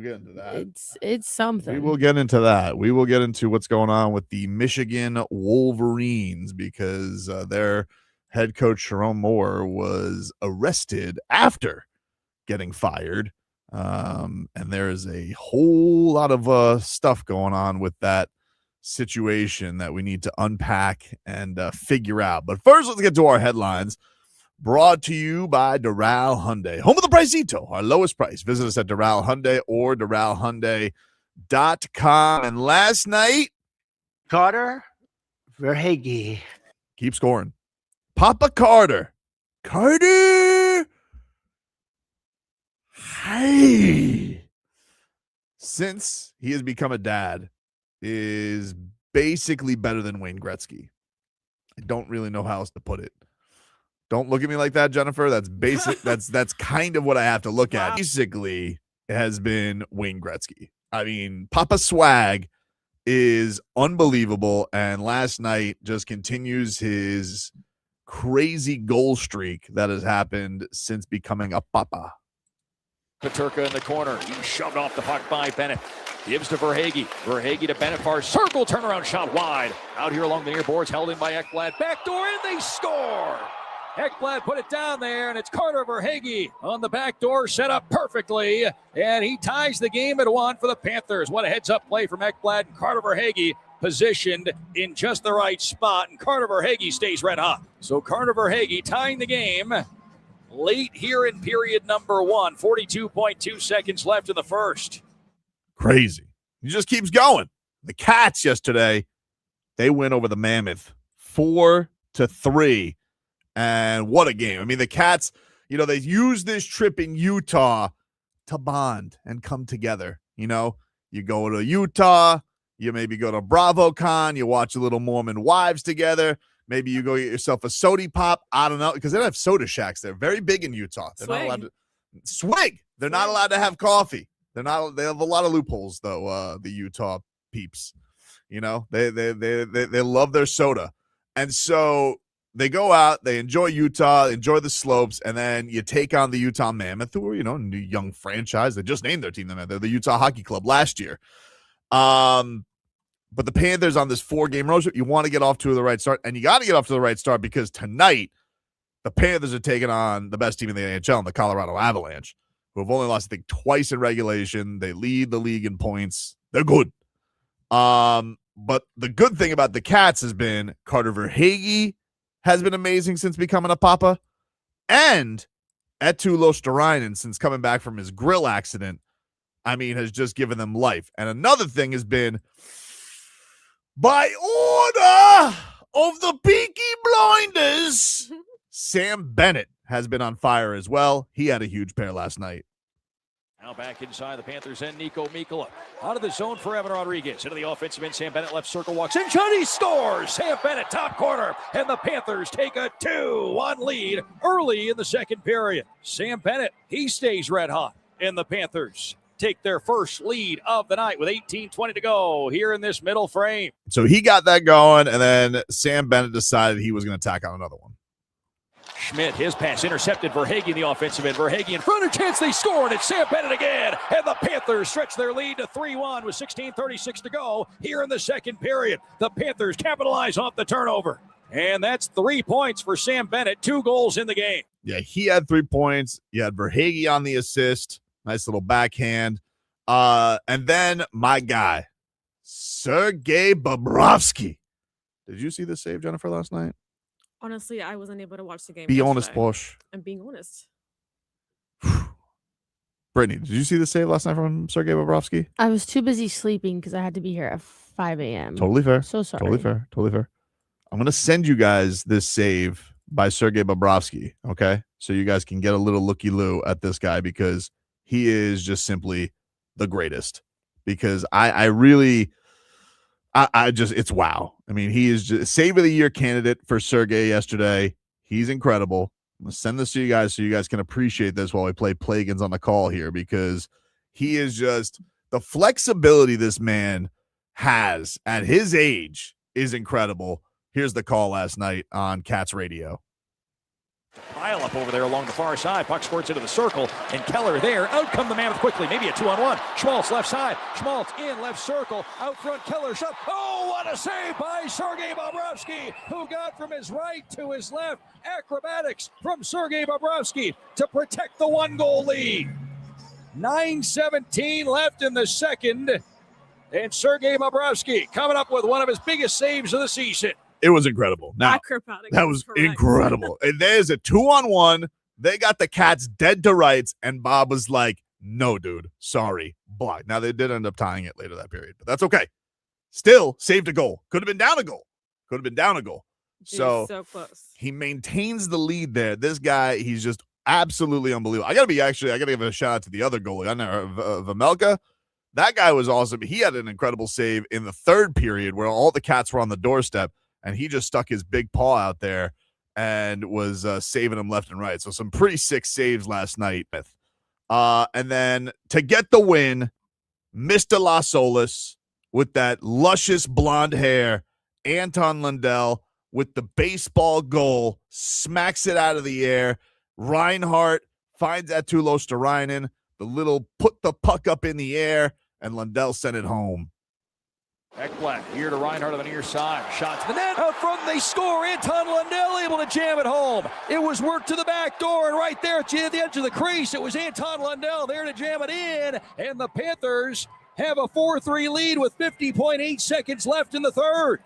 get into that. It's something. We will get into that. We will get into what's going on with the Michigan Wolverines because their head coach Sherrone Moore was arrested after getting fired. And there's a whole lot of stuff going on with that situation that we need to unpack and figure out. But first, let's get to our headlines. Brought to you by Doral Hyundai, home of the Pricito, our lowest price. Visit us at Doral Hyundai or DoralHyundai.com. And last night, Carter Verhaeghe. Keep scoring. Papa Carter. Hey. Since he has become a dad, is basically better than Wayne Gretzky. I don't really know how else to put it. Don't look at me like that, Jennifer. That's basic. that's kind of what I have to look at. Basically, it has been Wayne Gretzky. I mean, Papa Swag is unbelievable, and last night just continues his crazy goal streak that has happened since becoming a papa. Paterka in the corner. He shoved off the puck by Bennett. Gives to Verhaeghe. Verhaeghe to Bennett. Far circle. Turnaround shot wide. Out here along the near boards. Held in by Ekblad. Backdoor and they score. Ekblad put it down there, and it's Carter Verhaeghe on the back door, set up perfectly, and he ties the game at 1 for the Panthers. What a heads-up play from Ekblad, and Carter Verhaeghe positioned in just the right spot, and Carter Verhaeghe stays red hot. So Carter Verhaeghe tying the game late here in period number 1, 42.2 seconds left in the first. Crazy. He just keeps going. The Cats yesterday, they win over the Mammoth 4-3. And what a game. I mean, the Cats, they use this trip in Utah to bond and come together. You go to Utah, you maybe go to BravoCon, you watch a little Mormon Wives together. Maybe you go get yourself a soda pop. I don't know, because they don't have soda shacks. They're very big in Utah. They're not allowed to swig. They're not allowed to have coffee. They have a lot of loopholes, though, the Utah peeps. They love their soda. And so they go out, they enjoy Utah, enjoy the slopes, and then you take on the Utah Mammoth, who are, new young franchise. They just named their team the Mammoth. They're the Utah Hockey Club last year. But the Panthers on this 4-game road trip, you want to get off to the right start, and you got to get off to the right start because tonight the Panthers are taking on the best team in the NHL, the Colorado Avalanche, who have only lost, I think, twice in regulation. They lead the league in points. They're good. But the good thing about the Cats has been Carter Verhaeghe has been amazing since becoming a papa, and Eetu Luostarinen, since coming back from his grill accident, has just given them life. And another thing has been, by order of the Peaky Blinders, Sam Bennett has been on fire as well. He had a huge pair last night. Now back inside the Panthers and Nico Mikkola. Out of the zone for Evan Rodriguez. Into the offensive end. Sam Bennett left circle walks in. Johnny scores. Sam Bennett top corner. And the Panthers take a 2-1 lead early in the second period. Sam Bennett, he stays red hot. And the Panthers take their first lead of the night with 18:20 to go here in this middle frame. So he got that going, and then Sam Bennett decided he was going to tack on another one. Schmidt, his pass intercepted. Verhaeghe in the offensive end. Verhaeghe in front of chance. They score, and it's Sam Bennett again. And the Panthers stretch their lead to 3-1 with 16:36 to go here in the second period. The Panthers capitalize off the turnover. And that's 3 points for Sam Bennett. 2 goals in the game. Yeah, he had 3 points. You had Verhaeghe on the assist. Nice little backhand. And then my guy, Sergei Bobrovsky. Did you see the save, Jennifer, last night? Honestly, I wasn't able to watch the game. Be honest, Bosch. I'm being honest. Brittney, did you see the save last night from Sergei Bobrovsky? I was too busy sleeping because I had to be here at 5 a.m. Totally fair. So sorry. Totally fair. I'm going to send you guys this save by Sergei Bobrovsky, okay? So you guys can get a little looky-loo at this guy because he is just simply the greatest. Because it's wow. I mean, he is just save of the year candidate for Sergei yesterday. He's incredible. I'm going to send this to you guys so you guys can appreciate this while we play Plagans on the call here, because he is just the flexibility this man has at his age is incredible. Here's the call last night on Cats Radio. Pile up over there along the far side. Puck squirts into the circle, and Keller there. Out come the Mammoth quickly. Maybe a 2-on-1. Schmaltz left side. Schmaltz in left circle. Out front, Keller shot. Oh, what a save by Sergei Bobrovsky, who got from his right to his left. Acrobatics from Sergei Bobrovsky to protect the 1-goal lead. 9:17 left in the second. And Sergei Bobrovsky coming up with one of his biggest saves of the season. It was incredible. Now, that was incredible. And there's a 2-on-1. They got the Cats dead to rights, and Bob was like, no, dude, sorry. Block. Now, they did end up tying it later that period, but that's okay. Still saved a goal. Could have been down a goal. So close. He maintains the lead there. This guy, he's just absolutely unbelievable. I got to give a shout out to the other goalie. I know, Verhaeghe. That guy was awesome. He had an incredible save in the third period where all the Cats were on the doorstep, and he just stuck his big paw out there and was saving them left and right. So some pretty sick saves last night. And then to get the win, Mr. Las Olas with that luscious blonde hair, Anton Lundell with the baseball goal, smacks it out of the air. Reinhart finds Eetu Luostarinen, the little put the puck up in the air, and Lundell sent it home. Ekblad here to Reinhart on the near side. Shot to the net. Out front, they score. Anton Lundell able to jam it home. It was worked to the back door, and right there at the edge of the crease, it was Anton Lundell there to jam it in. And the Panthers have a 4-3 lead with 50.8 seconds left in the third.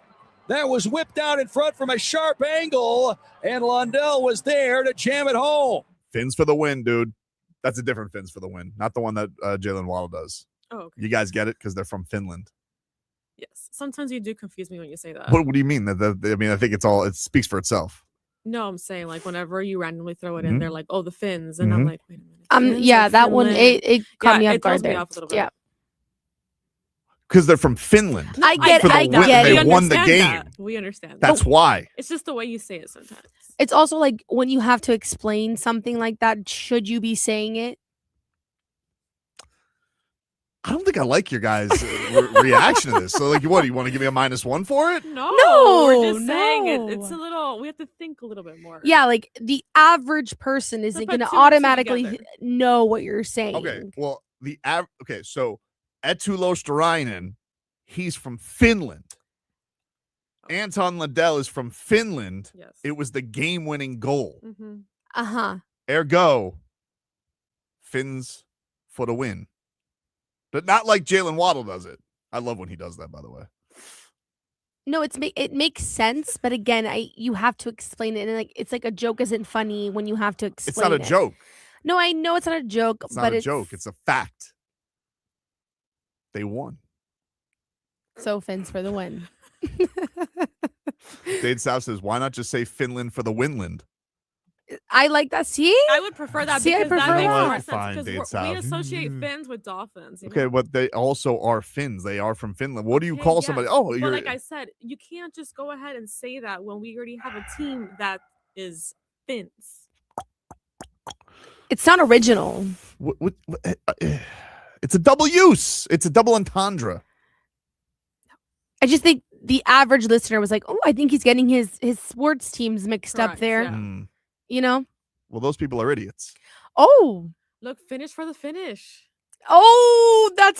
That was whipped out in front from a sharp angle, and Lundell was there to jam it home. Fins for the win, dude. That's a different Fins for the win, not the one that Jalen Waddle does. Oh, okay. You guys get it because they're from Finland. Yes. Sometimes you do confuse me when you say that. What do you mean? I mean, I think it speaks for itself. No, I'm saying like whenever you randomly throw it in, they're like, "Oh, the Finns," and I'm like, "Wait a minute." Finns Yeah, or that one Finland? it caught me off it guard throws me there. off a little bit. Yeah, Because they're from Finland. I get For the it. win, they We won the understand game. that. We understand. That's why. It's just the way you say it sometimes. It's also like when you have to explain something like that, should you be saying it? I don't think I like your guys' reaction to this. So, like, what, do you want to give me a -1 for it? No, No, we're just saying no. it's a little. We have to think a little bit more. Yeah, like the average person isn't put going to 2 and 2 automatically together. know what you're saying. Okay, well, so Eetu Luostarinen, he's from Finland. Anton Lundell is from Finland. Yes. It was the game-winning goal. Mm-hmm. Ergo, Finns for the win. But not like Jalen Waddle does it. I love when he does that, by the way. No, it makes sense, but again, you have to explain it, and like it's like a joke isn't funny when you have to explain. It's not a joke. No, I know it's not a joke, It's but not a joke. It's a fact. They won. So Finns for the win. Dade South says, why not just say Finland for the Winland? I like that. See, I would prefer that See, I because that prefer makes that. more Fine, sense Dade because South. we associate Finns with dolphins. You Okay, know? but they also are Finns. They are from Finland. What do you Okay, call yes, somebody? Oh, but you're like I said, you can't just go ahead and say that when we already have a team that is Finns. it's not original. it's a double use. It's a double entendre. I just think the average listener was like, "Oh, I think he's getting his sports teams mixed up Correct, there." yeah. You know? Well, those people are idiots. Oh, Look, finish for the finish. that's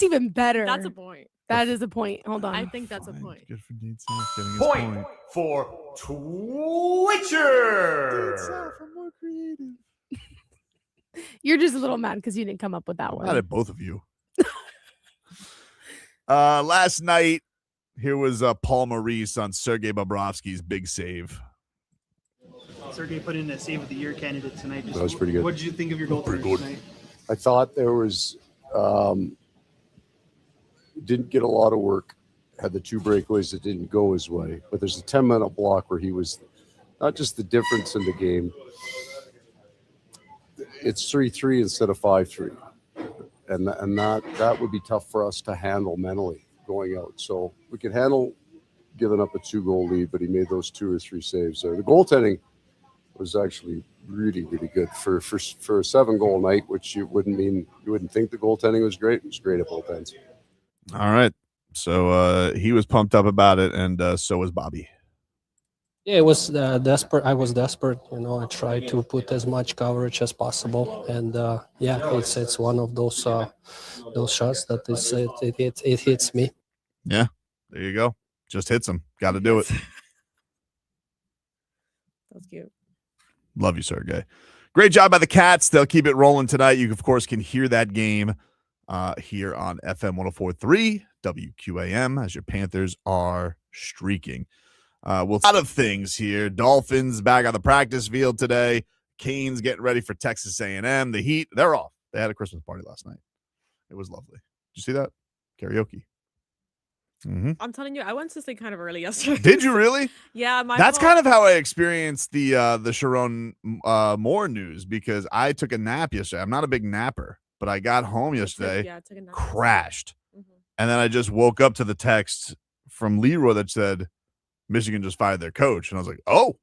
even better. That's a point. That is a point. Hold on. I think that's a point. Good for Dade South getting his Point for Twitcher. I'm more creative. You're just a little mad because you didn't come up with that one. Not at both of you. Last night, here was Paul Maurice on Sergei Bobrovsky's big save. Sergei put in a save of the year candidate tonight. That was pretty good. What did you think of your goaltender tonight? I thought there was didn't get a lot of work. Had the 2 breakaways that didn't go his way, but there's a 10-minute block where he was not just the difference in the game. It's 3-3 instead of 5-3, and that would be tough for us to handle mentally going out. So we could handle giving up a 2-goal lead, but he made those 2 or 3 saves there. The goaltending was actually really, really good for a 7-goal night, which you wouldn't think the goaltending was great. It was great at both ends. All right. So he was pumped up about it, and so was Bobby. Yeah, it was desperate. I was desperate. I tried to put as much coverage as possible, and yeah, it's one of those shots that it hits me. Yeah, there you go. Just hits him. Got to do it. That's cute. Love you, Sergey. Great job by the Cats. They'll keep it rolling tonight. You, of course, can hear that game here on FM 104.3 WQAM as your Panthers are streaking. A lot of things here. Dolphins back on the practice field today. Canes getting ready for Texas A&M. The Heat, they're off. They had a Christmas party last night. It was lovely. Did you see that? Karaoke. Mm-hmm. I'm telling you, I went to sleep kind of early yesterday. Did you really? Yeah, That's kind of how I experienced the Sherrone Moore news, because I took a nap yesterday. I'm not a big napper, but I got home yesterday, I took a nap crashed, yesterday. and then I just woke up to the text from Leroy that said Michigan just fired their coach, and I was like, oh.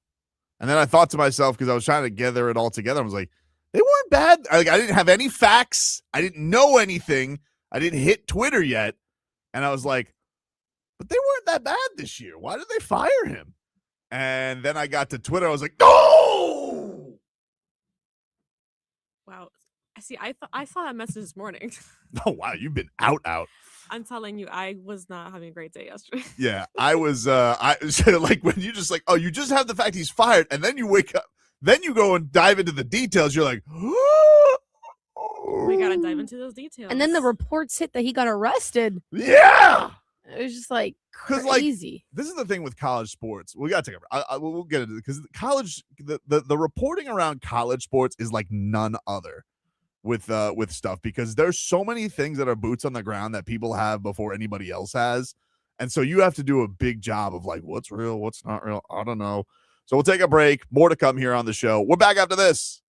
And then I thought to myself, because I was trying to gather it all together, I was like, they weren't bad. I didn't have any facts. I didn't know anything. I didn't hit Twitter yet, and I was like, but they weren't that bad this year. Why did they fire him? And then I got to Twitter. I was like, no! Wow. See, I saw that message this morning. Oh, wow. You've been out. I'm telling you, I was not having a great day yesterday. Yeah, I was, like when you just like, oh, you just have the fact he's fired, and then you wake up, then you go and dive into the details. You're like, We got to dive into those details. And then the reports hit that he got arrested. yeah. It was just like 'Cause, like, crazy. This is the thing with college sports. We got to take it. We'll get into it, because college, the reporting around college sports is like none other with stuff, because there's so many things that are boots on the ground that people have before anybody else has. And so you have to do a big job of like, what's real, what's not real. I don't know. So we'll take a break. More to come here on the show. We're back after this.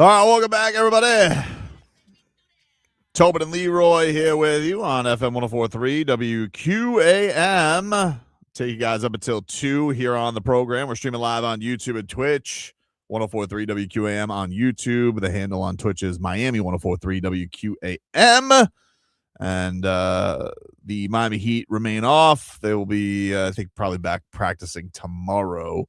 All right, welcome back, everybody. Tobin and Leroy here with you on FM 104.3 WQAM. Take you guys up until 2 here on the program. We're streaming live on YouTube and Twitch. 104.3 WQAM on YouTube. The handle on Twitch is Miami 104.3 WQAM. And the Miami Heat remain off. They will be, I think, probably back practicing tomorrow.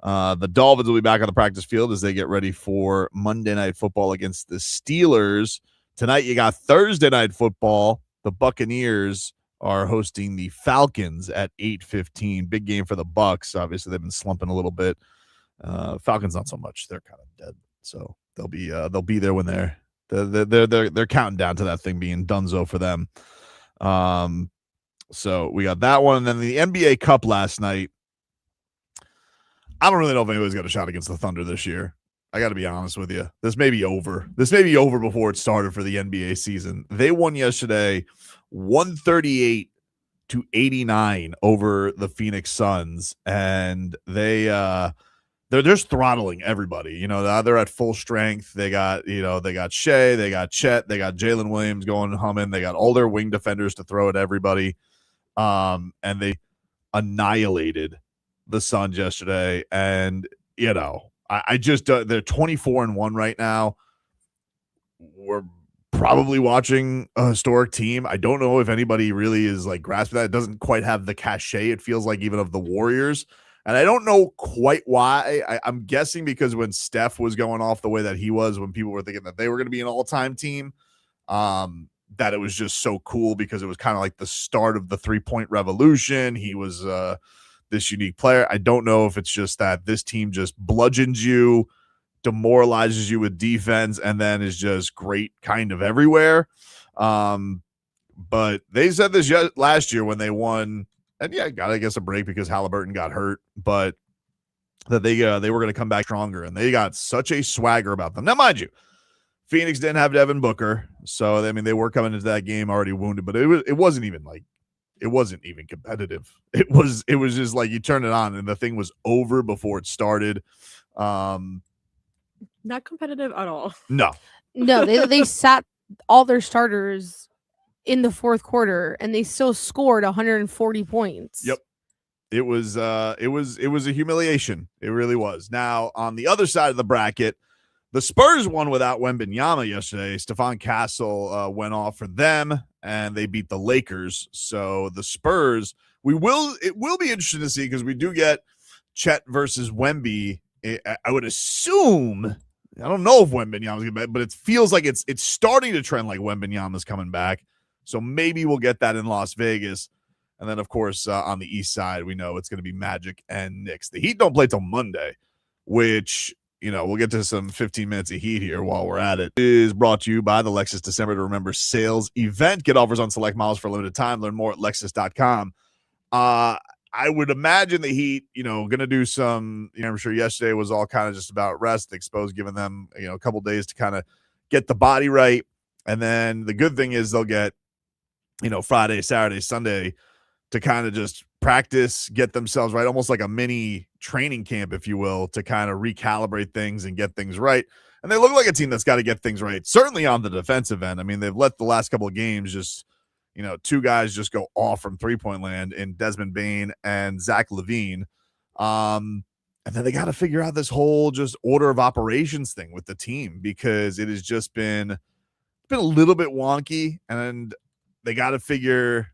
The Dolphins will be back on the practice field as they get ready for Monday Night Football against the Steelers. Tonight you got Thursday Night Football. The Buccaneers are hosting the Falcons at 8:15. Big game for the Bucs. Obviously, they've been slumping a little bit. Falcons not so much. They're kind of dead. So they'll be there when they're counting down to that thing being donezo for them. So we got that one. And then the NBA Cup last night. I don't really know if anybody's got a shot against the Thunder this year. I got to be honest with you. This may be over. This may be over before it started for the NBA season. They won yesterday 138-89 over the Phoenix Suns, and they're just throttling everybody. You know, they're at full strength. They got Shea, they got Chet, they got Jalen Williams going humming. They got all their wing defenders to throw at everybody. And they annihilated the Suns yesterday, and I just they're 24-1 right now. We're probably watching a historic team. I don't know if anybody really is like grasping that. It doesn't quite have the cachet, it feels like, even of the Warriors, and I don't know quite why. I'm guessing because when Steph was going off the way that he was, when people were thinking that they were going to be an all-time team, that it was just so cool because it was kind of like the start of the three-point revolution. He was this unique player. I don't know if it's just that this team just bludgeons you, demoralizes you with defense, and then is just great kind of everywhere. But they said this last year when they won, and yeah, got, I guess, a break because Halliburton got hurt, but that they were going to come back stronger, and they got such a swagger about them. Now, mind you, Phoenix didn't have Devin Booker, so I mean they were coming into that game already wounded, but it wasn't even competitive. It was just like you turn it on and the thing was over before it started. Not competitive at all. No, they sat all their starters in the fourth quarter and they still scored 140 points. Yep. It was a humiliation. It really was. Now, on the other side of the bracket, the Spurs won without Wembanyama yesterday. Stephon Castle went off for them, and they beat the Lakers. So the Spurs, it will be interesting to see because we do get Chet versus Wemby. I would assume, I don't know if Wembanyama's going to be, but it feels like it's starting to trend like Wembanyama's coming back. So maybe we'll get that in Las Vegas. And then, of course, on the East side, we know it's going to be Magic and Knicks. The Heat don't play till Monday, which, we'll get to some 15 minutes of Heat here while we're at it. It is brought to you by the Lexus December to Remember sales event. Get offers on select models for a limited time. Learn more at Lexus.com. I would imagine the Heat, going to do some, I'm sure yesterday was all kind of just about rest, exposed, giving them, a couple days to kind of get the body right. And then the good thing is they'll get, Friday, Saturday, Sunday to kind of just practice, get themselves right, almost like a mini training camp, if you will, to kind of recalibrate things and get things right. And they look like a team that's got to get things right, certainly on the defensive end. I mean, they've let the last couple of games just, two guys just go off from three-point land in Desmond Bane and Zach LaVine. And then they got to figure out this whole just order of operations thing with the team because it has just been a little bit wonky, and they got to figure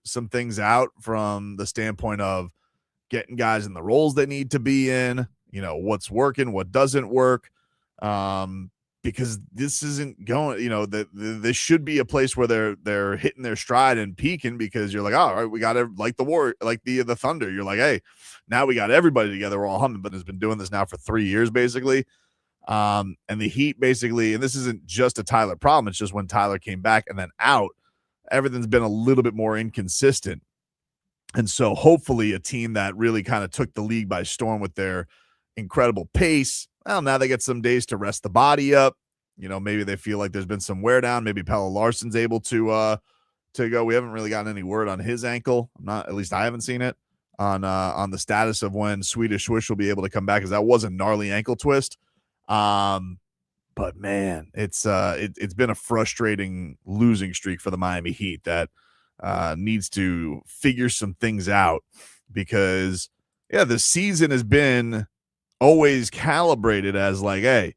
some things out from the standpoint of getting guys in the roles they need to be in, what's working, what doesn't work. Because this isn't going, this should be a place where they're hitting their stride and peaking because you're like, all right, we got to like the Thunder. You're like, hey, now we got everybody together. We're all humming, but has been doing this now for 3 years, basically. And the Heat basically, and this isn't just a Tyler problem. It's just when Tyler came back and then out, everything's been a little bit more inconsistent. And so hopefully a team that really kind of took the league by storm with their incredible pace, well, now they get some days to rest the body up. Maybe they feel like there's been some wear down. Maybe Pelle Larsson's able to go. We haven't really gotten any word on his ankle. At least I haven't seen it on the status of when Swedish Swish will be able to come back, because that was a gnarly ankle twist. But man, it's been a frustrating losing streak for the Miami Heat that needs to figure some things out, because the season has been always calibrated as like, hey,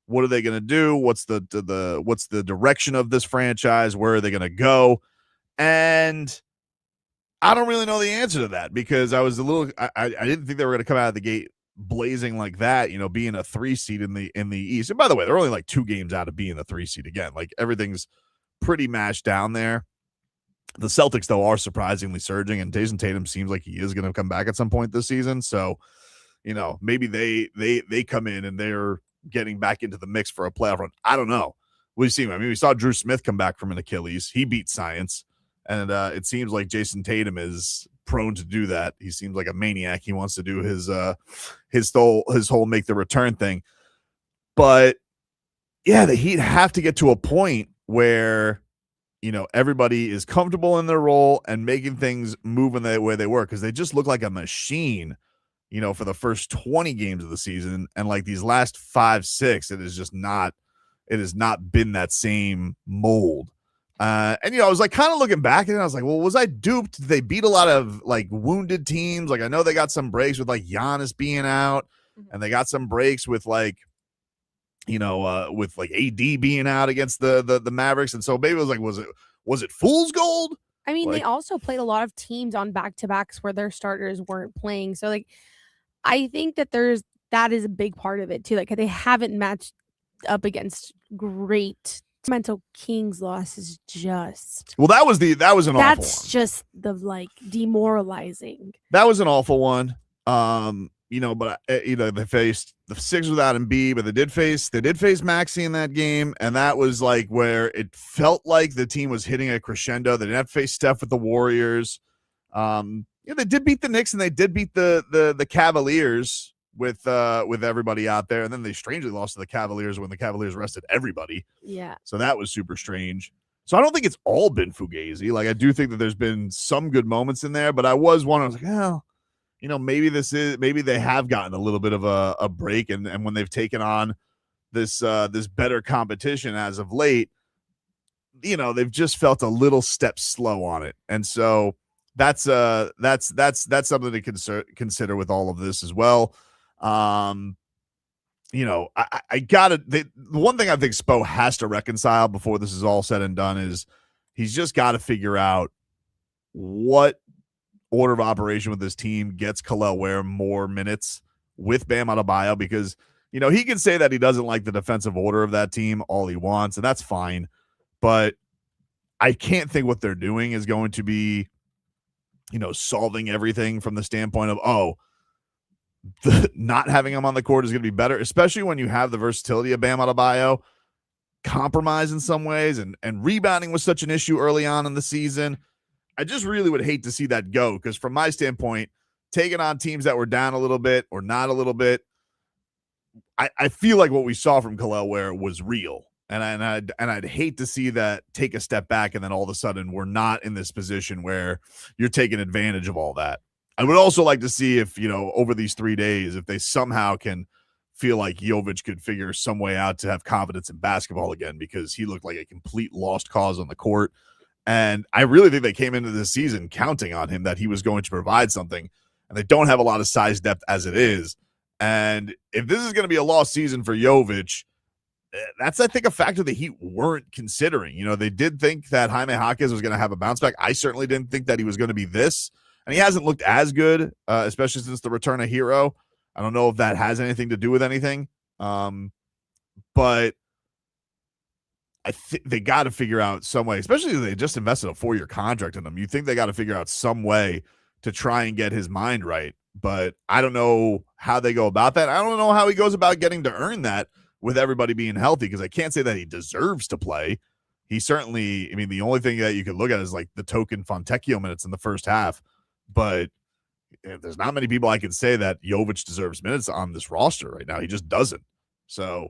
what are they going to do? What's the direction of this franchise? Where are they going to go? And I don't really know the answer to that, because I was I didn't think they were going to come out of the gate blazing like that, being a 3 seed in the East. And by the way, they're only like 2 games out of being the 3 seed again. Like, everything's pretty mashed down there. The Celtics, though, are surprisingly surging, and Jason Tatum seems like he is going to come back at some point this season. So, maybe they come in and they're getting back into the mix for a playoff run. I don't know. We've seen. I mean, we saw Drew Smith come back from an Achilles. He beat science, and it seems like Jason Tatum is prone to do that. He seems like a maniac. He wants to do his whole make the return thing. But yeah, the Heat have to get to a point where everybody is comfortable in their role and making things move in the way they were, because they just look like a machine, for the first 20 games of the season, and like these last 5-6, it has not been that same mold. And I was like kind of looking back and I was like, well, was I duped? Did they beat a lot of like wounded teams? Like, I know they got some breaks with like Giannis being out, and they got some breaks with like, with like AD being out against the Mavericks. And so maybe it was like, was it fool's gold? I mean, Like, they also played a lot of teams on back-to-backs where their starters weren't playing. So like, I think that that is a big part of it too. Like, they haven't matched up against great. Sacramento Kings loss is just that was an awful one. That's just the like demoralizing. That was an awful one. But they faced the Sixers without Embiid, but they did face Maxey in that game, and that was like where it felt like the team was hitting a crescendo. They didn't have to face Steph with the Warriors. They did beat the Knicks, and they did beat the Cavaliers with everybody out there, and then they strangely lost to the Cavaliers when the Cavaliers rested everybody. Yeah. So that was super strange. So I don't think it's all been fugazi. Like, I do think that there's been some good moments in there, but I was like, oh, maybe they have gotten a little bit of a break, and when they've taken on this better competition as of late, they've just felt a little step slow on it. And so that's something to consider with all of this as well. I gotta, the one thing I think Spo has to reconcile before this is all said and done is he's just got to figure out what order of operation with this team gets Kel'el Ware more minutes with Bam Adebayo, because he can say that he doesn't like the defensive order of that team all he wants, and that's fine, but I can't think what they're doing is going to be solving everything from the standpoint of not having him on the court is going to be better, especially when you have the versatility of Bam Adebayo. Compromise in some ways, and rebounding was such an issue early on in the season. I just really would hate to see that go, because from my standpoint, taking on teams that were down a little bit or not a little bit, I feel like what we saw from Kel'el Ware was real, and I'd hate to see that take a step back and then all of a sudden we're not in this position where you're taking advantage of all that. I would also like to see if, over these 3 days, if they somehow can feel like Jovic could figure some way out to have confidence in basketball again, because he looked like a complete lost cause on the court. And I really think they came into this season counting on him that he was going to provide something, and they don't have a lot of size depth as it is. And if this is going to be a lost season for Jovic, that's, I think, a factor the Heat weren't considering. They did think that Jaime Jaquez was going to have a bounce back. I certainly didn't think that he was going to be this. And he hasn't looked as good, especially since the return of Herro. I don't know if that has anything to do with anything. But I think they got to figure out some way, especially if they just invested a 4-year contract in him. You think they got to figure out some way to try and get his mind right. But I don't know how they go about that. I don't know how he goes about getting to earn that with everybody being healthy, because I can't say that he deserves to play. He certainly, the only thing that you could look at is like the token Fontecchio minutes in the first half. But there's not many people I can say that Jovic deserves minutes on this roster right now. He just doesn't. So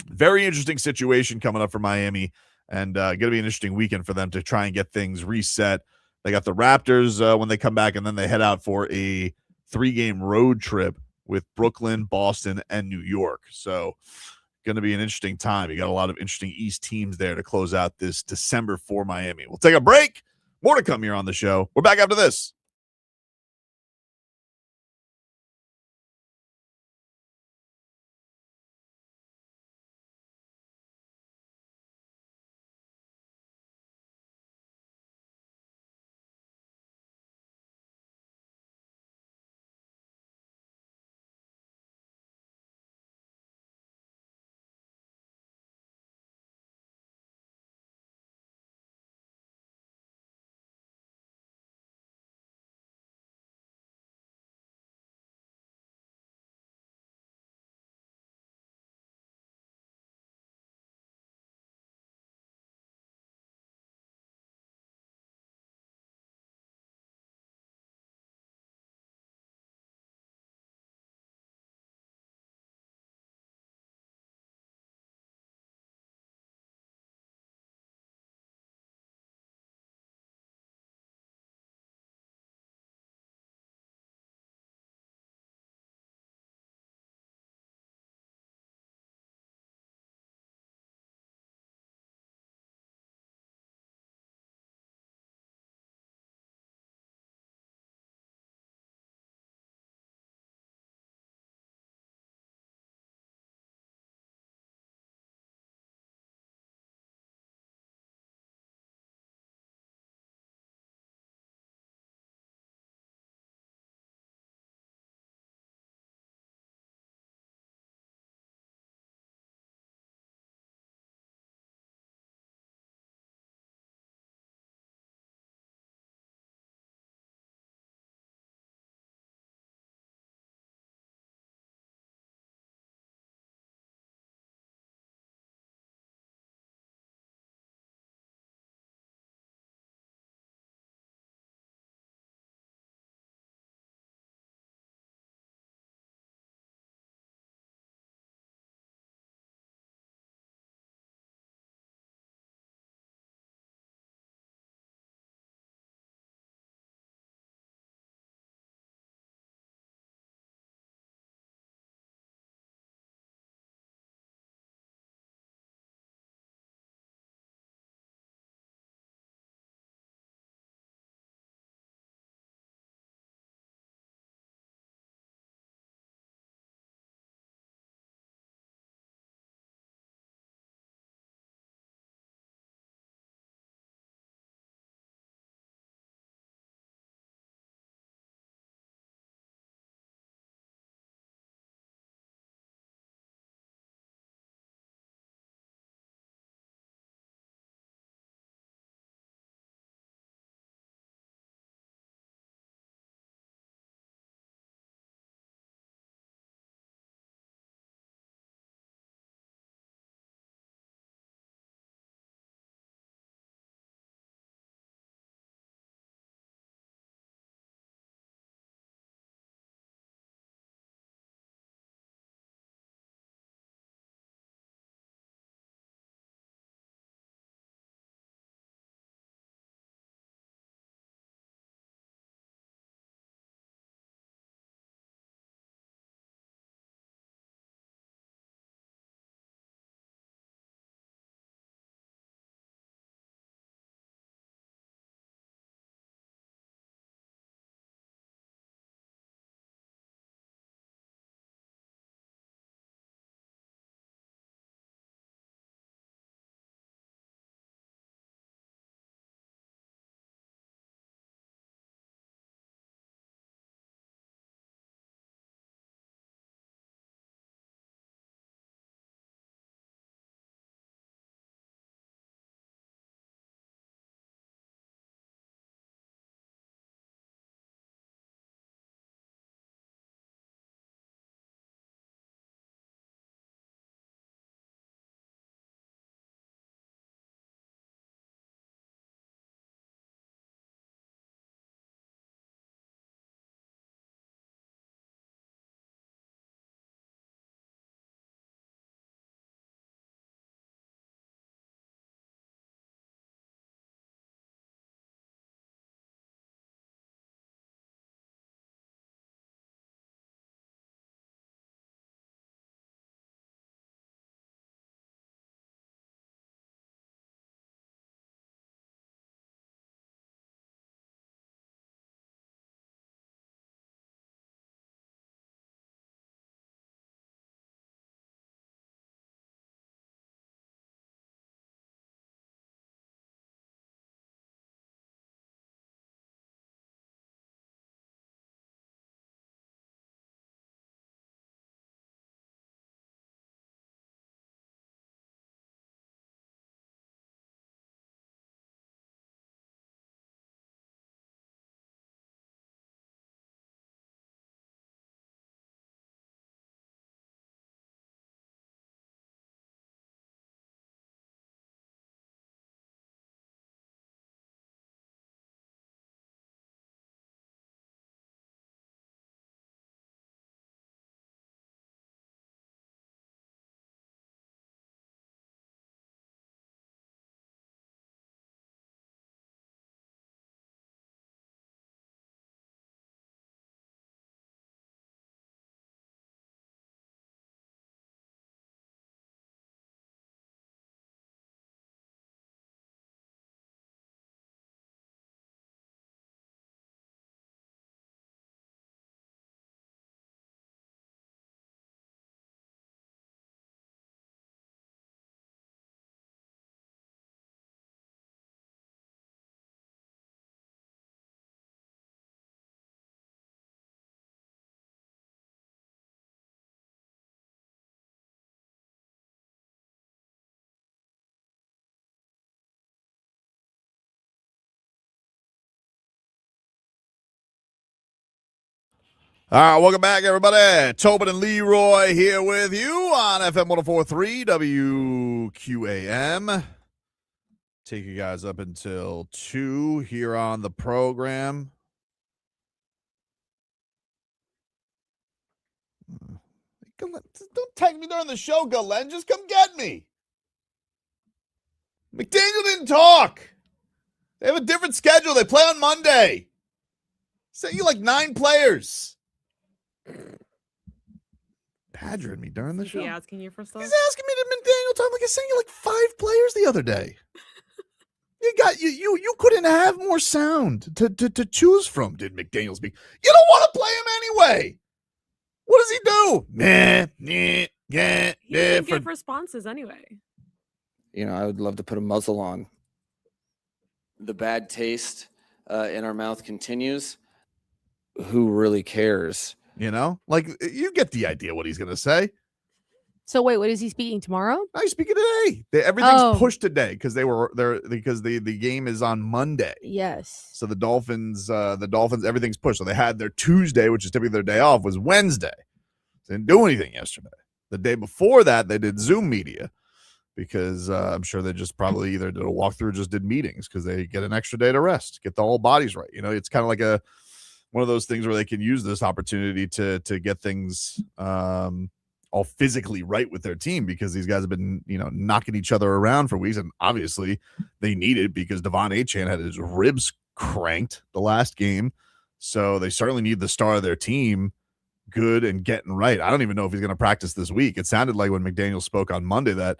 very interesting situation coming up for Miami, and going to be an interesting weekend for them to try and get things reset. They got the Raptors when they come back, and then they head out for a 3-game road trip with Brooklyn, Boston, and New York. So going to be an interesting time. You got a lot of interesting East teams there to close out this December for Miami. We'll take a break. More to come here on the show. We're back after this. All right, welcome back, everybody. Tobin and Leroy here with you on FM 104.3 WQAM. Take you guys up until 2 here on the program. Don't tag me during the show, Galen. Just come get me. McDaniel didn't talk. They have a different schedule. They play on Monday. Sent you like 9 players. Badgering me during the Is show. he asking you for stuff? He's asking me to McDaniel time like I sent you like 5 players the other day. You couldn't have more sound to choose from, did McDaniel speak? You don't want to play him anyway. What does he do? He didn't give responses anyway. You know, I would love to put a muzzle on. The bad taste in our mouth continues. Who really cares? You know, like you get the idea what he's going to say. So wait, what is he speaking tomorrow? No, he's speaking today. Everything's pushed today because the game is on Monday. Yes. So the Dolphins, everything's pushed. So they had their Tuesday, which is typically their day off, was Wednesday. They didn't do anything yesterday. The day before that, they did Zoom media because I'm sure they just probably either did a walkthrough or just did meetings because they get an extra day to rest, get the whole bodies right. You know, it's kind of like one of those things where they can use this opportunity to get things all physically right with their team because these guys have been, knocking each other around for weeks. And obviously they need it because De'Von Achane had his ribs cranked the last game. So they certainly need the star of their team good and getting right. I don't even know if he's going to practice this week. It sounded like when McDaniel spoke on Monday that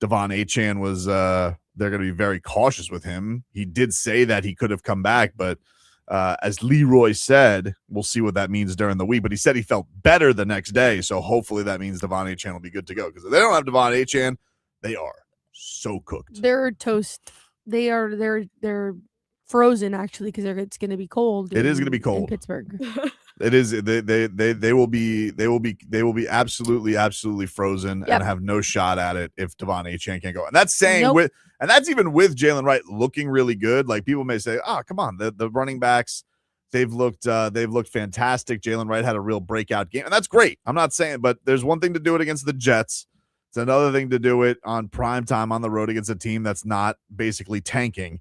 De'Von Achane was, they're going to be very cautious with him. He did say that he could have come back, but as Leroy said, we'll see what that means during the week. But he said he felt better the next day, so hopefully that means De'Von Achane will be good to go. Because if they don't have De'Von Achane, they are so cooked. They're toast. They're frozen actually because it's going to be cold. It is going to be cold in Pittsburgh. It is. They will be absolutely frozen and have no shot at it if De'Von Achane can't go. And that's saying and that's even with Jalen Wright looking really good. Like people may say, "Oh, come on, the running backs, they've looked fantastic." Jalen Wright had a real breakout game, and that's great. I'm not saying, but there's one thing to do it against the Jets. It's another thing to do it on prime time on the road against a team that's not basically tanking.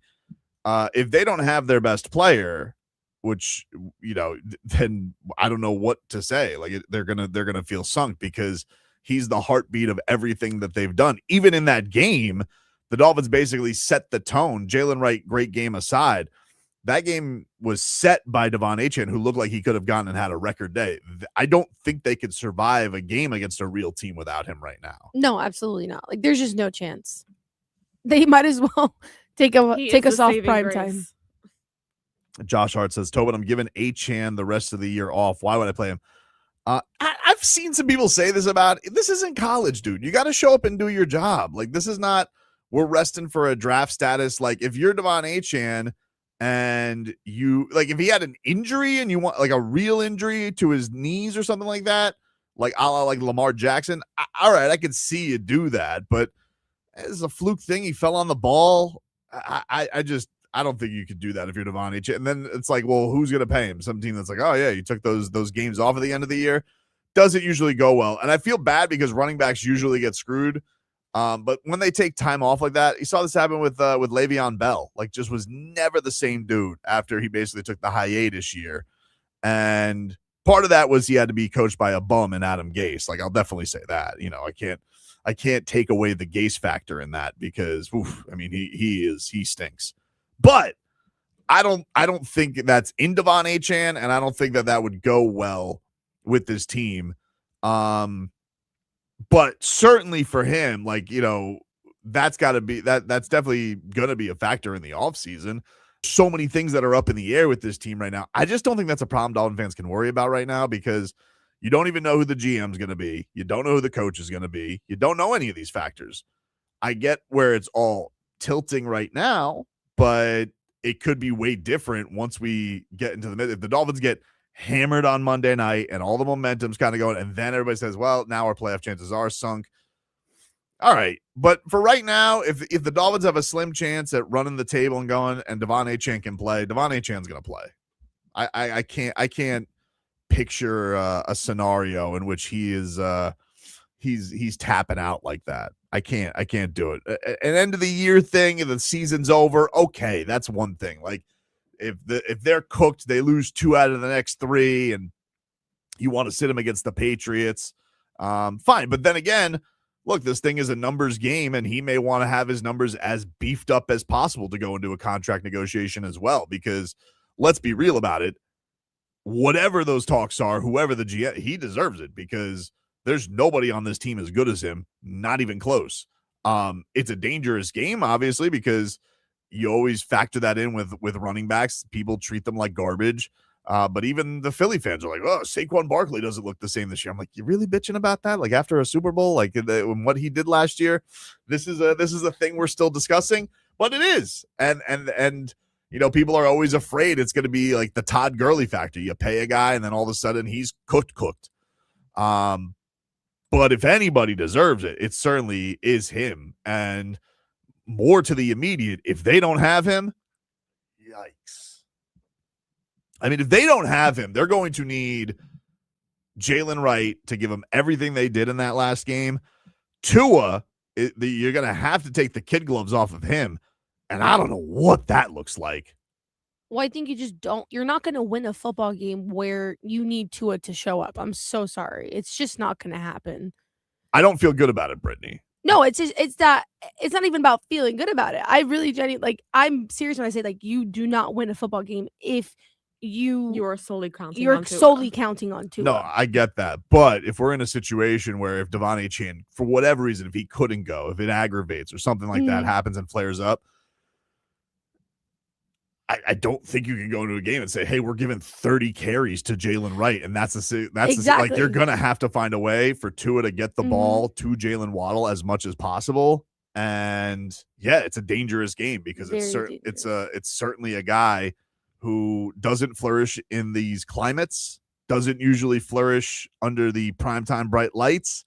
If they don't have their best player, which then I don't know what to say. Like they're gonna feel sunk because he's the heartbeat of everything that they've done. Even in that game, the Dolphins basically set the tone. Jalen Wright, great game aside, that game was set by De'Von Achane, who looked like he could have gone and had a record day. I don't think they could survive a game against a real team without him right now. No, absolutely not. Like there's just no chance. They might as well take us off prime time. Josh Hart says, Tobin, I'm giving Achane the rest of the year off. Why would I play him? I've seen some people say this isn't college, dude. You got to show up and do your job. Like this is not, we're resting for a draft status. Like if you're De'Von Achane and if he had an injury and you want like a real injury to his knees or something like that, like a la like Lamar Jackson, all right, I could see you do that. But it's a fluke thing. He fell on the ball. I don't think you could do that if you're De'Von Achane. And then it's like, well, who's going to pay him? Some team that's like, oh, yeah, you took those games off at the end of the year. Doesn't usually go well. And I feel bad because running backs usually get screwed. But when they take time off like that, you saw this happen with Le'Veon Bell. Like, just was never the same dude after he basically took the hiatus year. And part of that was he had to be coached by a bum in Adam Gase. Like, I'll definitely say that. I can't take away the Gase factor in that because, he stinks. But I don't think that's in De'Von Achane, and I don't think that would go well with this team. But certainly for him, that's got to be that's definitely going to be a factor in the offseason. So many things that are up in the air with this team right now. I just don't think that's a problem Dolphin fans can worry about right now because you don't even know who the GM is going to be. You don't know who the coach is going to be. You don't know any of these factors. I get where it's all tilting right now, but it could be way different once we get into the middle. If the Dolphins get hammered on Monday night and all the momentum's kind of going, and then everybody says, well, now our playoff chances are sunk. All right. But for right now, if the Dolphins have a slim chance at running the table and going and De'Von Achane can play, De'Von Achane's going to play. I can't picture a scenario in which he is he's tapping out like that. I can't do it. An end of the year thing and the season's over. Okay, that's one thing. Like if they're cooked, they lose 2 out of the next 3, and you want to sit them against the Patriots. Fine, but then again, look, this thing is a numbers game, and he may want to have his numbers as beefed up as possible to go into a contract negotiation as well. Because let's be real about it. Whatever those talks are, whoever the GM, he deserves it because there's nobody on this team as good as him, not even close. It's a dangerous game, obviously, because you always factor that in with running backs. People treat them like garbage. But even the Philly fans are like, oh, Saquon Barkley doesn't look the same this year. I'm like, you really bitching about that? Like after a Super Bowl, like what he did last year, this is a thing we're still discussing, but it is. And you know, people are always afraid it's going to be like the Todd Gurley factor. You pay a guy and then all of a sudden he's cooked. But if anybody deserves it, it certainly is him. And more to the immediate, if they don't have him, yikes. I mean, if they don't have him, they're going to need Jalen Wright to give them everything they did in that last game. Tua, you're going to have to take the kid gloves off of him. And I don't know what that looks like. Well, I think you're not going to win a football game where you need Tua to show up. I'm so sorry. It's just not going to happen. I don't feel good about it, Brittney. No, it's not even about feeling good about it. I really genuinely, I'm serious when I say, like, you do not win a football game if you're solely counting on Tua. No, I get that. But if we're in a situation where if De'Von Achane, for whatever reason, if he couldn't go, if it aggravates or something like that happens and flares up, I don't think you can go into a game and say, hey, we're giving 30 carries to Jalen Wright. And that's exactly. Like, you're going to have to find a way for Tua to get the ball to Jalen Waddle as much as possible. And yeah, it's a dangerous game because it's certainly a guy who doesn't flourish in these climates, doesn't usually flourish under the primetime bright lights.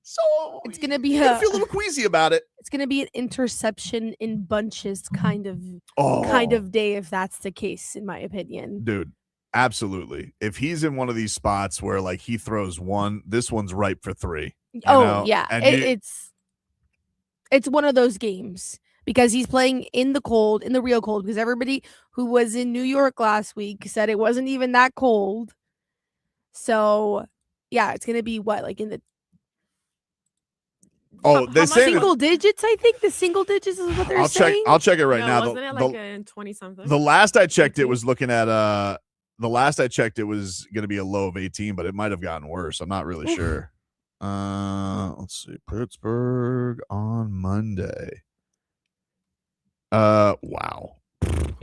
So it's going to be I feel a little queasy about it. It's going to be an interception in bunches kind of day if that's the case, in my opinion. Dude, absolutely. If he's in one of these spots where like he throws one, this one's ripe for 3. Yeah. And it's one of those games because he's playing in the cold, in the real cold, because everybody who was in New York last week said it wasn't even that cold. So yeah, it's going to be like in the they're saying single digits. I think the single digits is what they're saying. I'll check it right now. Wasn't it like in 20-something? The last I checked, it was looking at the last I checked, it was going to be a low of 18, but it might have gotten worse. I'm not really sure. Let's see, Pittsburgh on Monday. Wow.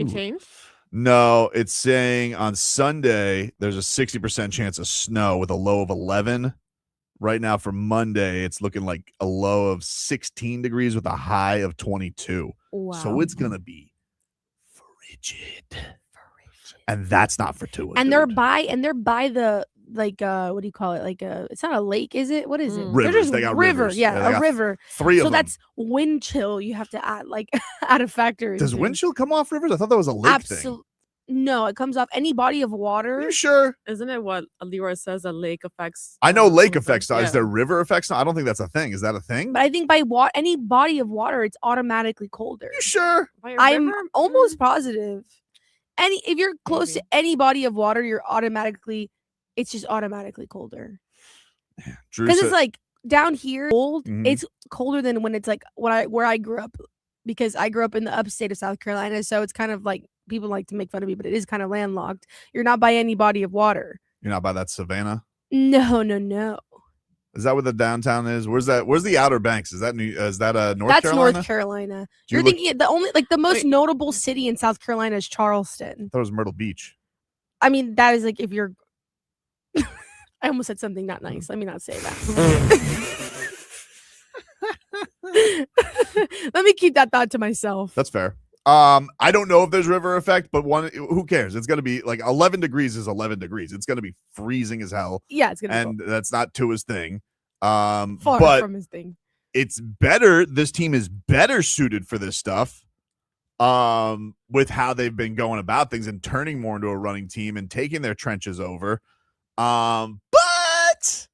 It changed? No, it's saying on Sunday there's a 60% chance of snow with a low of 11. Right now for Monday, it's looking like a low of 16 degrees with a high of 22. Wow. So it's going to be frigid. And that's not for Tua. And they're by the what do you call it? Like it's not a lake, is it? What is it? Rivers. They got rivers. Yeah, a river. 3 of them. So that's wind chill. You have to add a factor. Does wind chill come off rivers? I thought that was a lake thing. No, it comes off any body of water. Are you sure? Isn't it what Leroy says that lake affects? I know lake affects. Yeah. Is there river effects? I don't think that's a thing. Is that a thing? But I think by any body of water, it's automatically colder. You sure? I'm almost positive. If you're close to any body of water, it's just automatically colder. Because it's like down here, cold. It's colder than when it's like where I grew up, because I grew up in the upstate of South Carolina. So it's kind of like, people like to make fun of me, but it is kind of landlocked. You're not by any body of water. You're not by that Savannah? No. Is that where the downtown is? Where's that? Where's the Outer Banks? Is that North Carolina? That's North Carolina. You're thinking the most notable city in South Carolina is Charleston. I thought it was Myrtle Beach. I mean, that is like if you're I almost said something not nice. Let me not say that. Let me keep that thought to myself. That's fair. I don't know if there's river effect, but who cares? It's going to be like 11 degrees is 11 degrees. It's going to be freezing as hell. Yeah, it's going to be and that's not Tua's thing. Far from his thing. It's better. This team is better suited for this stuff. With how they've been going about things and turning more into a running team and taking their trenches over. But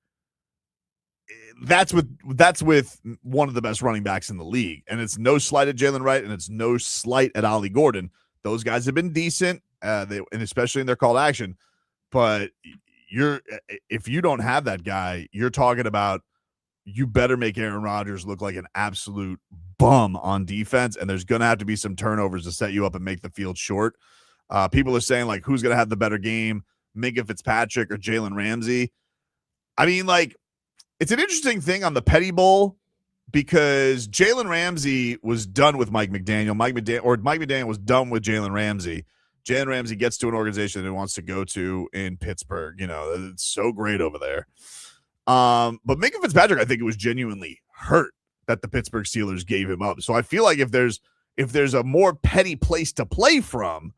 that's with one of the best running backs in the league, and it's no slight at Jalen Wright, and it's no slight at Ollie Gordon. Those guys have been decent, and especially in their call to action. But if you don't have that guy, you're talking about you better make Aaron Rodgers look like an absolute bum on defense, and there's going to have to be some turnovers to set you up and make the field short. People are saying, like, who's going to have the better game, Minkah Fitzpatrick or Jalen Ramsey? I mean, like, it's an interesting thing on the Petty Bowl because Jalen Ramsey was done with Mike McDaniel. Mike McDaniel was done with Jalen Ramsey. Jalen Ramsey gets to an organization that he wants to go to in Pittsburgh. You know, it's so great over there. But Minkah Fitzpatrick, I think it was genuinely hurt that the Pittsburgh Steelers gave him up. So I feel like if there's a more petty place to play from,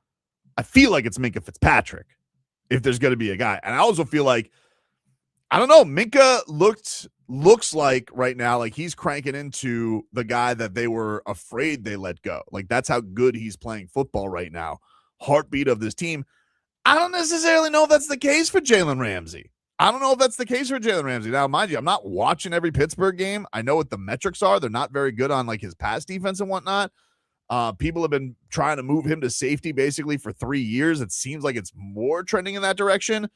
I feel like it's Minkah Fitzpatrick if there's going to be a guy. And I also feel like, I don't know, Minkah looks like right now, like he's cranking into the guy that they were afraid they let go. Like that's how good he's playing football right now. Heartbeat of this team. I don't necessarily know if that's the case for Jalen Ramsey. Now, mind you, I'm not watching every Pittsburgh game. I know what the metrics are. They're not very good on like his pass defense and whatnot. People have been trying to move him to safety basically for 3 years. It seems like it's more trending in that direction.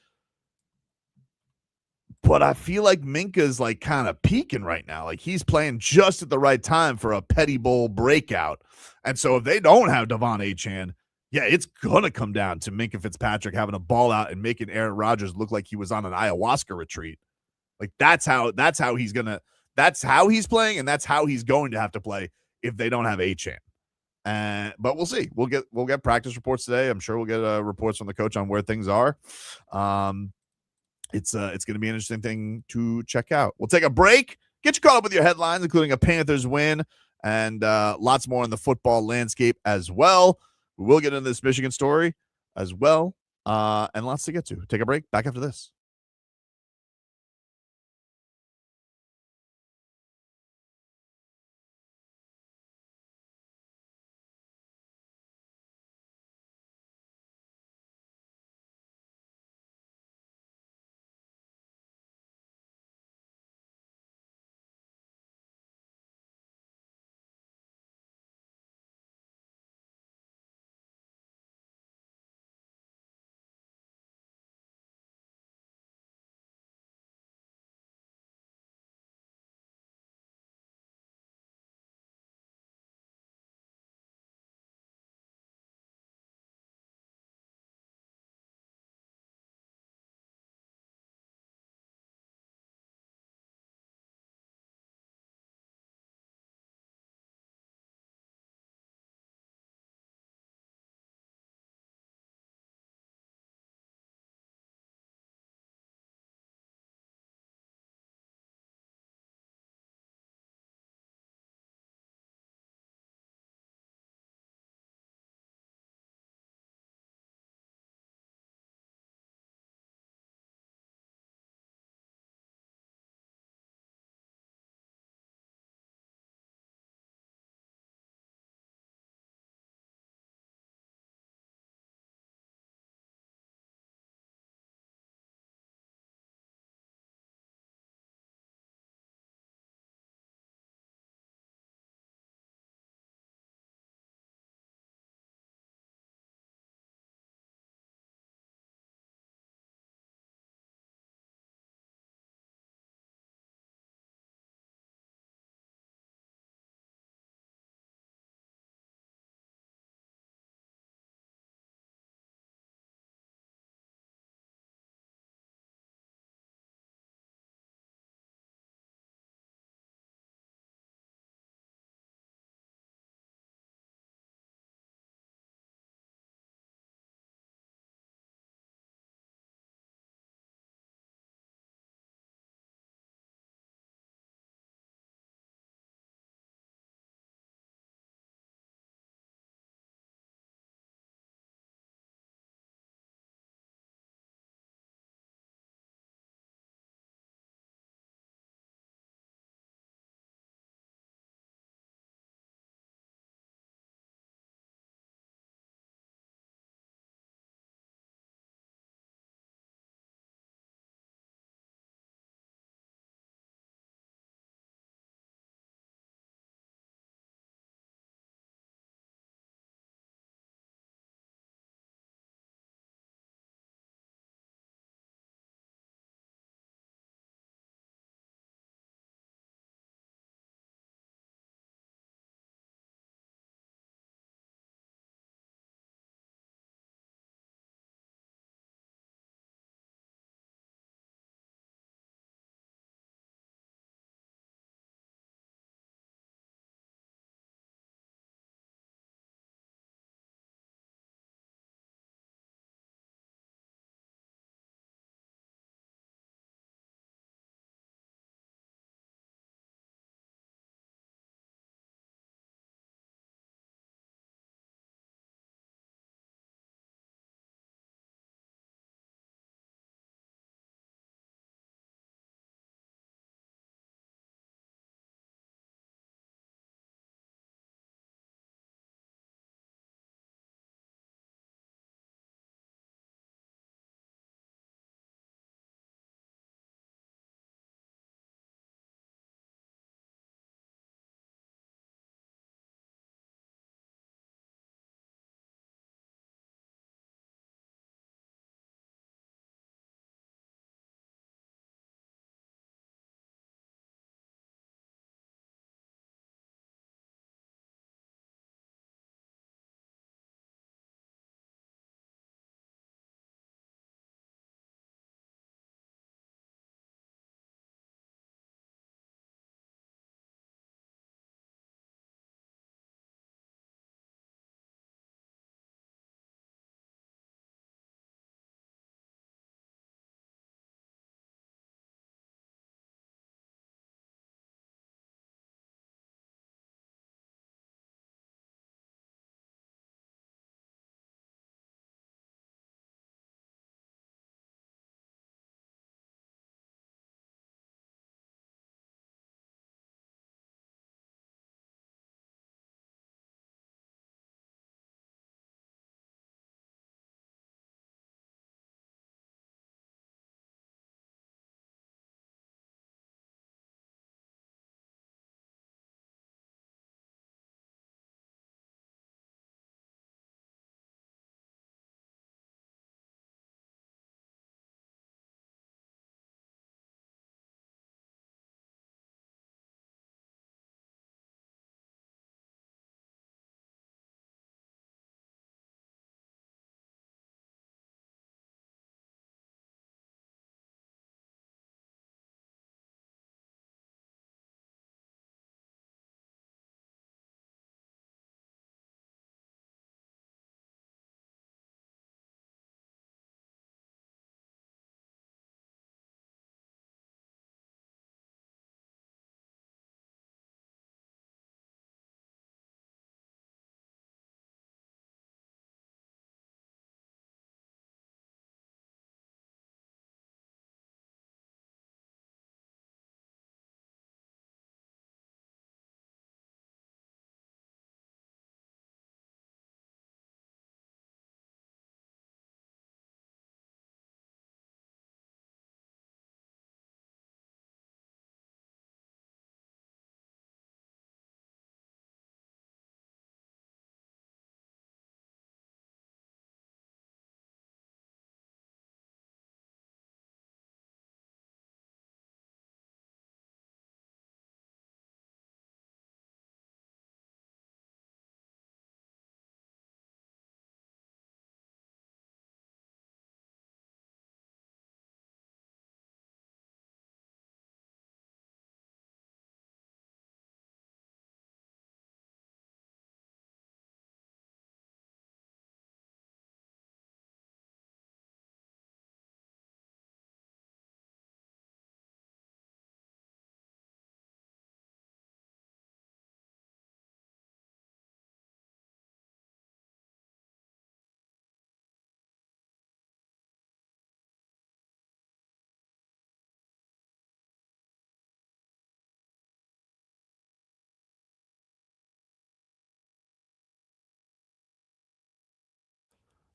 But I feel like Minkah's like kind of peaking right now. Like he's playing just at the right time for a Petty Bowl breakout. And so if they don't have De'Von Achane, yeah, it's going to come down to Minkah Fitzpatrick having a ball out and making Aaron Rodgers look like he was on an ayahuasca retreat. Like that's how he's playing, and that's how he's going to have to play if they don't have Achane. But we'll see. We'll get practice reports today. I'm sure we'll get reports from the coach on where things are. It's going to be an interesting thing to check out. We'll take a break, get you caught up with your headlines, including a Panthers win and lots more in the football landscape as well. We will get into this Michigan story as well, and lots to get to. Take a break. Back after this.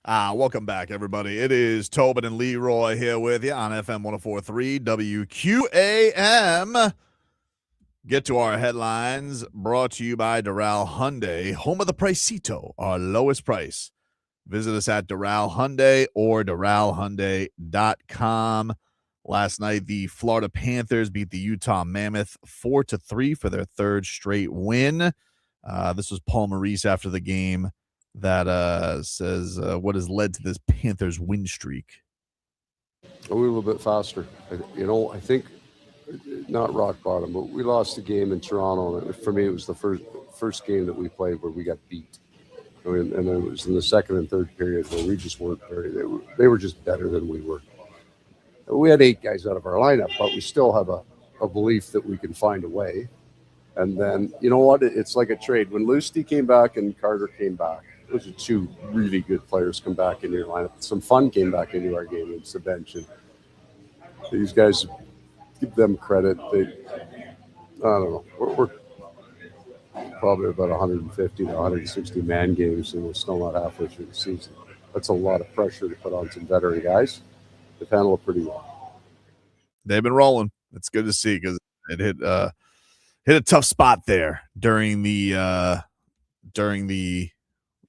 Welcome back, everybody. It is Tobin and Leroy here with you on FM 104.3 WQAM. Get to our headlines, brought to you by Doral Hyundai, home of the Pricito, our lowest price. Visit us at Doral Hyundai or DoralHyundai.com. Last night, the Florida Panthers beat the Utah Mammoth 4-3 for their third straight win. This was Paul Maurice after the game that says what has led to this Panthers win streak. We were a little bit faster. I think not rock bottom, but we lost the game in Toronto. And for me, it was the first game that we played where we got beat. And it was in the second and third period where we just weren't very. They were just better than we were. We had 8 guys out of our lineup, but we still have a belief that we can find a way. And then, you know what? It's like a trade. When Luostarinen came back and Carter came back, those are 2 really good players come back into your lineup. Some fun came back into our game against the bench. And these guys, give them credit. I don't know. We're probably about 150 to 160 man games, and we're still not halfway through the season. That's a lot of pressure to put on some veteran guys. They've handled it pretty well. They've been rolling. It's good to see because it hit a tough spot there during the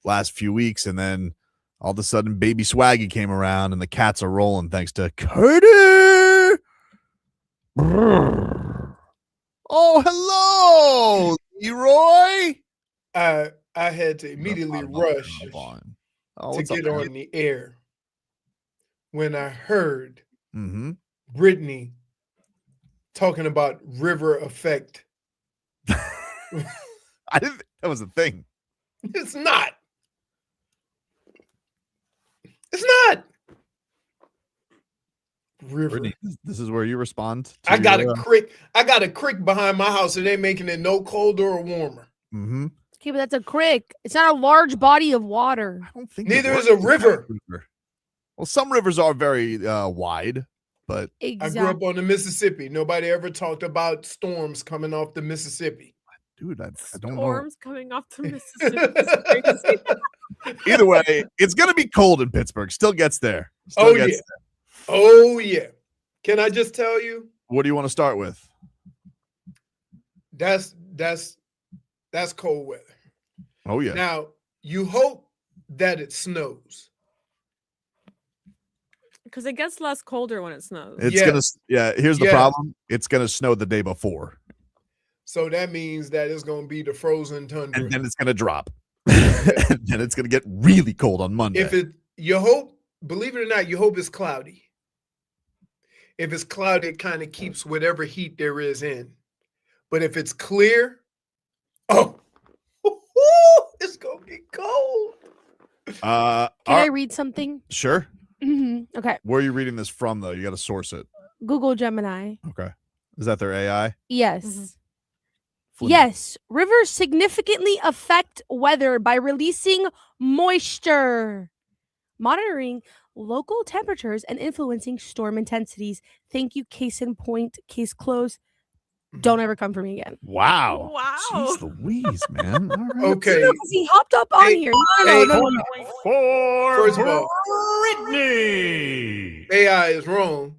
last few weeks, and then all of a sudden baby Swaggy came around and the Cats are rolling thanks to Carter. Oh, hello, Leroy. I had to immediately rush to get on the air when I heard Brittney talking about river effect. I didn't think that was a thing. It's not. It's not. River. Brittney, this is where you respond. I got a creek. I got a creek behind my house, and they're making it no colder or warmer. Mm-hmm. Okay, but that's a creek. It's not a large body of water. I don't think neither is a river. Well, some rivers are very wide, but exactly. I grew up on the Mississippi. Nobody ever talked about storms coming off the Mississippi. Dude, I don't know. Storms coming off the Mississippi. Either way, it's going to be cold in Pittsburgh. Still gets there. There. Oh, yeah. Can I just tell you? What do you want to start with? That's cold weather. Oh, yeah. Now, you hope that it snows. Because it gets less colder when it snows. It's gonna, here's the problem. It's going to snow the day before. So that means that it's going to be the frozen tundra. And then it's going to drop. And then it's going to get really cold on Monday. You hope, believe it or not, you hope it's cloudy. If it's cloudy, it kind of keeps whatever heat there is in. But if it's clear, it's going to get cold. Can I read something? Sure. Okay. Where are you reading this from, though? You got to source it. Google Gemini. Okay. Is that their AI? Yes. Yes. Rivers significantly affect weather by releasing moisture, monitoring local temperatures, and influencing storm intensities. Thank you. Case in point. Case closed. Don't ever come for me again. Wow. Wow. Jeez Louise, man. All right. Okay. He hopped up on here. No. First of all, Brittney. AI is wrong.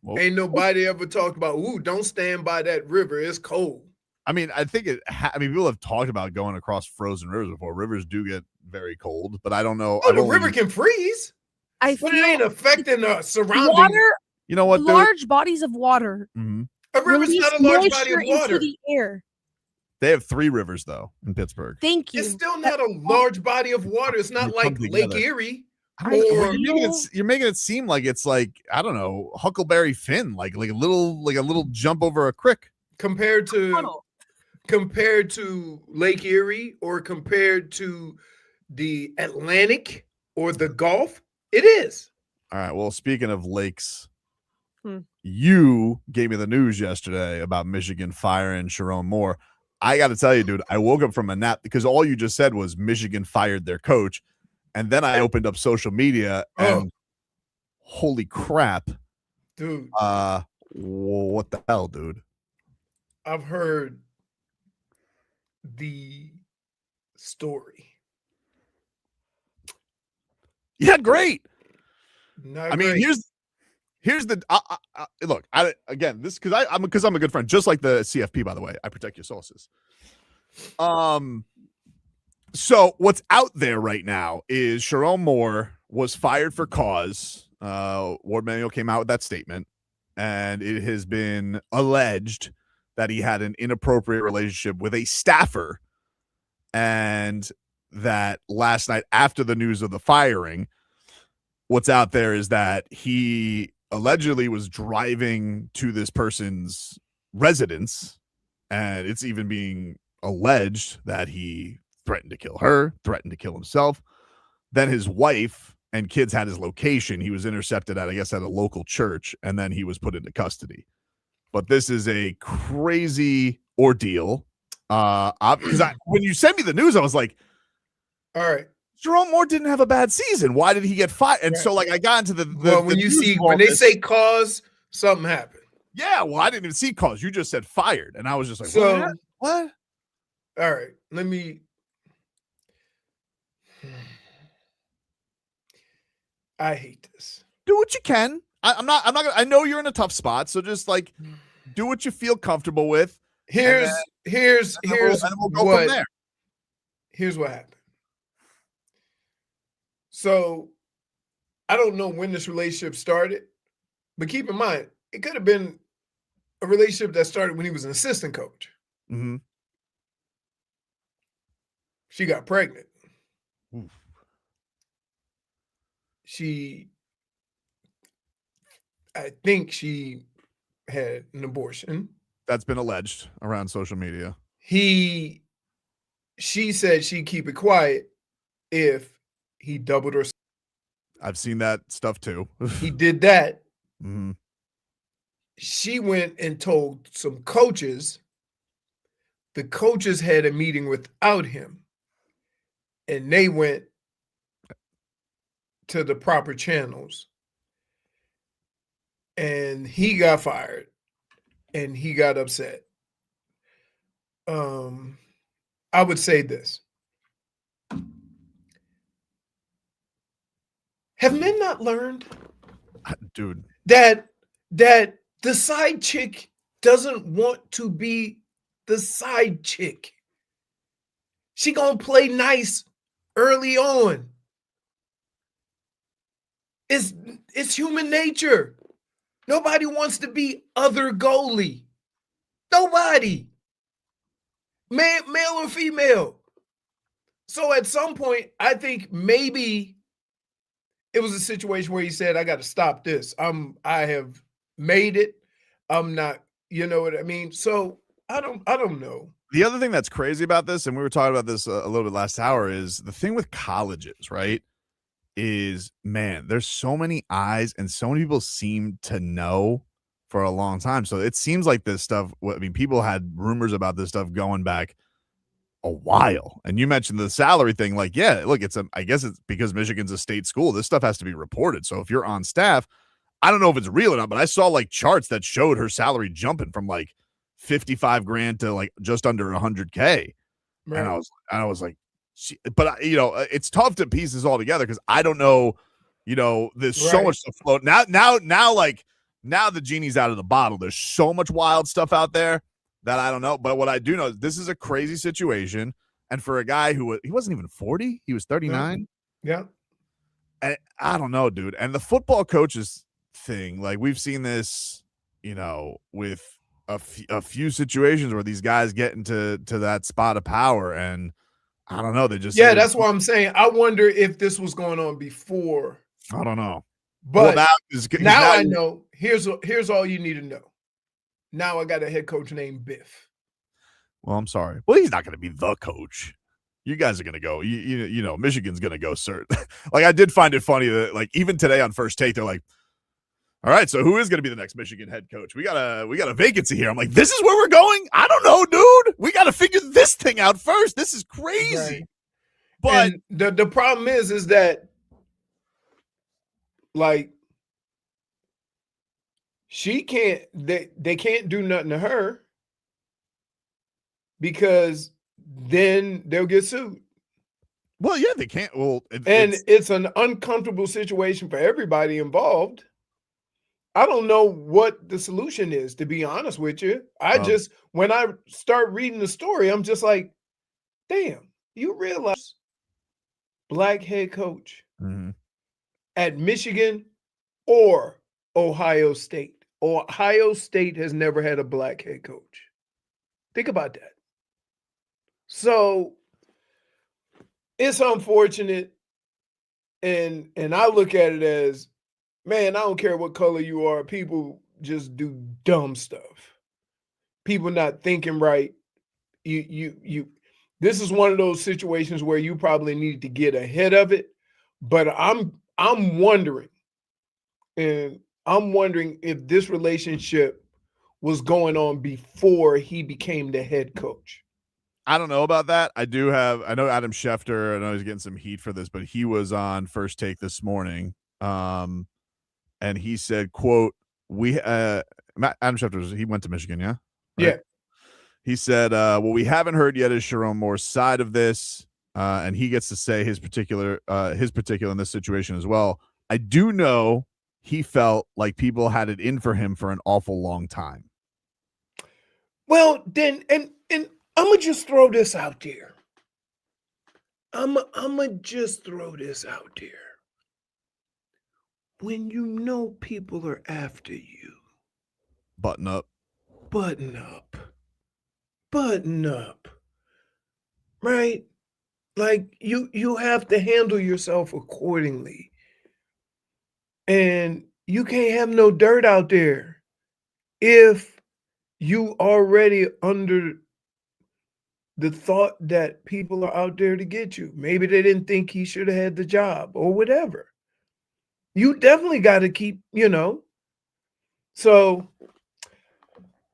Whoa. Ain't nobody ever talked about, don't stand by that river. It's cold. I mean, I think people have talked about going across frozen rivers before. Rivers do get very cold, but I don't know. The river can freeze. But it ain't affecting the surrounding water. You know what? Large bodies of water. Mm-hmm. A river's not a large body of water. Into the air. They have 3 rivers, though, in Pittsburgh. Thank you. It's still not a large body of water. It's not like Lake Erie. You're making it seem like it's like, I don't know, Huckleberry Finn, like a little jump over a creek. Compared to Lake Erie or compared to the Atlantic or the Gulf, it is. All right. Well, speaking of lakes, you gave me the news yesterday about Michigan firing Sherrone Moore. I got to tell you, dude, I woke up from a nap because all you just said was Michigan fired their coach. And then I opened up social media and holy crap. Dude. What the hell, dude? I've heard the story. Yeah, great. Not I mean, great. here's the look. Again, this because I'm a good friend, just like the CFP. By the way, I protect your sources. So what's out there right now is Sherrone Moore was fired for cause. Ward Manuel came out with that statement, and it has been alleged that he had an inappropriate relationship with a staffer, and that last night after the news of the firing, what's out there is that he allegedly was driving to this person's residence, and it's even being alleged that he threatened to kill her, threatened to kill himself. Then his wife and kids had his location. He was intercepted at, I guess, at a local church, and then he was put into custody. But this is a crazy ordeal. Because when you sent me the news, I was like, all right, Sherrone Moore didn't have a bad season. Why did he get fired? And so, like, I got into when they say cause, something happened. Yeah, well, I didn't even see cause. You just said fired, and I was just like, so what? All right, let me. I hate this. Do what you can. I'm not gonna. I know you're in a tough spot, so just like do what you feel comfortable with. Here's we'll go from there. Here's what happened. So I don't know when this relationship started, but keep in mind, it could have been a relationship that started when he was an assistant coach. Mm-hmm. She got pregnant. Oof. I think she had an abortion. That's been alleged around social media. She said she'd keep it quiet if he doubled her. I've seen that stuff too. He did that. Mm-hmm. She went and told some coaches. The coaches had a meeting without him, and they went to the proper channels, and he got fired, and he got upset. I would say this. Have men not learned, dude, that the side chick doesn't want to be the side chick? She gonna play nice early on. It's human nature. Nobody wants to be other goalie. Nobody. Male or female. So at some point, I think maybe it was a situation where he said, I got to stop this. I have made it. I'm not, you know what I mean? So I don't know. The other thing that's crazy about this, and we were talking about this a little bit last hour, is the thing with colleges, right? Is, man, there's so many eyes and so many people seem to know for a long time. So it seems like this stuff, I mean, people had rumors about this stuff going back a while. And you mentioned the salary thing. Like, yeah, look, I guess it's because Michigan's a state school. This stuff has to be reported. So if you're on staff, I don't know if it's real or not, but I saw like charts that showed her salary jumping from like 55 grand to like just under 100K. Right. And I was like, but you know, it's tough to piece this all together because I don't know, you know, there's so much to float now, the genie's out of the bottle. There's so much wild stuff out there that I don't know. But what I do know is this is a crazy situation. And for a guy he wasn't even 40, he was 39. Yeah. And I don't know, dude. And the football coaches thing, like we've seen this, you know, with a few situations where these guys get into that spot of power, and I don't know. They just that's what I'm saying. I wonder if this was going on before. I don't know. But now I know. Here's all you need to know. Now I got a head coach named Biff. Well, I'm sorry. Well, he's not going to be the coach. You guys are going to go. You know, Michigan's going to go cert. Like, I did find it funny that, like, even today on First Take, they're like, all right, so who is going to be the next Michigan head coach? We got a vacancy here. I'm like, this is where we're going? I don't know, dude. We got to figure this thing out first. This is crazy. Right. But the problem is that, like, she can't, they can't do nothing to her because then they'll get sued. Well, yeah, they can't. Well, it's an uncomfortable situation for everybody involved. I don't know what the solution is, to be honest with you. When I start reading the story, I'm just like, damn, you realize black head coach at Michigan or Ohio State. Ohio State has never had a black head coach. Think about that. So it's unfortunate. And I look at it as, man, I don't care what color you are. People just do dumb stuff. People not thinking right. This is one of those situations where you probably need to get ahead of it. But I'm wondering, and I'm wondering if this relationship was going on before he became the head coach. I don't know about that. I know Adam Schefter, I know he's getting some heat for this, but he was on First Take this morning. And he said, quote, Adam Schefter, he went to Michigan, yeah? Right? Yeah. He said, what we haven't heard yet is Sherrone Moore's side of this. And he gets to say his particular in this situation as well. I do know he felt like people had it in for him for an awful long time. Well, then, and I'm going to just throw this out there. I'm going to just throw this out there. When you know people are after you, button up. Right? Like you have to handle yourself accordingly. And you can't have no dirt out there if you already under the thought that people are out there to get you. Maybe they didn't think he should have had the job or whatever. You definitely got to keep, So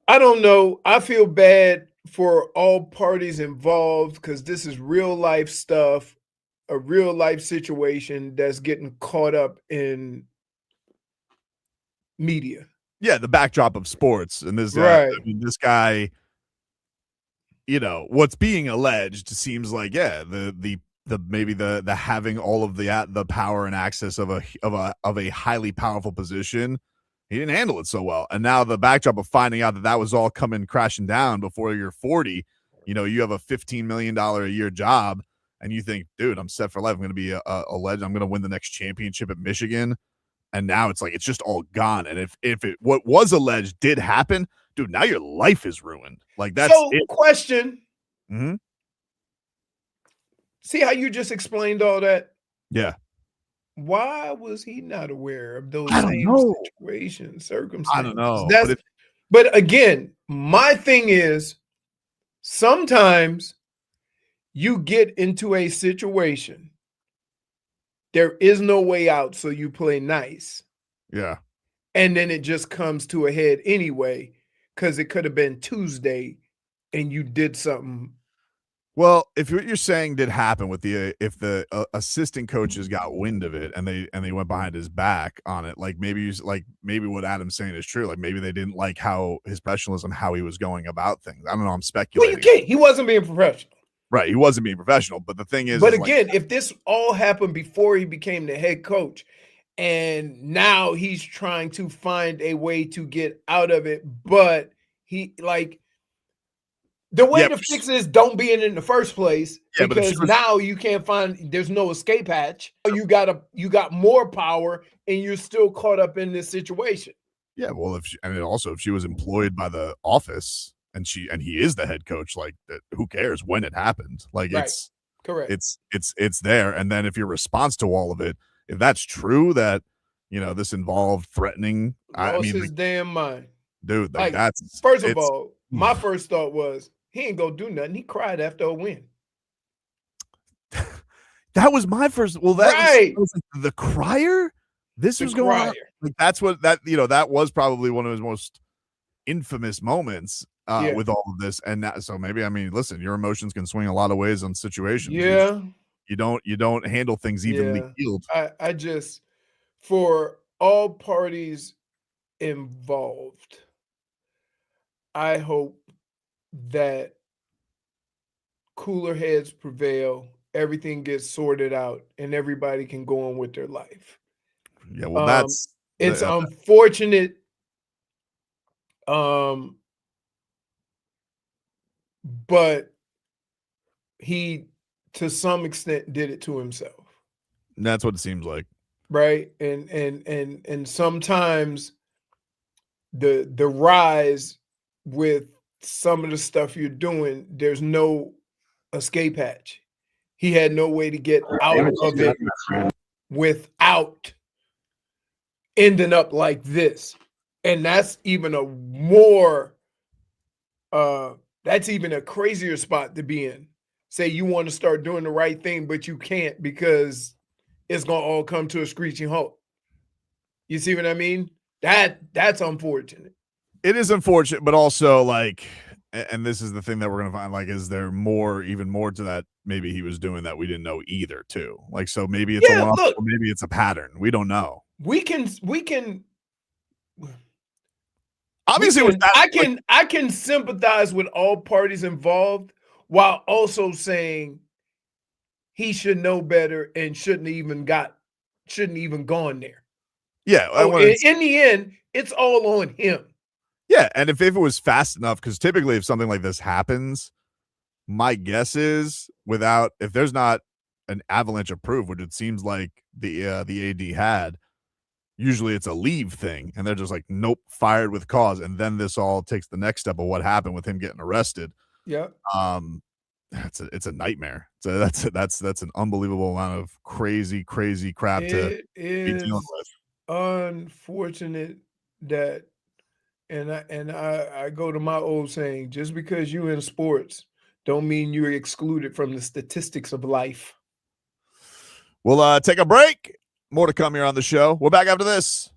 I don't know. I feel bad for all parties involved because this is real life stuff, a real life situation that's getting caught up in media. Yeah, the backdrop of sports. And this guy, what's being alleged seems like, the maybe the having all of the power and access of a highly powerful position, he didn't handle it so well. And now the backdrop of finding out that was all coming crashing down before you're 40, you have a $15 million a year job and you think, dude, I'm set for life. I'm going to be a legend. I'm going to win the next championship at Michigan. And now it's like, it's just all gone. And if what was alleged did happen, dude, now your life is ruined. Like that's it. Question. Mm-hmm. See how you just explained all that? Yeah. Why was he not aware of those situations, circumstances? I don't know. But again, my thing is sometimes you get into a situation, there is no way out, so you play nice. Yeah. And then it just comes to a head anyway, because it could have been Tuesday and you did something. Well, if what you're saying did happen with if the assistant coaches got wind of it and they went behind his back on it, like maybe what Adam's saying is true. Like maybe they didn't like how his professionalism, how he was going about things. I don't know. I'm speculating. Well, you can't. He wasn't being professional. Right. He wasn't being professional. But the thing is, but again, if this all happened before he became the head coach and now he's trying to find a way to get out of it, but the way to fix this, don't be in the first place, because now you can't there's no escape hatch. You got more power and you're still caught up in this situation. Yeah. Well, if she was employed by the office and he is the head coach, like who cares when it happened? Like it's correct. It's there. And then if your response to all of it, if that's true that, this involved threatening, his damn mind. Dude, that's first of all, my first thought was, he ain't gonna do nothing. He cried after a win. That was my first. Well, that was like the crier. This was going on. Like that's what that was probably one of his most infamous moments with all of this. And so maybe listen, your emotions can swing a lot of ways on situations. Yeah, you don't handle things evenly keeled. I just, for all parties involved, I hope that cooler heads prevail everything gets sorted out and everybody can go on with their life. Yeah, well, it's unfortunate. But he, to some extent, did it to himself. That's what it seems like. Right. And sometimes the rise with some of the stuff you're doing, there's no escape hatch. He had no way to get out of it without ending up like this. And that's even a more that's even a crazier spot to be in. Say you want to start doing the right thing, but you can't because it's gonna all come to a screeching halt. You see what I mean? That's unfortunate. It is unfortunate, but also like, and this is the thing that we're gonna find. Like, is there even more to that? Maybe he was doing that we didn't know either, too. Like, so maybe it's a one-off, or maybe it's a pattern. We don't know. We can. Obviously, I can sympathize with all parties involved while also saying he should know better and shouldn't even gone there. Yeah. In the end, it's all on him. Yeah. And if it was fast enough, because typically if something like this happens, my guess is if there's not an Avalanche approved, which it seems like the AD had, usually it's a leave thing, and they're just like, nope, fired with cause. And then this all takes the next step of what happened with him getting arrested. Yeah. It's a nightmare. So that's an unbelievable amount of crazy crap to be dealing with. Unfortunate that, and I go to my old saying, just because you're in sports don't mean you're excluded from the statistics of life. We'll take a break. More to come here on the show. We're back after this.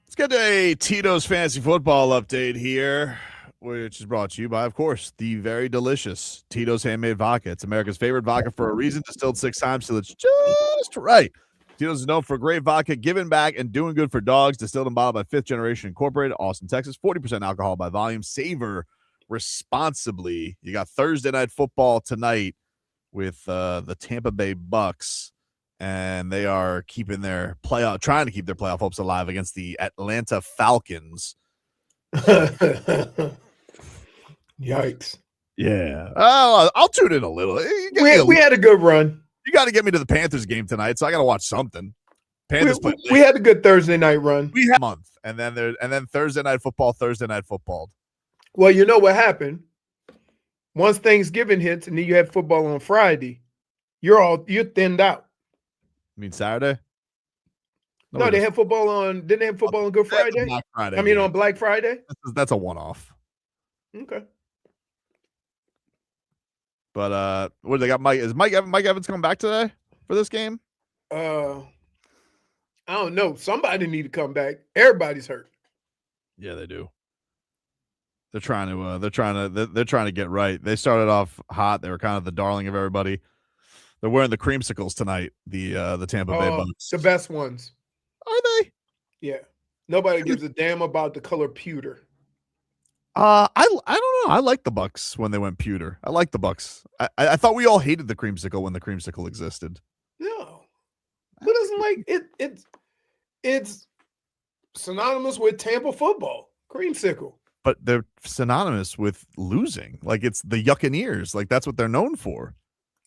Let's get a Tito's Fantasy Football update here, which is brought to you by, of course, the very delicious Tito's Handmade Vodka. It's America's favorite vodka for a reason, distilled 6 times till it's just right. Tito's is known for great vodka, giving back, and doing good for dogs. Distilled and bottled by 5th Generation Incorporated, Austin, Texas. 40% alcohol by volume. Savor responsibly. You got Thursday Night Football tonight with the Tampa Bay Bucks, and they are keeping their trying to keep their playoff hopes alive against the Atlanta Falcons. Yikes. Yeah. Oh, I'll tune in a little. We had a good run. You got to get me to the Panthers game tonight, so I got to watch something. Panthers play late. We had a good Thursday night run. We had a month, and then Thursday Night Football. Well, you know what happened? Once Thanksgiving hits and then you have football on Friday, you're thinned out. You mean Saturday? No, they have football on. Didn't they have football on Good Friday? Black Friday. On Black Friday. That's a one-off. Okay. But what do they got? Mike Evans coming back today for this game? I don't know. Somebody need to come back. Everybody's hurt. Yeah, they do. They're trying to get right. They started off hot. They were kind of the darling of everybody. They're wearing the creamsicles tonight. The Tampa Bay Bucks, the best ones. Are they? Yeah. Nobody gives a damn about the color pewter. I don't know. I like the Bucks when they went pewter. I like the Bucks. I thought we all hated the creamsicle when the creamsicle existed. No, who doesn't like it? It's synonymous with Tampa football. Creamsicle. But they're synonymous with losing. Like it's the Yuccaneers. Like that's what they're known for.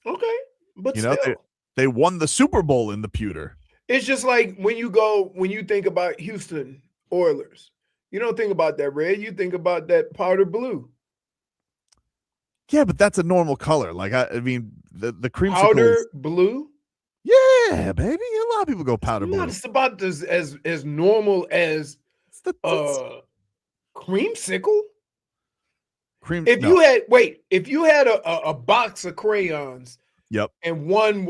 Okay, but still, they won the Super Bowl in the pewter. It's just like when you think about Houston Oilers. You don't think about that red. You think about that powder blue. Yeah, but that's a normal color. Like I mean, the creamsicle powder blue. Yeah, baby. A lot of people go powder blue. It's about as normal as creamsicle. If you had a box of crayons, yep, and one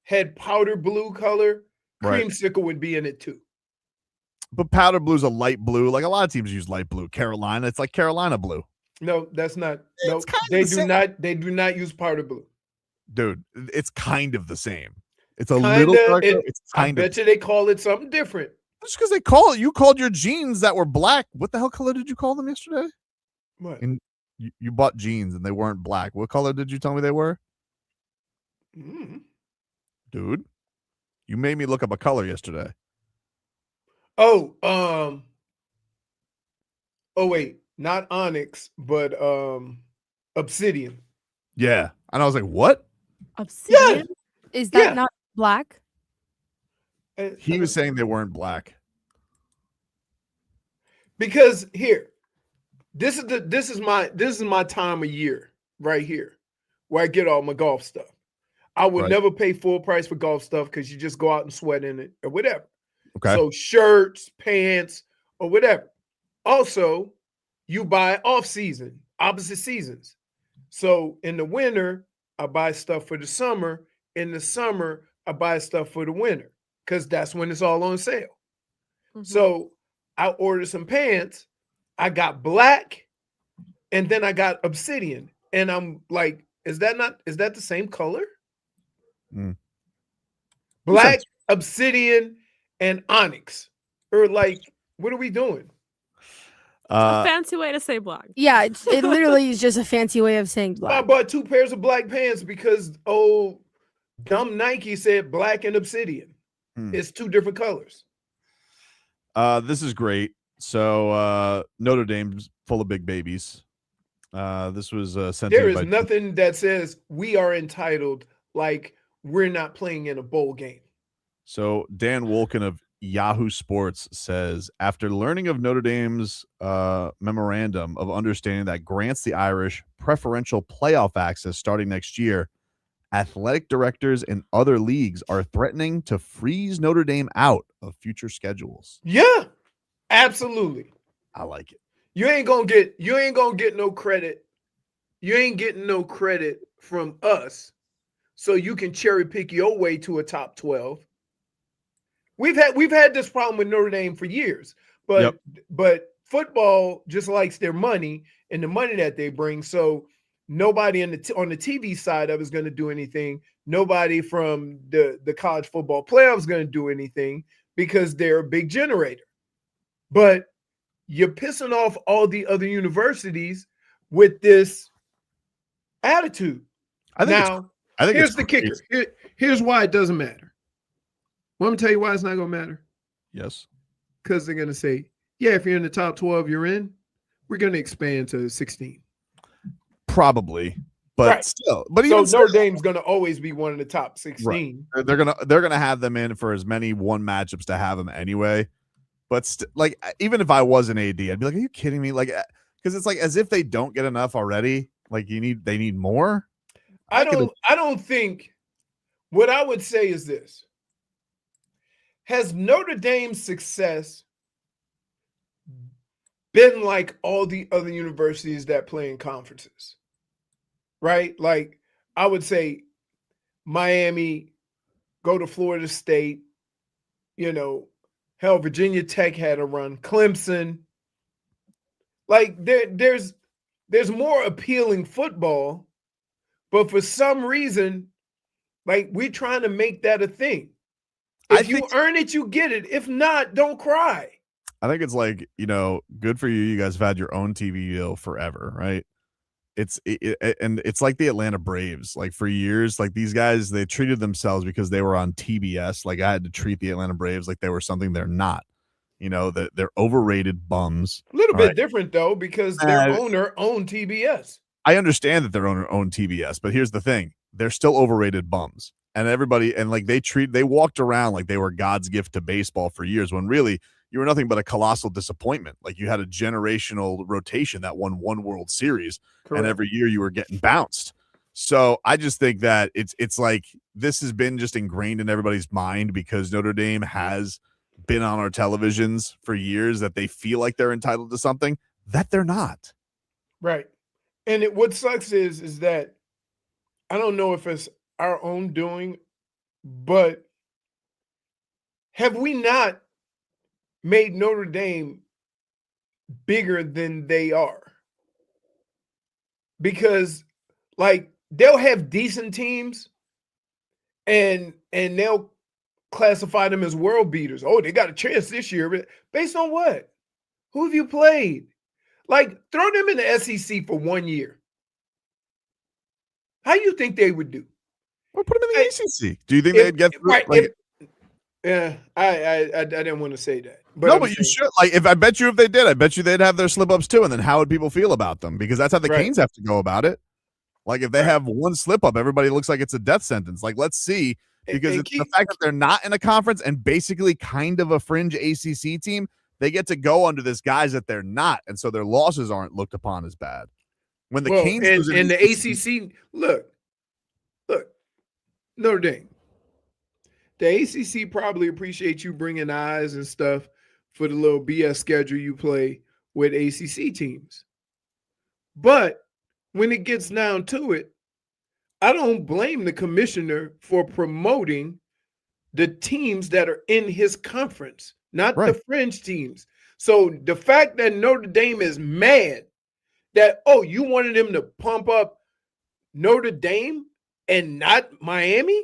had powder blue color, creamsicle would be in it too. But powder blue is a light blue. Like a lot of teams use light blue. Carolina, it's like Carolina blue. No, that's not. No, they do not use powder blue. Dude, it's kind of the same. It's a little darker. It's kind of. I bet you they call it something different. Just because you called your jeans that were black. What the hell color did you call them yesterday? What? And you bought jeans and they weren't black. What color did you tell me they were? Dude, you made me look up a color yesterday. Oh wait, not onyx, but obsidian. Yeah. And I was like, what? Obsidian? Yeah. Is that not black? He was saying they weren't black. Because here, this is my time of year right here where I get all my golf stuff. I would never pay full price for golf stuff because you just go out and sweat in it or whatever. Okay. So shirts, pants, or whatever. Also, you buy off-season, opposite seasons. So in the winter, I buy stuff for the summer. In the summer, I buy stuff for the winter because that's when it's all on sale. Mm-hmm. So I ordered some pants. I got black, and then I got obsidian. And I'm like, is that the same color? Black, obsidian, and onyx. Or like, what are we doing? A fancy way to say black. Yeah, it literally is just a fancy way of saying black. I bought 2 pairs of black pants because dumb Nike said black and obsidian. It's 2 different colors. This is great. So Notre Dame's full of big babies. This was sent. There is nothing that says we are entitled like we're not playing in a bowl game. So Dan Wolken of Yahoo Sports says, after learning of Notre Dame's memorandum of understanding that grants the Irish preferential playoff access starting next year, athletic directors in other leagues are threatening to freeze Notre Dame out of future schedules. Yeah, absolutely. I like it. You ain't gonna get no credit. You ain't getting no credit from us, so you can cherry pick your way to a top 12. We've had this problem with Notre Dame for years. but football just likes their money and the money that they bring. So nobody on the TV side of it is going to do anything. Nobody from the college football playoff is going to do anything because they're a big generator. But you're pissing off all the other universities with this attitude. I think here's the kicker. Here's why it doesn't matter. Want me to tell you why it's not going to matter? Yes. Because they're going to say, yeah, if you're in the top 12, you're in. We're going to expand to 16. Probably, but still. But so even Notre Dame's going to always be one of the top 16. Right. They're gonna have them in for as many one matchups to have them anyway. But like, even if I was an AD, I'd be like, "Are you kidding me?" Like, because it's like as if they don't get enough already. Like they need more. I don't think. What I would say is this: has Notre Dame's success been like all the other universities that play in conferences? Right? Like I would say Miami, go to Florida State, hell, Virginia Tech had a run, Clemson. Like there's more appealing football, but for some reason, like we're trying to make that a thing. If you earn it, you get it. If not, don't cry. I think it's like, good for you. You guys have had your own TV deal forever, right? And it's like the Atlanta Braves. Like for years, like these guys, they treated themselves because they were on TBS. Like I had to treat the Atlanta Braves like they were something they're not. That they're overrated bums. A little bit different though, because their owner owned TBS. I understand that their owner owned TBS, but here's the thing: they're still overrated bums. And everybody, and like they walked around like they were God's gift to baseball for years, when really you were nothing but a colossal disappointment. Like you had a generational rotation that won one World Series. Correct. And every year you were getting bounced. So I just think that it's like this has been just ingrained in everybody's mind because Notre Dame has been on our televisions for years, that they feel like they're entitled to something that they're not. Right. And what sucks is that I don't know if it's our own doing, but have we not made Notre Dame bigger than they are? Because like they'll have decent teams and they'll classify them as world beaters. Oh, they got a chance this year, but based on what? Who have you played? Like throw them in the SEC for 1 year. How do you think they would do? Or put them in the ACC. Do you think they'd get through? Right, I didn't want to say that. But no, but you should. Like, if they did, I bet you they'd have their slip ups too. And then how would people feel about them? Because that's how the Canes have to go about it. Like, if they have one slip up, everybody looks like it's a death sentence. Like, let's see. Because it's the fact that they're not in a conference and basically kind of a fringe ACC team, they get to go under this guise that they're not. And so their losses aren't looked upon as bad. When the Canes and the ACC, look, Notre Dame. The ACC probably appreciates you bringing eyes and stuff for the little BS schedule you play with ACC teams. But when it gets down to it, I don't blame the commissioner for promoting the teams that are in his conference, not the fringe teams. So the fact that Notre Dame is mad that, you wanted them to pump up Notre Dame and not Miami?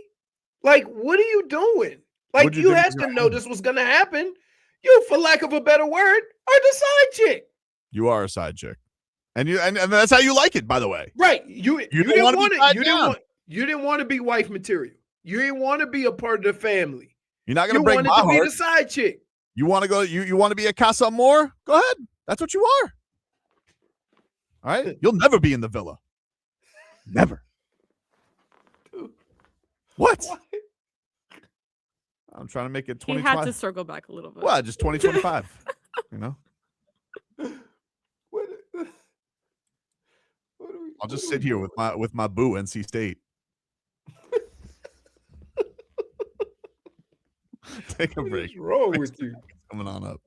Like, what are you doing? Like, you had to know this was going to happen. You, for lack of a better word, are the side chick. You are a side chick. And that's how you like it, by the way. Right. You didn't want to be wife material. You didn't want to be a part of the family. You're not going to break my heart. You wanted to be the side chick. You want to go? You want to be a Casa Moore? Go ahead. That's what you are. All right. You'll never be in the villa. Never. Dude. What? I'm trying to make it 2025. He had to circle back a little bit. Well, just 2025. I'll just sit here with my boo, NC State. Take a break. What's wrong with you? Coming on up.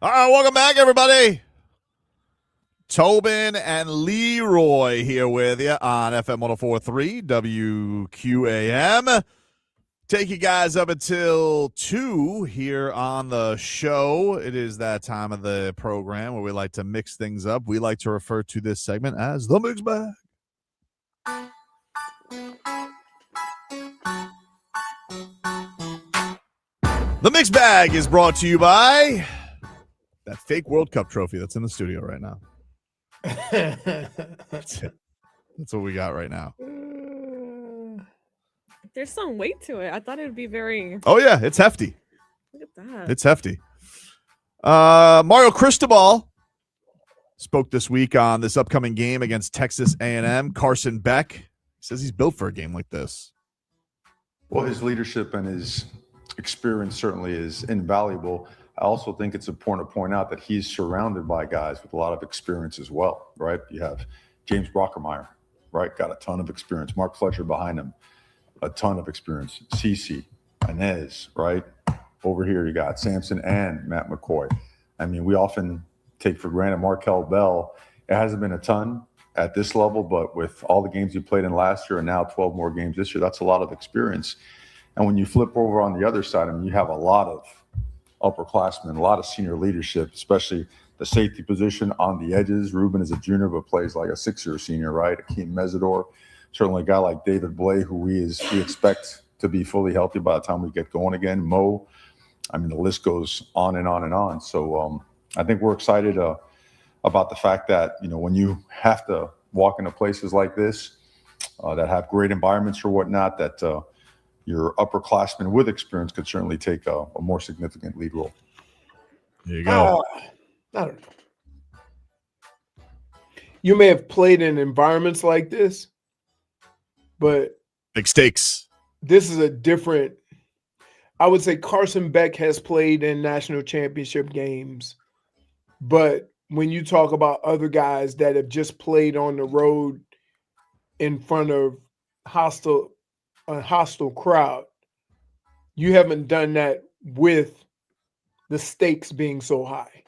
All right, welcome back, everybody. Tobin and Leroy here with you on FM 104.3 WQAM. Take you guys up until 2 here on the show. It is that time of the program where we like to mix things up. We like to refer to this segment as the Mix Bag. The Mix Bag is brought to you by that fake World Cup trophy that's in the studio right now. That's it. That's what we got right now. There's some weight to it. I thought it would be very. Oh, yeah. It's hefty. Look at that. It's hefty. Mario Cristobal spoke this week on this upcoming game against Texas A&M. Carson Beck says he's built for a game like this. Well, his leadership and his experience certainly is invaluable. I also think it's important to point out that he's surrounded by guys with a lot of experience as well, right? You have James Brockermeyer, right? Got a ton of experience. Mark Fletcher behind him, a ton of experience. Cece, Inez, right? Over here you got Sampson and Matt McCoy. I mean, we often take for granted Markel Bell. It hasn't been a ton at this level, but with all the games he played in last year and now 12 more games this year, that's a lot of experience. And when you flip over on the other side, I mean, you have a lot of upperclassmen, a lot of senior leadership, especially the safety position on the edges. Ruben is a junior, but plays like a 6-year senior, right? Akeem Mesidor, certainly a guy like David Blay, who we expect to be fully healthy by the time we get going again. Mo, I mean, the list goes on and on and on. So I think we're excited about the fact that, you know, when you have to walk into places like this that have great environments or whatnot, that your upperclassmen with experience could certainly take a more significant lead role. There you go. I don't know. You may have played in environments like this, but big stakes. This is a different. I would say Carson Beck has played in national championship games, but when you talk about other guys that have just played on the road in front of a hostile crowd, you haven't done that with the stakes being so high.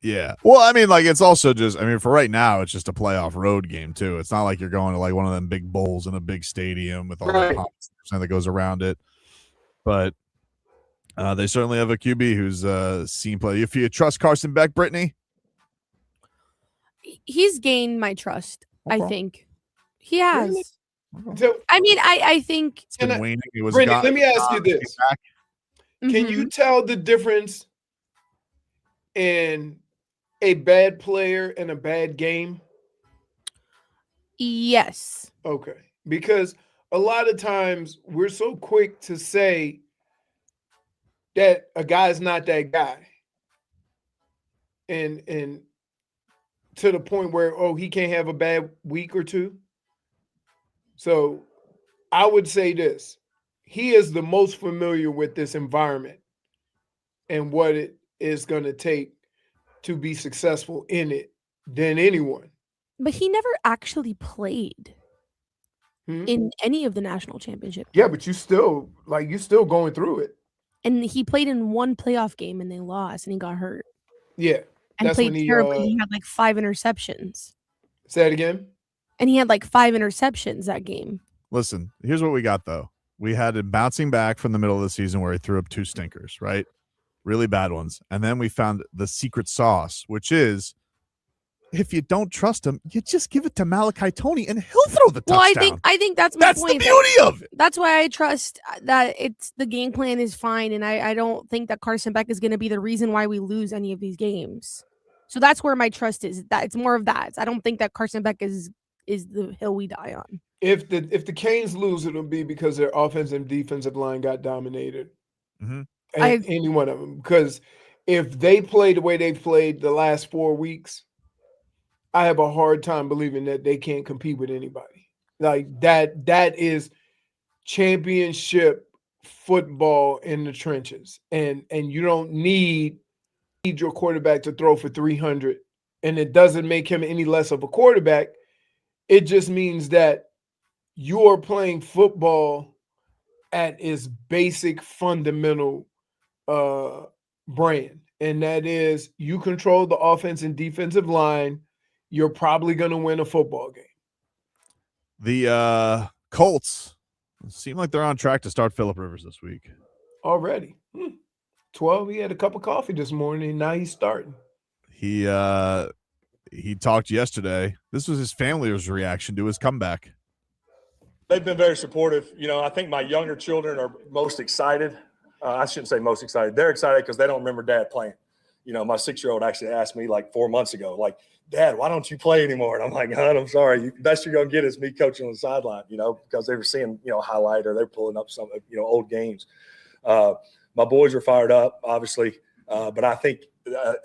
Yeah. Well, I mean, like, it's also just, I mean, for right now, it's just a playoff road game, too. It's not like you're going to, like, one of them big bowls in a big stadium with all the competition that goes around it. But they certainly have a QB who's seen play. If you trust Carson Beck, Brittney? He's gained my trust, I think. He has. Really? So, I mean, I think it's been waning. It was Brittney, let me ask you this. Can Mm-hmm. you tell the difference in a bad player and a bad game? Yes. Okay. Because a lot of times we're so quick to say that a guy's not that guy. And to the point where, oh, he can't have a bad week or two. So I would say this. He is the most familiar with this environment and what it is going to take to be successful in it than anyone. But he never actually played in any of the national championships. Yeah, but you're still going through it. And he played in one playoff game and they lost and he got hurt. Yeah. And played terribly. He had like 5 interceptions. Say it again. And he had like 5 interceptions that game. Listen, here's what we got, though. We had him bouncing back from the middle of the season where he threw up 2 stinkers, right? Really bad ones. And then we found the secret sauce, which is if you don't trust him, you just give it to Malachi Toney and he'll throw the touchdown. Well, I think that's my point. That's the beauty of it. That's why I trust that it's the game plan is fine. And I don't think that Carson Beck is going to be the reason why we lose any of these games. So that's where my trust is. That it's more of that. I don't think that Carson Beck is the hill we die on. If the Canes lose, it'll be because their offensive and defensive line got dominated. Mm-hmm. Any one of them. Because if they play the way they've played the last 4 weeks, I have a hard time believing that they can't compete with anybody. Like that is championship football in the trenches. And you don't need your quarterback to throw for 300. And it doesn't make him any less of a quarterback. It just means that you're playing football at its basic fundamental brand. and that is you control the offense and defensive line, you're probably going to win a football game. The Colts seem like they're on track to start Phillip Rivers this week. Already. 12, he had a cup of coffee this morning, and now he's starting. He talked yesterday. This was his family's reaction to his comeback. They've been very supportive. You know, I think my younger children are most excited. I shouldn't say most excited. They're excited because they don't remember Dad playing. You know, my 6-year-old actually asked me like 4 months ago, like, Dad, why don't you play anymore? And I'm like, hon, I'm sorry. Best you're going to get is me coaching on the sideline, you know, because they were seeing, you know, highlight or they're pulling up some, you know, old games. My boys are fired up, obviously, but I think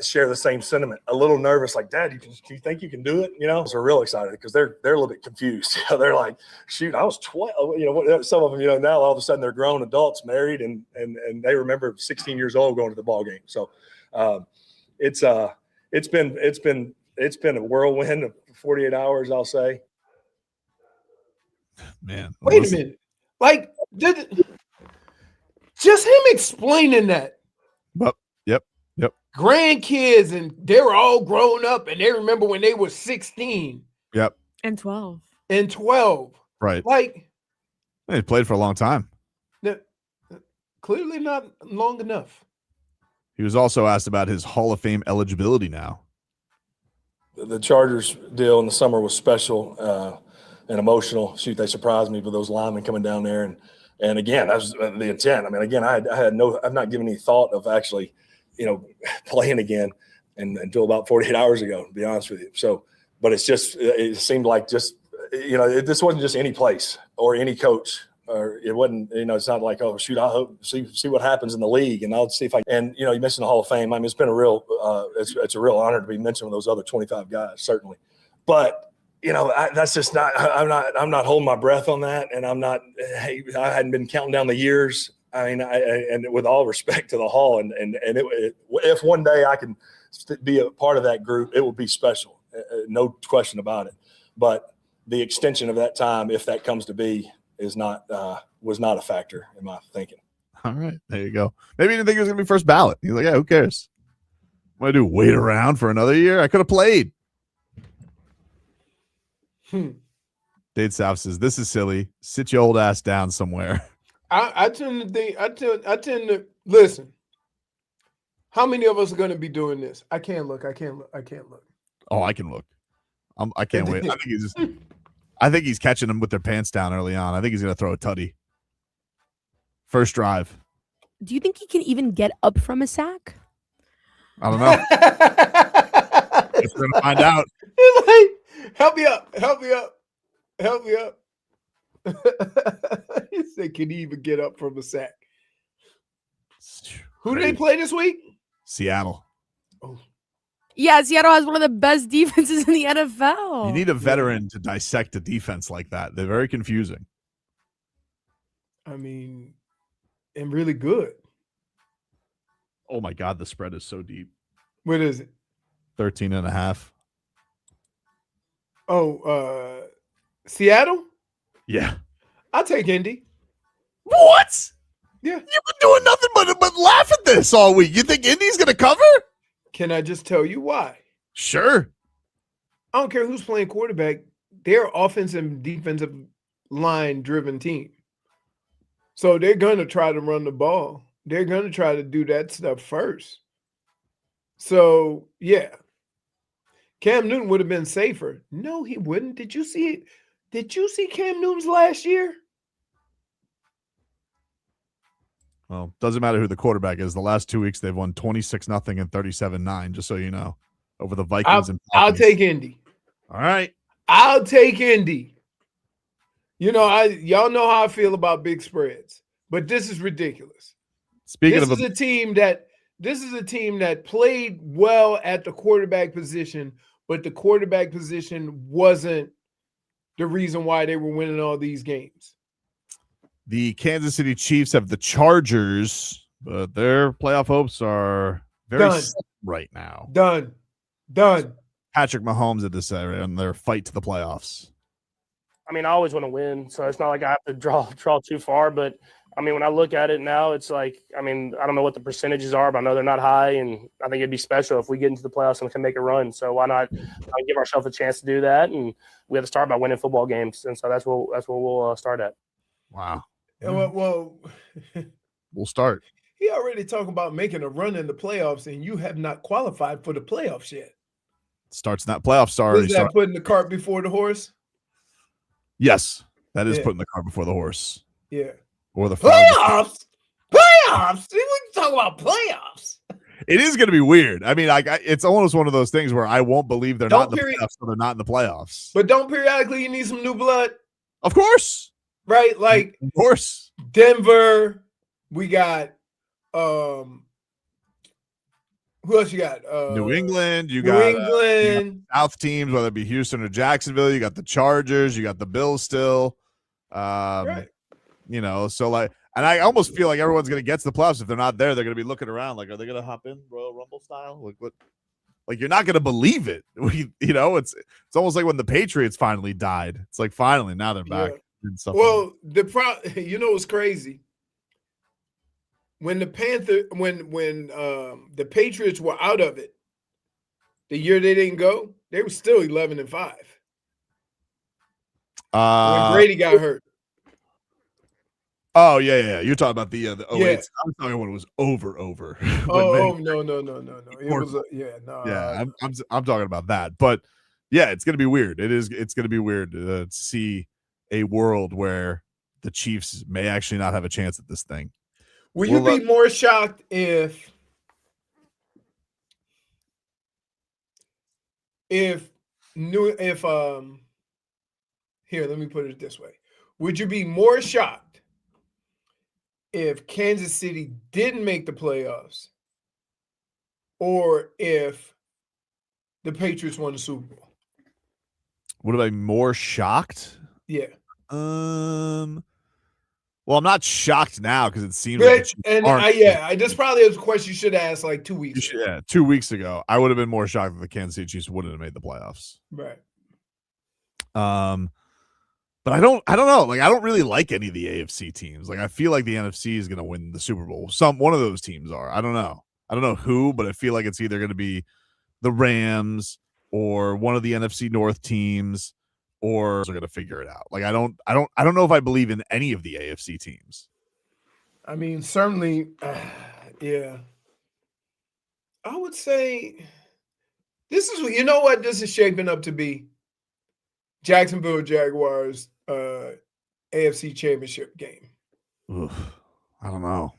share the same sentiment. A little nervous, like, Dad, do you think you can do it? You know, so we're real excited because they're a little bit confused. They're like, shoot, I was 12. You know, some of them, you know, now all of a sudden they're grown adults, married, and they remember 16 years old going to the ball game. So it's been a whirlwind of 48 hours, I'll say. Man, wait a minute, like just him explaining that. But yep. Grandkids, and they were all grown up, and they remember when they were 16. Yep. And 12. And 12. Right. Like, he played for a long time. Clearly not long enough. He was also asked about his Hall of Fame eligibility now. The Chargers deal in the summer was special and emotional. Shoot, they surprised me with those linemen coming down there, and again, that was the intent. I mean, again, I've not given any thought of actually, you know, playing again until about 48 hours ago, to be honest with you. So, but it seemed like just, you know, this wasn't just any place or any coach, or it wasn't, you know, it's not like, oh, shoot, I hope see what happens in the league, and I'll see if I. And you know, you mentioned the Hall of Fame. I mean, it's been a real, it's a real honor to be mentioned with those other 25 guys, certainly. But you know, that's just not. I'm not holding my breath on that, and I'm not. Hey, I hadn't been counting down the years. I mean, and with all respect to the Hall, and if one day I can be a part of that group, it will be special, no question about it. But the extension of that time, if that comes to be, was not a factor in my thinking. All right, there you go. Maybe he didn't think it was going to be first ballot. He's like, yeah, who cares? What do I do? Wait around for another year? I could have played. Dade South says, this is silly. Sit your old ass down somewhere. I tend to think, I tend to listen. How many of us are going to be doing this? I can't look. Oh, I can look. I can't wait. I think he's catching them with their pants down early on. I think he's going to throw a tutty. First drive. Do you think he can even get up from a sack? I don't know. We're going to find out. He's like, help me up. He said, can he even get up from a sack? Who do they play this week? Seattle. Oh. Yeah, Seattle has one of the best defenses in the NFL. You need a veteran to dissect a defense like that. They're very confusing. I mean, and really good. Oh, my God. The spread is so deep. What is it? 13.5. Oh, Seattle? Yeah. I'll take Indy. What? Yeah. You've been doing nothing but laugh at this all week. You think Indy's going to cover? Can I just tell you why? Sure. I don't care who's playing quarterback. They're offensive and defensive line driven team. So they're going to try to run the ball. They're going to try to do that stuff first. So, yeah. Cam Newton would have been safer. No, he wouldn't. Did you see it? Did you see Cam Newton's last year? Well, doesn't matter who the quarterback is. The last 2 weeks, they've won 26-0 and 37-9, just so you know, over the Vikings. I'll take Indy. All right. I'll take Indy. You know, y'all know how I feel about big spreads, but this is ridiculous. This is a team that played well at the quarterback position, but the quarterback position wasn't the reason why they were winning all these games. The Kansas City Chiefs have the Chargers, but their playoff hopes are very slim right now. Done. Patrick Mahomes at this area in their fight to the playoffs. I mean, I always want to win, so it's not like I have to draw too far. But I mean, when I look at it now, it's like, I mean, I don't know what the percentages are, but I know they're not high, and I think it'd be special if we get into the playoffs and can make a run. So why not give ourselves a chance to do that? And we have to start by winning football games, and so that's what we'll start at. Wow. Well, We'll start. he already talking about making a run in the playoffs, and you have not qualified for the playoffs yet. Starts that playoff star. Is that putting the cart before the horse? Yes, that is Yeah. putting the cart before the horse. Yeah. Or the Playoffs? Playoffs? We can talk about playoffs. It is going to be weird. I mean, it's almost one of those things where I won't believe they're not in the playoffs, so they're not in the playoffs. But don't periodically you need some new blood? Of course. Right? Like, of course. Denver, we got who else you got? New England, you New got England. South teams, whether it be Houston or Jacksonville. You got the Chargers, you got the Bills still. Right. You know, so like, and I almost feel like everyone's going to get to the playoffs. If they're not there, they're going to be looking around like, are they going to hop in Royal Rumble style? Like what? Like you're not going to believe it. You know, it's almost like when the Patriots finally died. It's like finally now they're back. Yeah. And stuff Well, you know what's crazy? When the the Patriots were out of it, the year they didn't go, they were still 11-5. When Brady got hurt. Oh yeah. You're talking about the 08. Yeah. I'm talking when it was over. Oh no. It was yeah. I'm talking about that. But yeah, it's gonna be weird. It's gonna be weird to see a world where the Chiefs may actually not have a chance at this thing. Will you be more shocked if here, let me put it this way. Would you be more shocked if Kansas City didn't make the playoffs or if the Patriots won the Super Bowl? Would I be more shocked? Yeah. Well, I'm not shocked now because it seems like this probably is a question you should ask like 2 weeks ago. Yeah, 2 weeks ago, I would have been more shocked if the Kansas City Chiefs wouldn't have made the playoffs. Right. But I don't know. Like, I don't really like any of the AFC teams. Like, I feel like the NFC is going to win the Super Bowl. One of those teams are. I don't know. I don't know who, but I feel like it's either going to be the Rams or one of the NFC North teams, or they're going to figure it out. Like, I don't know if I believe in any of the AFC teams. I mean, certainly, yeah. I would say this is shaping up to be Jacksonville Jaguars AFC Championship game. Oof, I don't know.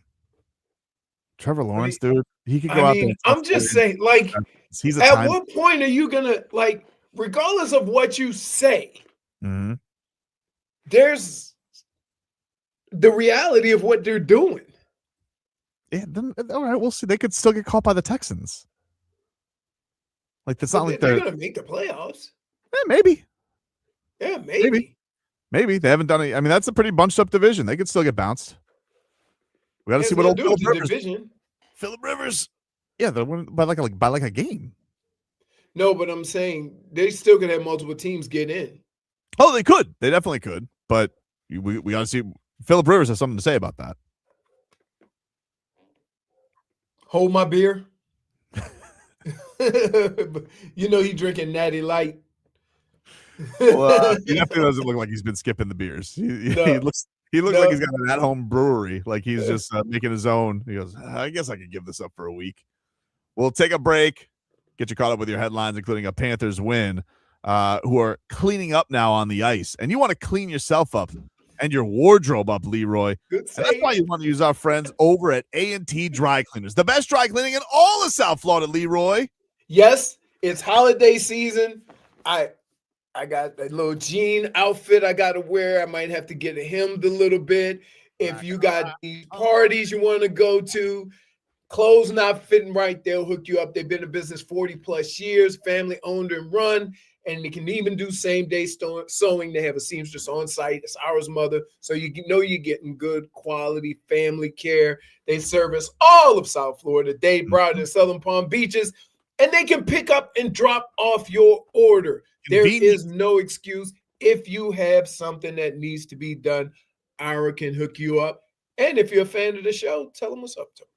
Trevor Lawrence, dude, he could go out there. I'm just saying, like, he's at what point are you gonna, like, regardless of what you say, there's the reality of what they're doing. Yeah, then, all right, we'll see. They could still get caught by the Texans. Like, that's not like they're gonna make the playoffs. Yeah, maybe. Yeah, maybe. Maybe they haven't done it. I mean, that's a pretty bunched up division. They could still get bounced. We got to see what old Philip Rivers. Philip Rivers, yeah, they're winning by like a game. No, but I'm saying they still could have multiple teams get in. Oh, they could. They definitely could. But we got to see. Philip Rivers has something to say about that. Hold my beer. You know, he drinking Natty Light. Well, he definitely doesn't look like he's been skipping the beers. He looks like he's got an at-home brewery, like he's just making his own. He goes, I guess I could give this up for a week. We'll take a break, get you caught up with your headlines, including a Panthers win, who are cleaning up now on the ice. And you want to clean yourself up and your wardrobe up, Leroy. And that's why you want to use our friends over at A&T Dry Cleaners, the best dry cleaning in all of South Florida, Leroy. Yes, it's holiday season. I got a little jean outfit I got to wear. I might have to get hemmed a little bit. If you got these parties you want to go to, clothes not fitting right, they'll hook you up. They've been in business 40 plus years, family owned and run, and they can even do same day sewing. They have a seamstress on site. It's ours, mother. So you know you're getting good quality family care. They service all of South Florida, Dade, Broward, and Southern Palm Beaches, and they can pick up and drop off your order. There is no excuse. If you have something that needs to be done, Ira can hook you up. And if you're a fan of the show, tell them what's up, Tobin.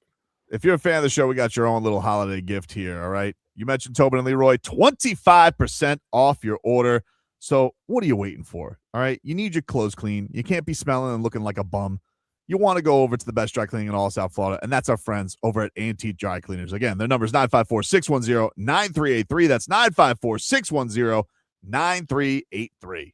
If you're a fan of the show, we got your own little holiday gift here, all right? You mentioned Tobin and Leroy, 25% off your order. So what are you waiting for, all right? You need your clothes clean. You can't be smelling and looking like a bum. You want to go over to the best dry cleaning in all South Florida, and that's our friends over at Antique Dry Cleaners. Again, their number is 954-610-9383. That's 954-610-9383.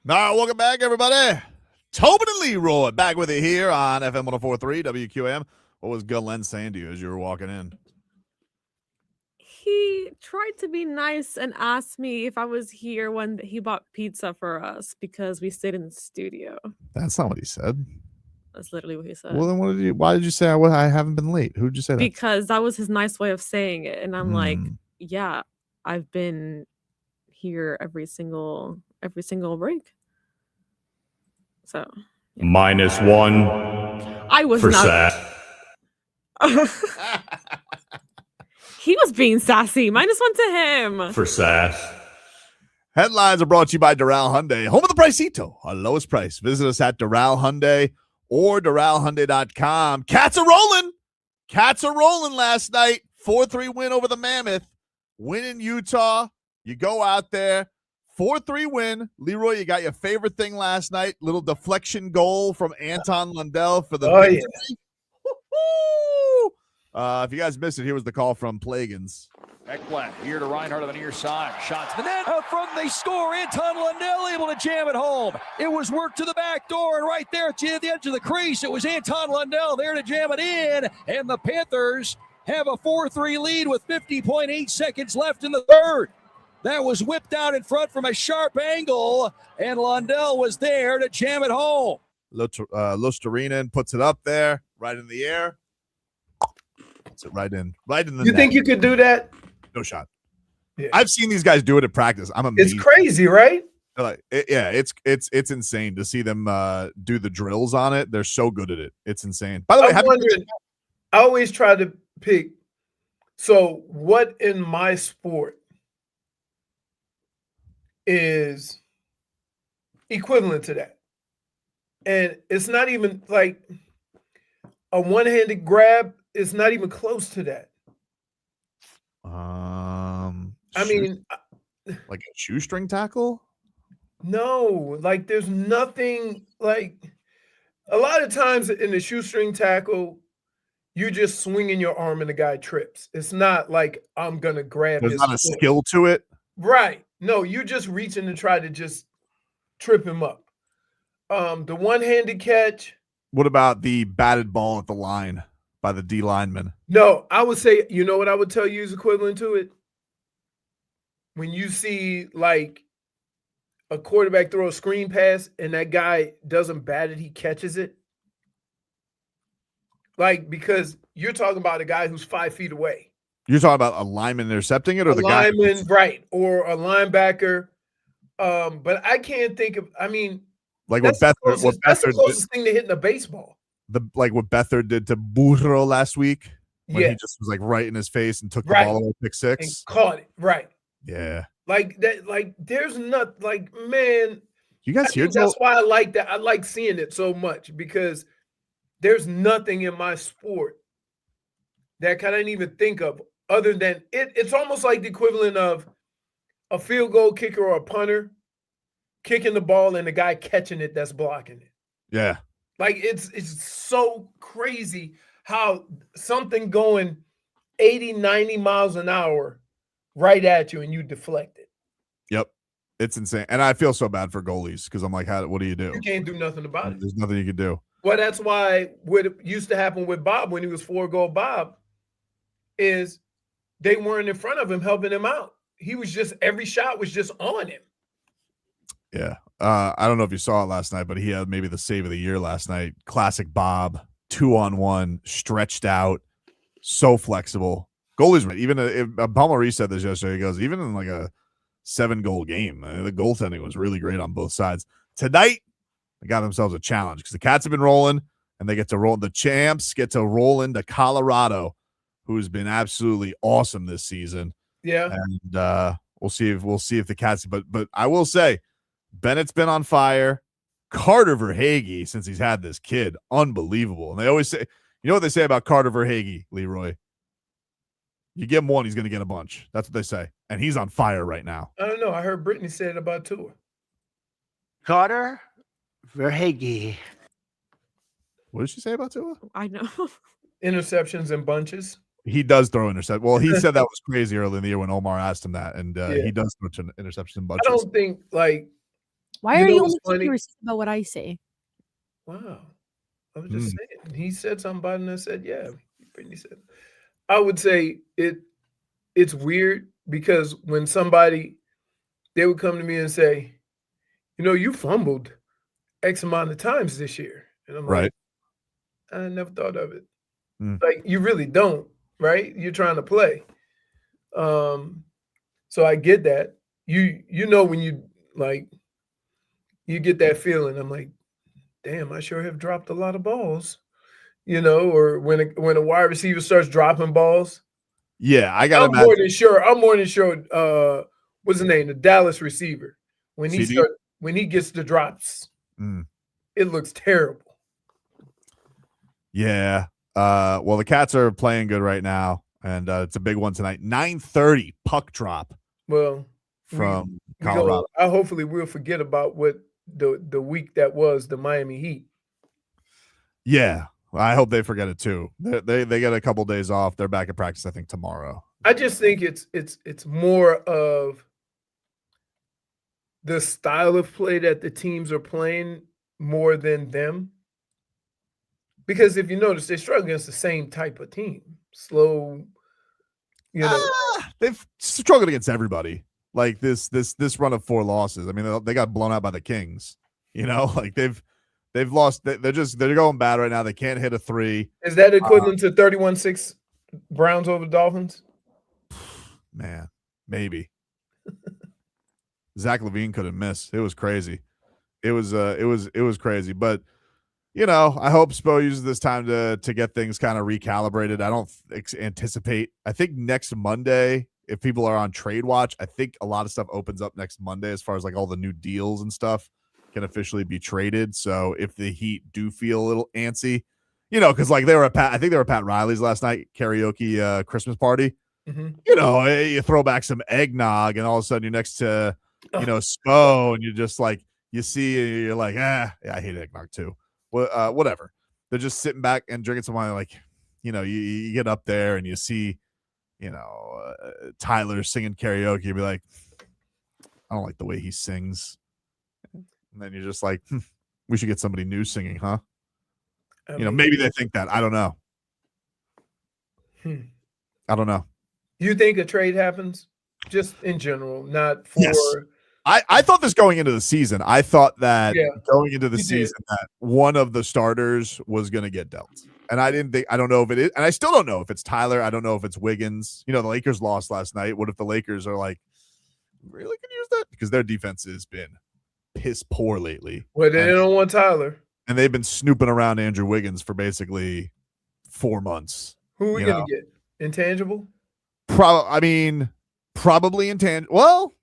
All right, welcome back, everybody. Tobin and Leroy back with you here on FM 104.3 WQM. What was Glenn saying to you as you were walking in? He tried to be nice and asked me if I was here when he bought pizza for us because we stayed in the studio. That's not what he said. That's literally what he said. Well, then why did you say I haven't been late? Who'd you say that? Because that was his nice way of saying it. And I'm like, yeah, I've been here every single break. So -1. I was for not. sass. He was being sassy. -1 to him. For sass. Headlines are brought to you by Doral Hyundai, home of the Pricito, our lowest price. Visit us at Doral Hyundai or DoralHyundai.com. Cats are rolling. Cats are rolling last night. 4-3 win over the Mammoth. Win in Utah. You go out there. 4-3 win. Leroy, you got your favorite thing last night. Little deflection goal from Anton Lundell for the victory. Yeah. If you guys missed it, here was the call from Plagans. Ekblad here to Reinhardt on the near side. Shot to the net. Out front, they score. Anton Lundell able to jam it home. It was worked to the back door, and right there at the edge of the crease, it was Anton Lundell there to jam it in. And the Panthers have a 4-3 lead with 50.8 seconds left in the third. That was whipped out in front from a sharp angle, and Lundell was there to jam it home. Luostarinen puts it up there, right in the air. Puts it right in the You net. think you could do that? No shot. Yeah. I've seen these guys do it at practice. I'm amazed. It's crazy, right? It's insane to see them do the drills on it. They're so good at it. It's insane. By the way, I always try to pick. So, what in my sport is equivalent to that? And it's not even like a one-handed grab. It's not even close to that. I mean, like a shoestring tackle? No, like there's nothing like a lot of times in the shoestring tackle, you're just swinging your arm and the guy trips. It's not like I'm going to grab There's his not a foot. skill to it. Right. No, you're just reaching to try to just trip him up. The one-handed catch. What about the batted ball at the line by the D lineman? No, I would say, you know what I would tell you is equivalent to it? When you see like a quarterback throw a screen pass and that guy doesn't bat it, he catches it. Like, because you're talking about a guy who's 5 feet away. You're talking about a lineman intercepting it, or A the guy? lineman, right, or a linebacker. But I can't think of. I mean, Like what that's Beathard the closest thing to hitting a baseball. like what Beathard did to Burrow last week, when Yeah. he just was like right in his face and took the Right. ball away, pick And six. caught it. Right. Yeah, Like that. Like there's not. Like man. you guys I hear think that's Joe? why I like that. I like seeing it so much because there's nothing in my sport that I can't even think of other than it. It's almost like the equivalent of a field goal kicker or a punter kicking the ball and the guy catching it that's blocking it. Yeah, Like it's so crazy how something going 80, 90 miles an hour right at you and you deflect it. yep, it's insane. And I feel so bad for goalies because I'm like, what do you do? You can't do nothing about it. There's nothing you can do. Well, that's why what used to happen with Bob when he was 4-goal Bob is they weren't in front of him helping him out. He was just every shot was just on him. Yeah. I don't know if you saw it last night, but he had maybe the save of the year last night. Classic Bob, 2-on-1, stretched out, so flexible. Goalies, even Paul Maurice said this yesterday. He goes, even in like a 7-goal game, the goaltending was really great on both sides. Tonight, they got themselves a challenge because the Cats have been rolling, and they get to roll. The champs get to roll into Colorado, who's been absolutely awesome this season. Yeah. And we'll see if the Cats. But I will say, Bennett's been on fire. Carter Verhaeghe, since he's had this kid, unbelievable. And they always say, you know what they say about Carter Verhaeghe, Leroy? You give him one, he's going to get a bunch. That's what they say. And he's on fire right now. I don't know. I heard Brittney say it about Tua. Carter Verhaeghe. What did she say about Tua? I know. Interceptions in bunches. He does throw intercept. Well, he said that was crazy early in the year when Omar asked him that, and he does throw interceptions in bunches. I don't think like Why You are know you what's only funny? taking receipts about what I say? Wow. I was just saying. He said something about it and I said, yeah. Brittney said. I would say it's weird because when they would come to me and say, you fumbled X amount of times this year. And I'm like, I never thought of it. Like, you really don't, right? You're trying to play. So I get that. When you get that feeling. I'm like, damn, I sure have dropped a lot of balls. Or when a wide receiver starts dropping balls. Yeah, I got I'm more than sure. What's his name? The Dallas receiver. When he gets the drops, it looks terrible. Yeah. Well, the Cats are playing good right now, and it's a big one tonight. 9:30 puck drop. Well, from Colorado. Hopefully we'll forget about what the week that was the Miami Heat. Yeah, I hope they forget it too. They get a couple days off. They're back at practice, I think, tomorrow. I just think it's more of the style of play that the teams are playing more than them. Because if you notice, they struggle against the same type of team. Slow, they've struggled against everybody. Like this run of 4 losses. I mean, they got blown out by the Kings. Like they've lost. They're going bad right now. They can't hit a 3. Is that equivalent to 31-6 Browns over Dolphins? Man, maybe. Zach LaVine couldn't miss. It was crazy. It was crazy. But I hope Spo uses this time to get things kind of recalibrated. I don't anticipate. I think next Monday, if people are on Trade Watch, I think a lot of stuff opens up next Monday as far as like all the new deals and stuff can officially be traded. So if the Heat do feel a little antsy, because like I think they were at Pat Riley's last night karaoke Christmas party. You throw back some eggnog, and all of a sudden you're next to Spo, and you're just like you're like yeah, I hate eggnog too. Well, whatever. They're just sitting back and drinking some wine. Like you get up there and you see Tyler singing karaoke. You'd be like, I don't like the way he sings. And then you're just like, we should get somebody new singing, huh? Maybe they think that. I don't know. I don't know. You think a trade happens? Just in general, not for. Yes. I thought this going into the season. I thought that going into the season that one of the starters was going to get dealt. And I don't know if it is. And I still don't know if it's Tyler. I don't know if it's Wiggins. The Lakers lost last night. What if the Lakers are like, really can use that? Because their defense has been piss poor lately. Well, they don't want Tyler. And they've been snooping around Andrew Wiggins for basically 4 months. Who are we going to get? Intangible? Probably intangible. Well,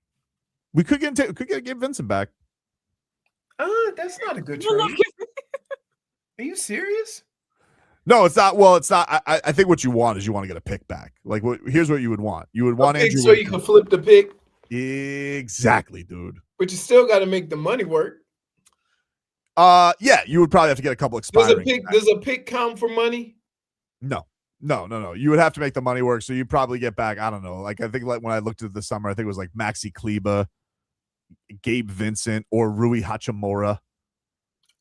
we could get Vincent back. That's not a good trade. Are you serious? No, it's not. Well, it's not. I think what you want is you want to get a pick back. Like, here's what you would want. You would want Andrew. So you can flip the pick. Exactly, dude. But you still got to make the money work. Yeah, you would probably have to get a couple expiring. Does a pick count for money? No. You would have to make the money work. So you probably get back. I don't know. Like I think when I looked at this summer, I think it was like Maxi Kleba, Gabe Vincent, or Rui Hachimura.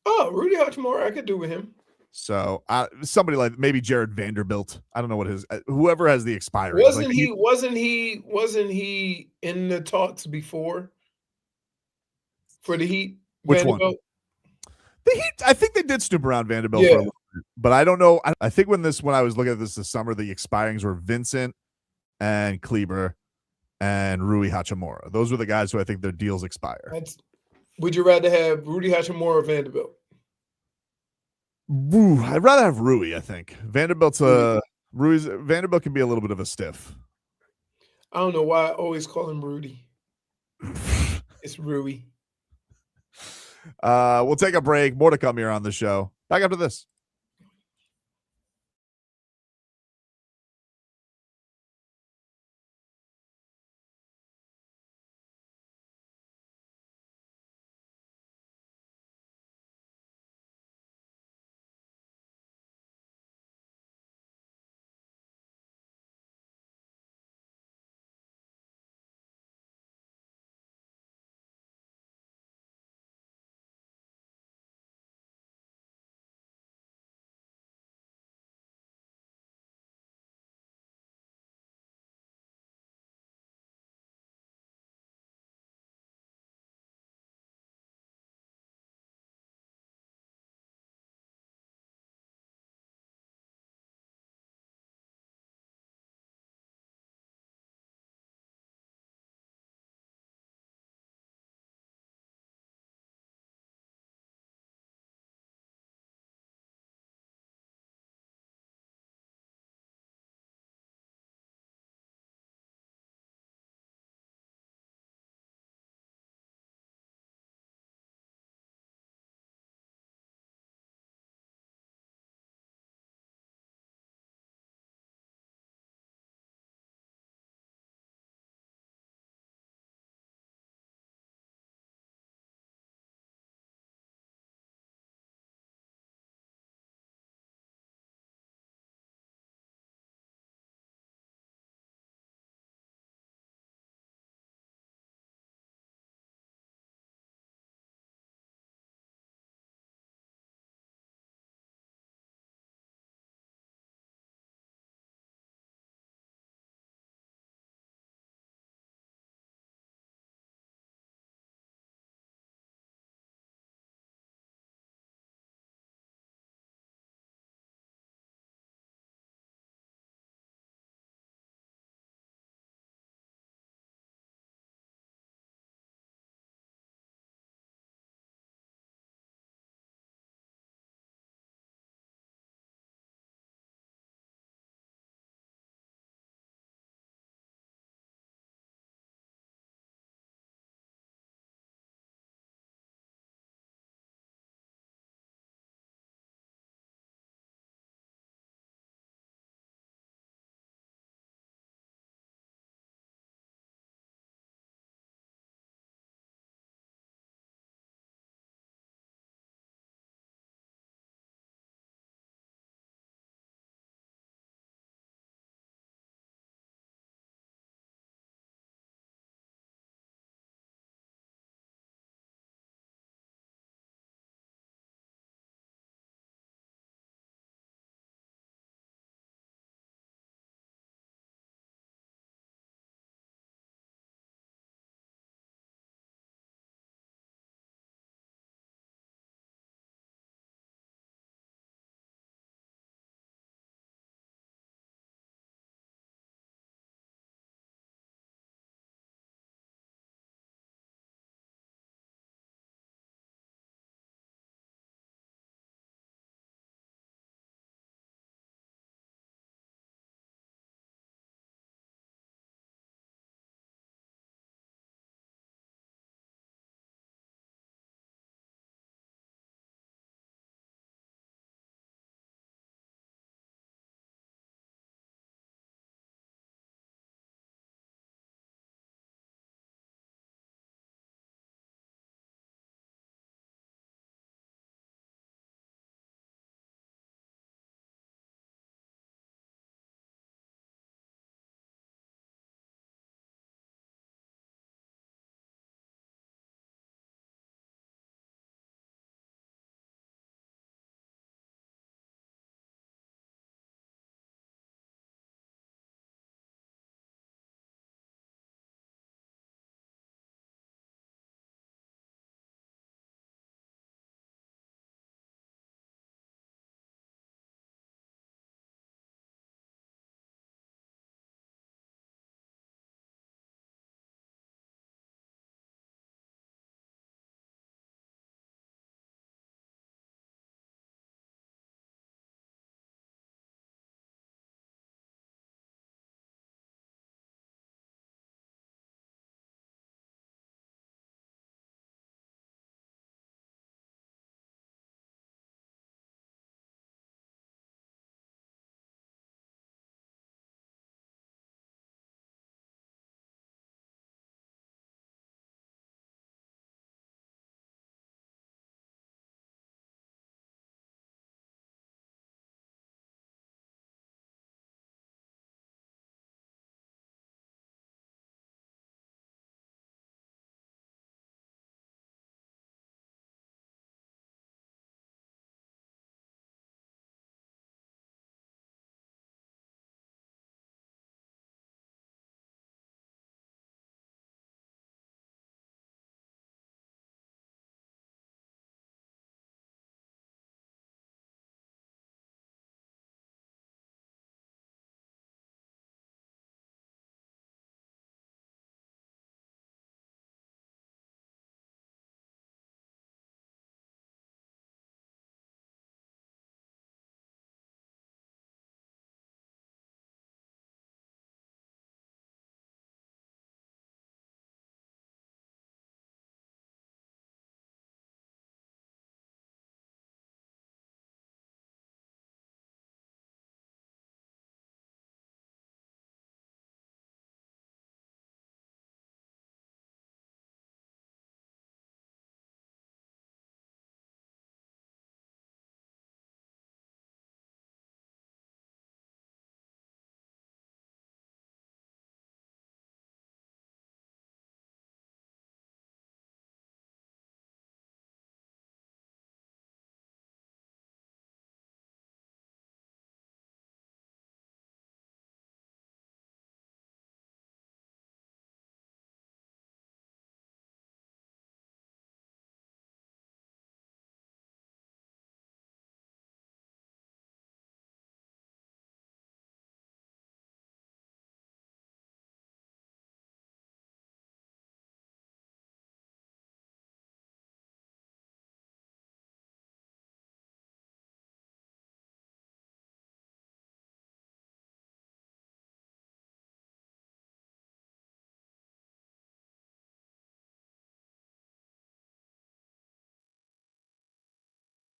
Oh, Rui Hachimura, I could do with him. So somebody like maybe Jared Vanderbilt. I don't know what his whoever has the expiring. Wasn't he in the talks before for the Heat? Which Vanderbilt? one? The Heat. I think they did snoop around Vanderbilt for a little bit, but I don't know. I think when I was looking at this summer, the expirings were Vincent and Kleber and Rui Hachimura. Those were the guys who I think their deals expire. Would you rather have Rui Hachimura or Vanderbilt? I'd rather have Rui. I think Vanderbilt can be a little bit of a stiff. I don't know why I always call him Rudy. It's Rui. We'll take a break. More to come here on the show. Back after this.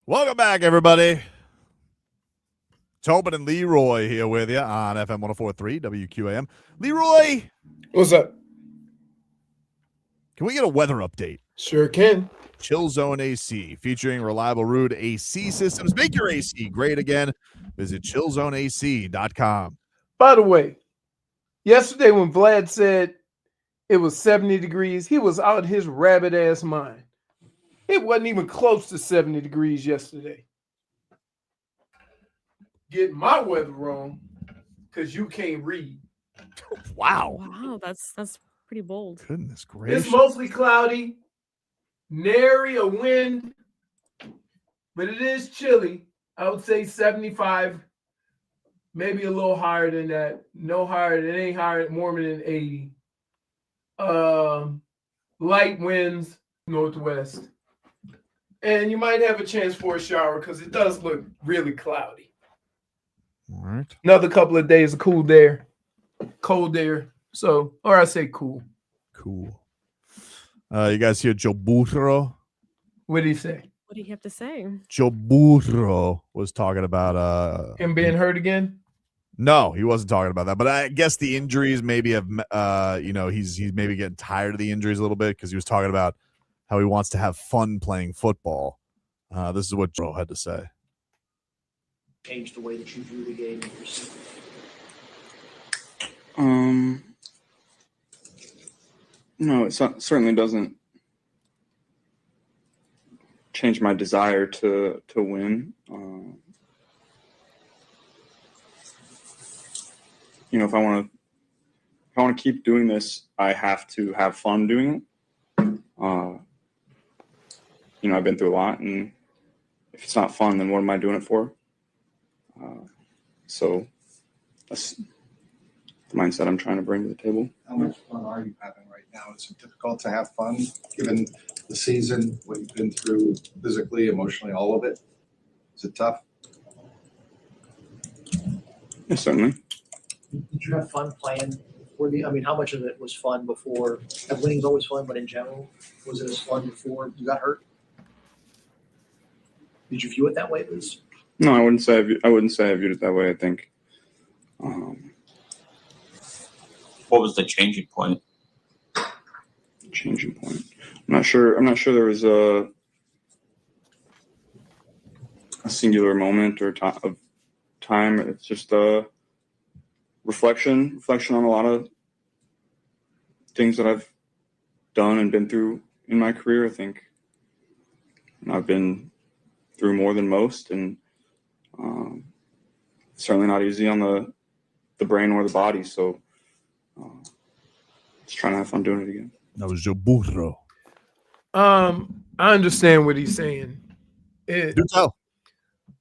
Welcome back, everybody. Tobin and Leroy here with you on FM 104.3 WQAM. Leroy, what's up? Can we get a weather update? Sure can. Chill Zone AC, featuring reliable Rude AC systems. Make your AC great again. Visit chillzoneac.com. By the way, yesterday when Vlad said it was 70 degrees, he was out his rabbit ass mind. It wasn't even close to 70 degrees yesterday. Get my weather wrong because you can't read. Wow. Wow, that's pretty bold. Goodness gracious. It's mostly cloudy, nary a wind, but it is chilly. I would say 75, maybe a little higher than that. No higher, it ain't higher, warmer than 80. Light winds, northwest. And you might have a chance for a shower because it does look really cloudy. All right. Another couple of days of cold air. So, or I say cool. Cool. You guys hear Joe Burrow? What did he say? What do you have to say? Joe Burrow was talking about him being hurt again? No, he wasn't talking about that. But I guess the injuries maybe have he's maybe getting tired of the injuries a little bit because he was talking about how he wants to have fun playing football. This is what Joe had to say. Change the way that you view the game. No, it certainly doesn't change my desire to win. If I want to keep doing this, I have to have fun doing it. I've been through a lot, and if it's not fun, then what am I doing it for? So that's the mindset I'm trying to bring to the table. How much fun are you having right now? Is it difficult to have fun given the season, what you've been through physically, emotionally, all of it? Is it tough? Yeah, certainly. Did you have fun playing? How much of it was fun before? Winning's always fun, but in general, was it as fun before you got hurt? Did you view it that way, Liz? No, I wouldn't say I viewed it that way. I think. What was the changing point? Changing point. I'm not sure there was a singular moment or of time. It's just a reflection on a lot of things that I've done and been through in my career. I think I've been through more than most, and certainly not easy on the brain or the body. So just trying to have fun doing it again. That was Joe Burrow. I understand what he's saying.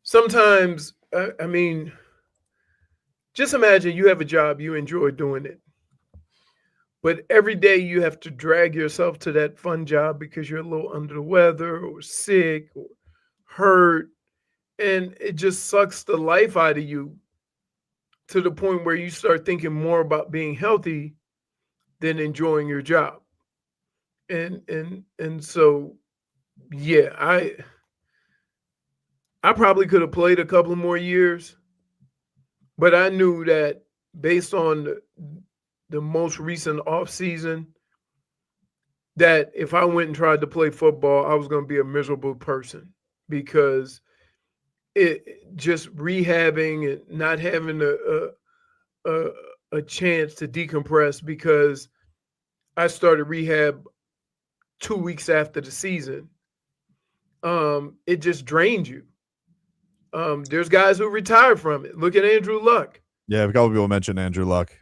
Sometimes, just imagine you have a job, you enjoy doing it. But every day you have to drag yourself to that fun job because you're a little under the weather or sick or hurt. And it just sucks the life out of you to the point where you start thinking more about being healthy than enjoying your job. And so, yeah, I probably could have played a couple more years, but I knew that based on the most recent offseason, that if I went and tried to play football, I was going to be a miserable person because it just rehabbing and not having a chance to decompress, because I started rehab 2 weeks after the season. It just drained you. There's guys who retired from it. Look at Andrew Luck. Yeah, a couple people mentioned Andrew Luck.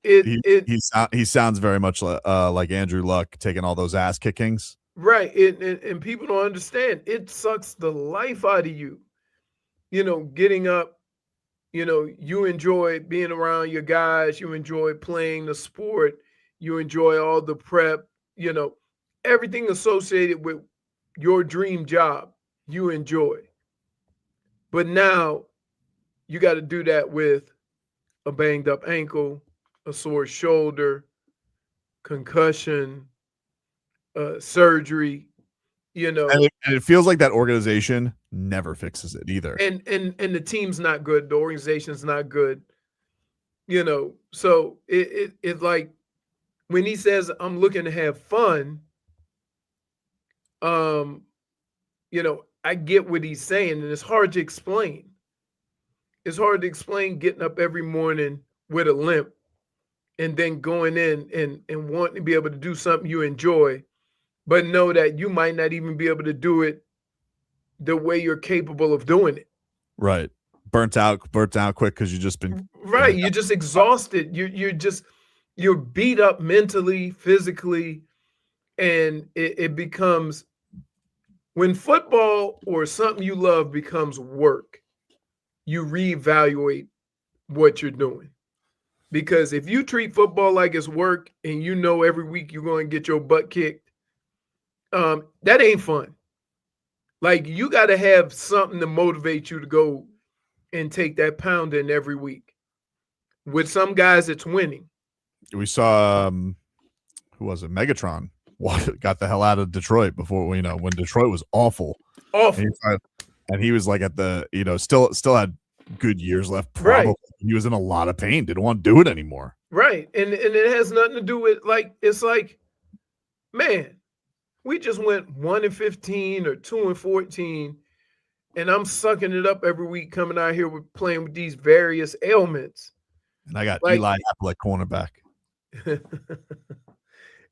He sounds very much like Andrew Luck taking all those ass kickings. Right. And people don't understand. It sucks the life out of you. Getting up, you enjoy being around your guys. You enjoy playing the sport. You enjoy all the prep, everything associated with your dream job, you enjoy. But now you got to do that with a banged up ankle, a sore shoulder, concussion, surgery. You know, and it feels like that organization never fixes it either. And the team's not good. The organization's not good. You know, so it like when he says I'm looking to have fun, you know, I get what he's saying, and it's hard to explain. It's hard to explain getting up every morning with a limp and then going in and wanting to be able to do something you enjoy, but know that you might not even be able to do it the way you're capable of doing it. Right. Burnt out quick because you've just been right. You're just exhausted. You're beat up mentally, physically, and it becomes when football or something you love becomes work, you reevaluate what you're doing. Because if you treat football like it's work and you know every week you're going to get your butt kicked, that ain't fun. Like, you got to have something to motivate you to go and take that pounding every week. With some guys, it's winning. We saw who was it? Megatron got the hell out of Detroit before, when Detroit was awful. And he was like at the, still had good years left. Probably. Right. He was in a lot of pain. Didn't want to do it anymore. Right. And it has nothing to do with it's like, man, we just went 1-15 or 2-14, and I'm sucking it up every week coming out here with playing with these various ailments. And I got Eli Apple at cornerback.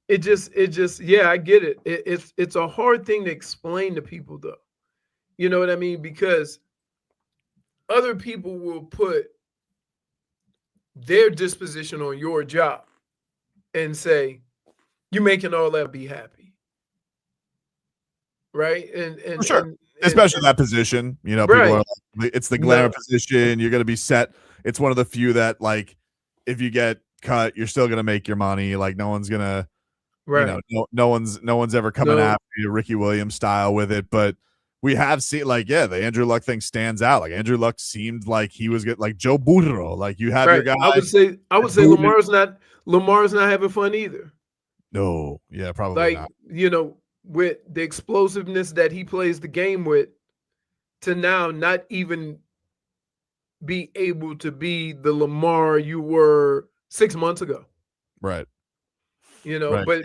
It just, yeah, I get it. It's a hard thing to explain to people, though. You know what I mean? Because other people will put their disposition on your job and say, you're making all that be happy. Right. And sure. Especially that position, people are like, it's the glamour position. You're going to be set. It's one of the few that, like, if you get cut, you're still going to make your money. Like, no one's going to, no one's ever coming after you Ricky Williams style with it. But we have seen, the Andrew Luck thing stands out. Like, Andrew Luck seemed like he was good, like Joe Burrow. Like, you have your guy. I would say Lamar's not having fun either. No, yeah, probably not. With the explosiveness that he plays the game with, to now not even be able to be the Lamar you were 6 months ago. Right. Right. But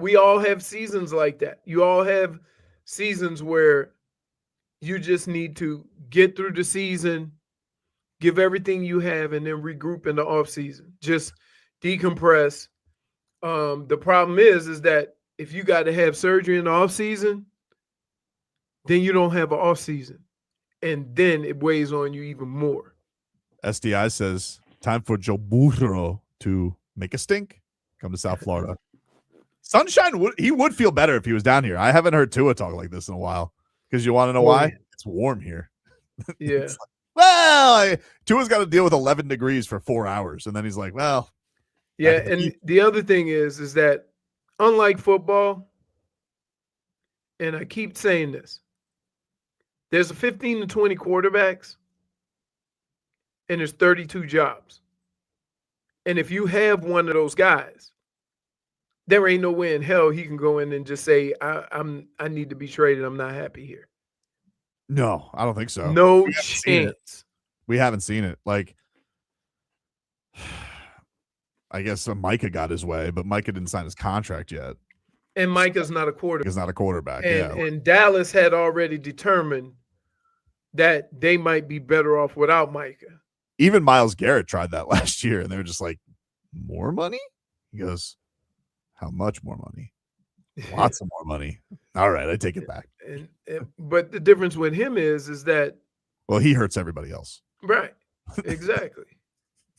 we all have seasons like that. You all have seasons where you just need to get through the season, give everything you have, and then regroup in the off season. Just decompress. The problem is that if you got to have surgery in the off season, then you don't have an off season, and then it weighs on you even more. SDI says time for Joe Burrow to make a stink. Come to South Florida. Sunshine he would feel better if he was down here. I haven't heard Tua talk like this in a while. Because you want to know why? It's warm here. Yeah. Tua's got to deal with 11 degrees for 4 hours, and then he's like, well. Yeah, and the other thing is that unlike football, and I keep saying this, there's 15 to 20 quarterbacks, and there's 32 jobs. And if you have one of those guys, there ain't no way in hell he can go in and just say, I need to be traded. I'm not happy here. No, I don't think so. No chance. We haven't seen it. Like, I guess Minkah got his way, but Minkah didn't sign his contract yet. And Micah's not a quarterback. He's not a quarterback. And Dallas had already determined that they might be better off without Minkah. Even Myles Garrett tried that last year, and they were just like, more money? He goes, how much more money? Lots of more money. All right, I take it back. But the difference with him is that, well, he hurts everybody else. Right. Exactly.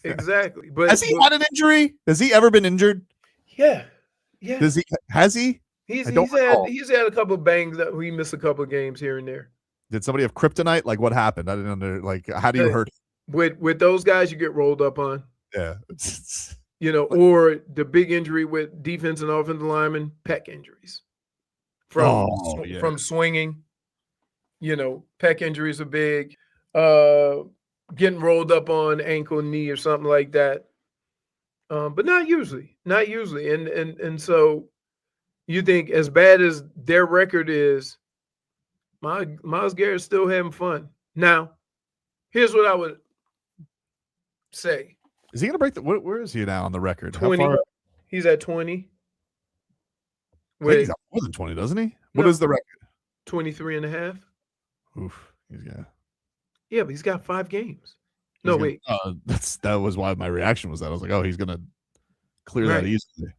Exactly. But has he had an injury? Has he ever been injured? Yeah. Yeah. Has he? He's had a couple of bangs that we missed a couple of games here and there. Did somebody have kryptonite? Like, what happened? I didn't how do you hurt? With those guys you get rolled up on. Yeah. Or the big injury with defense and offensive linemen, pec injuries. From swinging. Pec injuries are big. Getting rolled up on ankle, knee, or something like that. But not usually. And so, you think as bad as their record is, Myles Garrett's still having fun. Now, here's what I would say. Is he going to break the? Where is he now on the record? 20. How far? He's at 20. I think he's at more than 20, doesn't he? What is the record? 23 and a half. Oof. He's got. Yeah, but he's got 5 games. No, wait. That was why my reaction was that. I was like, oh, he's going to clear that easily.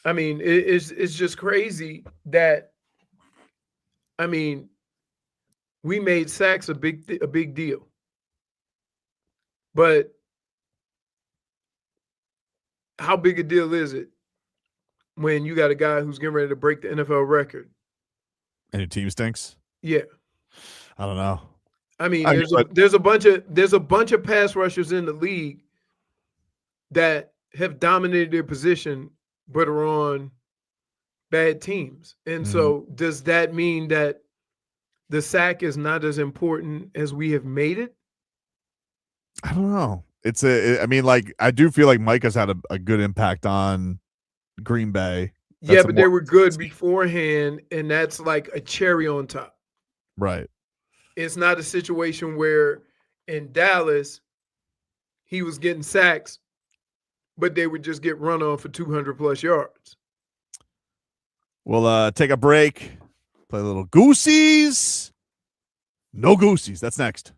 I mean, it's just crazy that. I mean, we made sacks a big deal, but how big a deal is it when you got a guy who's getting ready to break the NFL record? And your team stinks? Yeah. I don't know. I mean, there's a bunch of pass rushers in the league that have dominated their position but are on bad teams. And so does that mean that the sack is not as important as we have made it? I don't know. I mean, like, I do feel like Micah's had a good impact on Green Bay. Yeah, but they were good beforehand, and that's like a cherry on top. Right. It's not a situation where in Dallas he was getting sacks, but they would just get run on for 200+ yards. We'll take a break, play a little Goosies. No Goosies. That's next.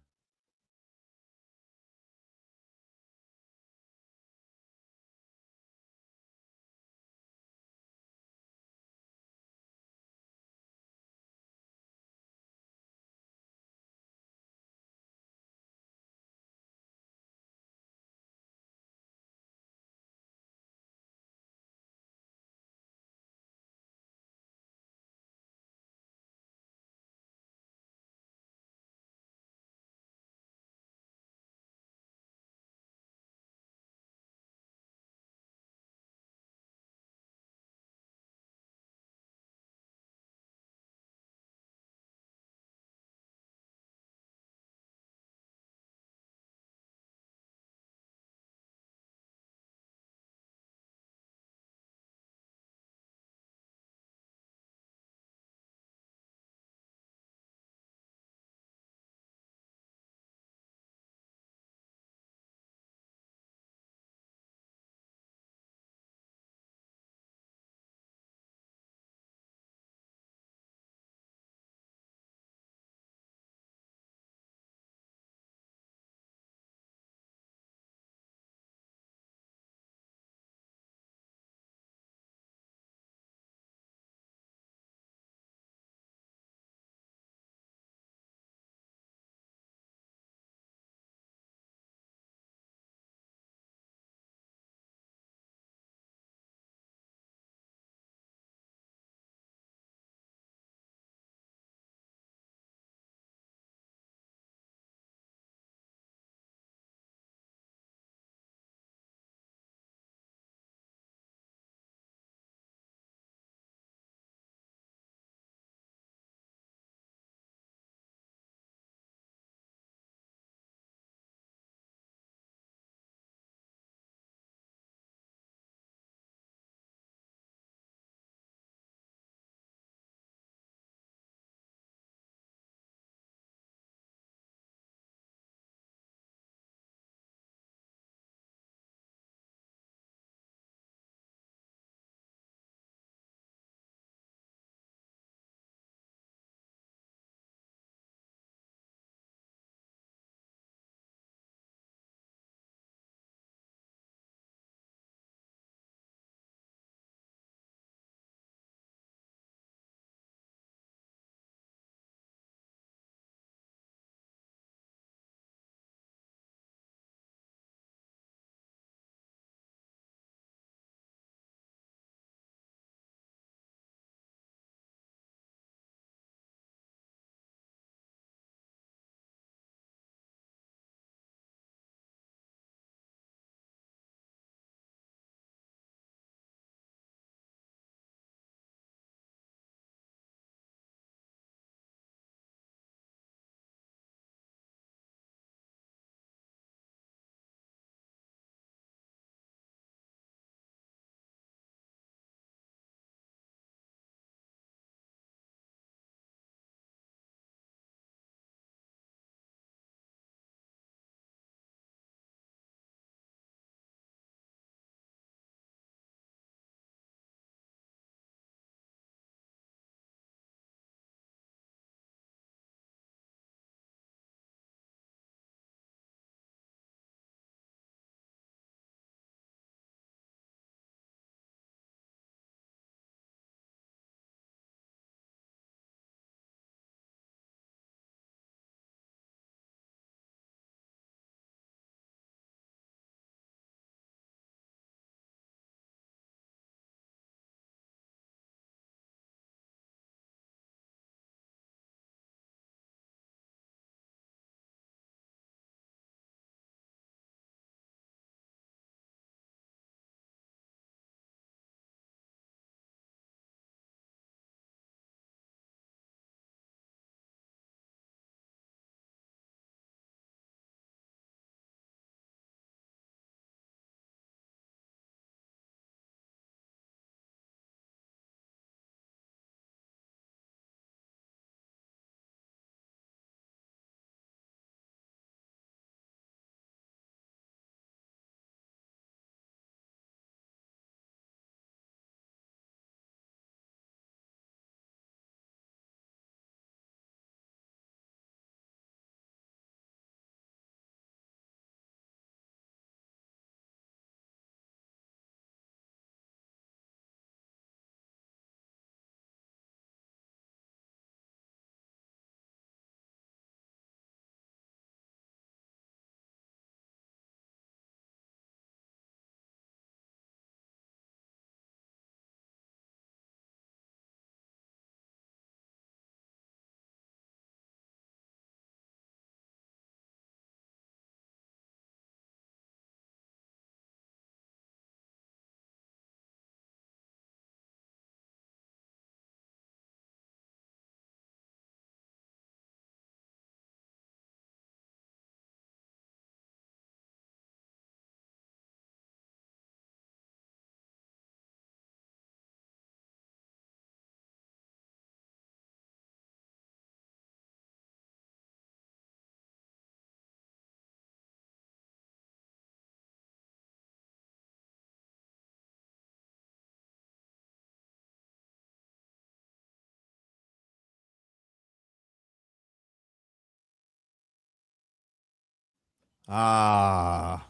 Welcome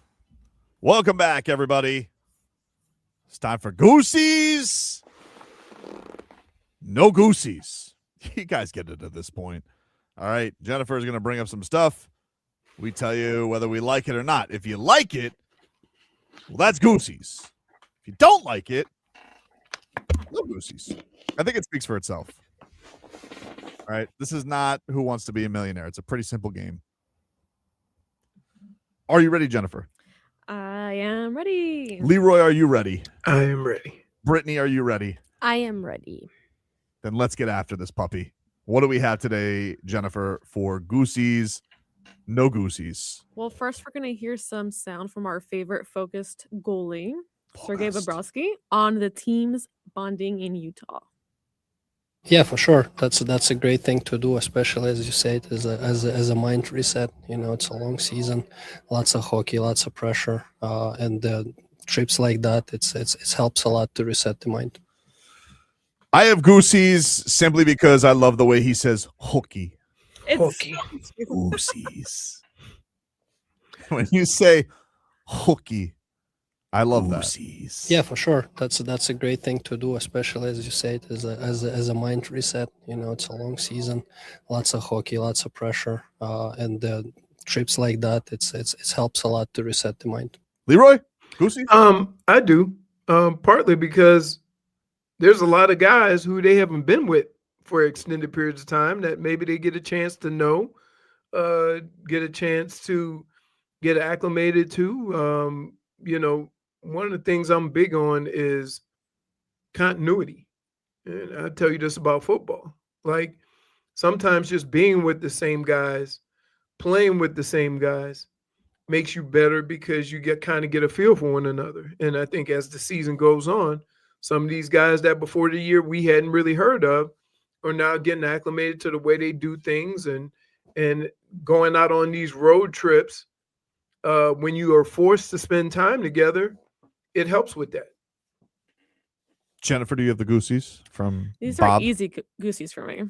back, everybody. It's time for Goosies. No Goosies. You guys get it at this point. All right, Jennifer is going to bring up some stuff. We tell you whether we like it or not. If you like it, well, that's Goosies. If you don't like it, no Goosies. I think it speaks for itself. All right, this is not Who Wants to Be a Millionaire. It's a pretty simple game. Are you ready, Jennifer? I am ready. Leroy, are you ready? I am ready. Brittney, are you ready? I am ready. Then let's get after this puppy. What do we have today, Jennifer, for Goosies, no Goosies? Well, first we're going to hear some sound from our favorite focused goalie, Sergei Bobrovsky, on the team's bonding in Utah. Yeah, for sure. That's a great thing to do, especially as you say it as a mind reset. You know, it's a long season, lots of hockey, lots of pressure, and trips like that. It helps a lot to reset the mind. I have Goosies simply because I love the way he says hooky. Hooky. Goosies. When you say hooky, I love that. Yeah, for sure. That's a great thing to do, especially as you say it as a mind reset. You know, it's a long season, lots of hockey, lots of pressure, and trips like that. It helps a lot to reset the mind. Leroy, Goosies? I do. Partly because there's a lot of guys who they haven't been with for extended periods of time that maybe they get a chance to know, get a chance to get acclimated to. You know, one of the things I'm big on is continuity. And I tell you this about football. Like sometimes just being with the same guys, playing with the same guys makes you better because you get a feel for one another. And I think as the season goes on, some of these guys that before the year we hadn't really heard of are now getting acclimated to the way they do things and going out on these road trips. When you are forced to spend time together, it helps with that. Jennifer, do you have the Goosies from These Bob? are easy Goosies for me.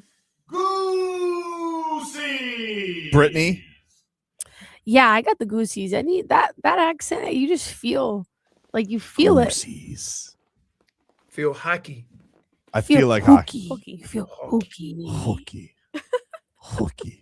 Goosies! Brittney? Yeah, I got the Goosies. I need that accent. You just feel like you feel Goosies. Feel hockey. I feel like hockey. You feel hooky. Hooky. Hooky.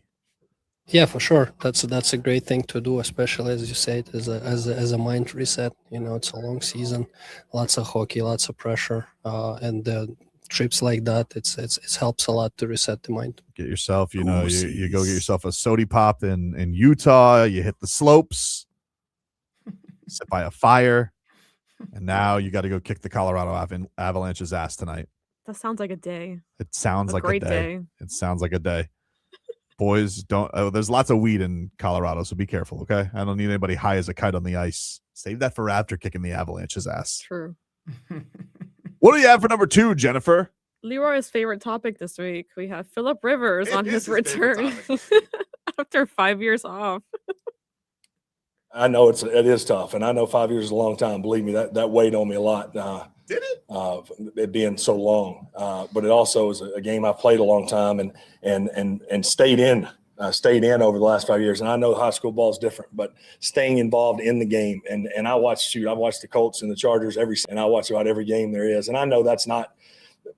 Yeah, for sure. That's a great thing to do, especially as you say it as a mind reset. You know, it's a long season, lots of hockey, lots of pressure, and trips like that. It helps a lot to reset the mind. Get yourself, you know, you go get yourself a sody pop in Utah. You hit the slopes, sit by a fire, and now you got to go kick the Colorado Avalanche's ass tonight. That sounds like a day. It sounds like great a day. It sounds like a day. Boys, don't. There's lots of weed in Colorado, so be careful, okay? I don't need anybody high as a kite on the ice. Save that for after kicking the Avalanche's ass. True. What do you have for number 2, Jennifer? Leroy's favorite topic this week. We have Philip Rivers on his return after 5 years off. I know it is tough, and I know 5 years is a long time. Believe me, that weighed on me a lot. Did it? It being so long, but it also is a game I played a long time and stayed in over the last 5 years. And I know high school ball is different, but staying involved in the game. And I watched the Colts and the Chargers and I watch about every game there is. And I know that's not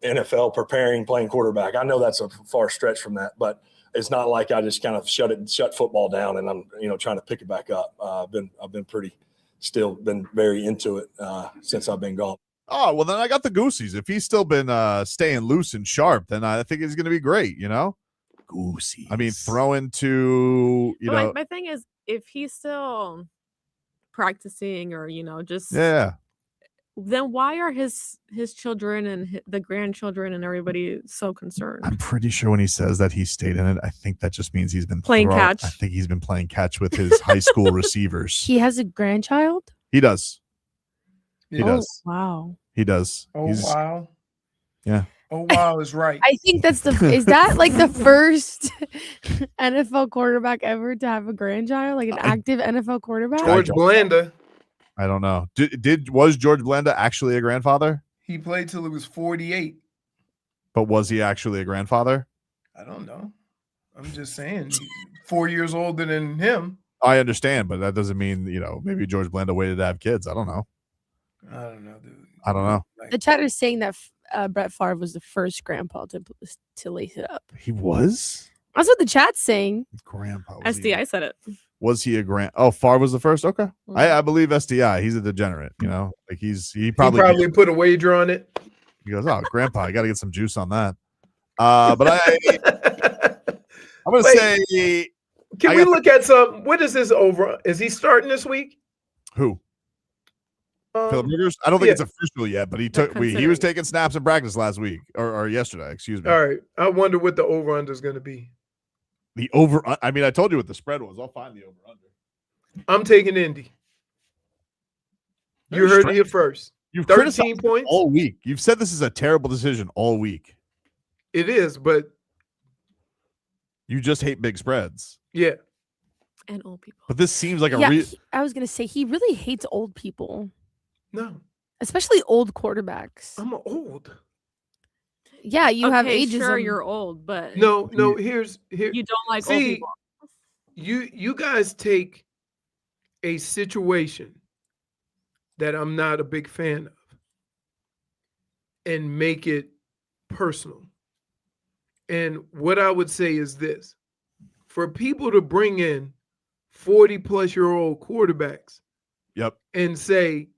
NFL playing quarterback. I know that's a far stretch from that, but it's not like I just kind of shut football down and I'm, trying to pick it back up. I've been very into it since I've been gone. Oh, well, then I got the Goosies. If he's still been staying loose and sharp, then I think he's going to be great, Goosies. I mean, throwing to, My thing is, if he's still practicing or, just. Yeah. Then why are his children and the grandchildren and everybody so concerned? I'm pretty sure when he says that he stayed in it, I think that just means he's been playing catch. I think he's been playing catch with his high school receivers. He has a grandchild? He does. He does. Wow. He does. Wow. Yeah. Oh, wow is right. I think is that like the first NFL quarterback ever to have a grandchild, like an active NFL quarterback? George Blanda. I don't know. Was George Blanda actually a grandfather? He played till he was 48. But was he actually a grandfather? I don't know. I'm just saying, 4 years older than him. I understand, but that doesn't mean, maybe George Blanda waited to have kids. I don't know. I don't know, dude. I don't know. The chat is saying that Brett Favre was the first grandpa to lace it up. He was? That's what the chat's saying. Grandpa. SDI said it. Was he a Favre was the first? Okay. I believe SDI. He's a degenerate, like he probably put a wager on it. He goes, "Oh, grandpa, I got to get some juice on that." But I'm going to say, can we look at some? What is this over? Is he starting this week? Who? Philip Rivers? I don't think it's official yet, but he was taking snaps in practice last week or yesterday. Excuse me. All right. I wonder what the over under is going to be. The over. I mean, I told you what the spread was. I'll find the over under. I'm taking Indy. You heard it first. You've 13 points all week. You've said this is a terrible decision all week. It is, but you just hate big spreads. Yeah. And old people. But this seems like I was going to say he really hates old people. No. Especially old quarterbacks. I'm old. Yeah, you have ageism. Sure, you're old, but no. Here you don't like old people. You guys take a situation that I'm not a big fan of and make it personal. And what I would say is this: for people to bring in 40-plus-year-old quarterbacks, and say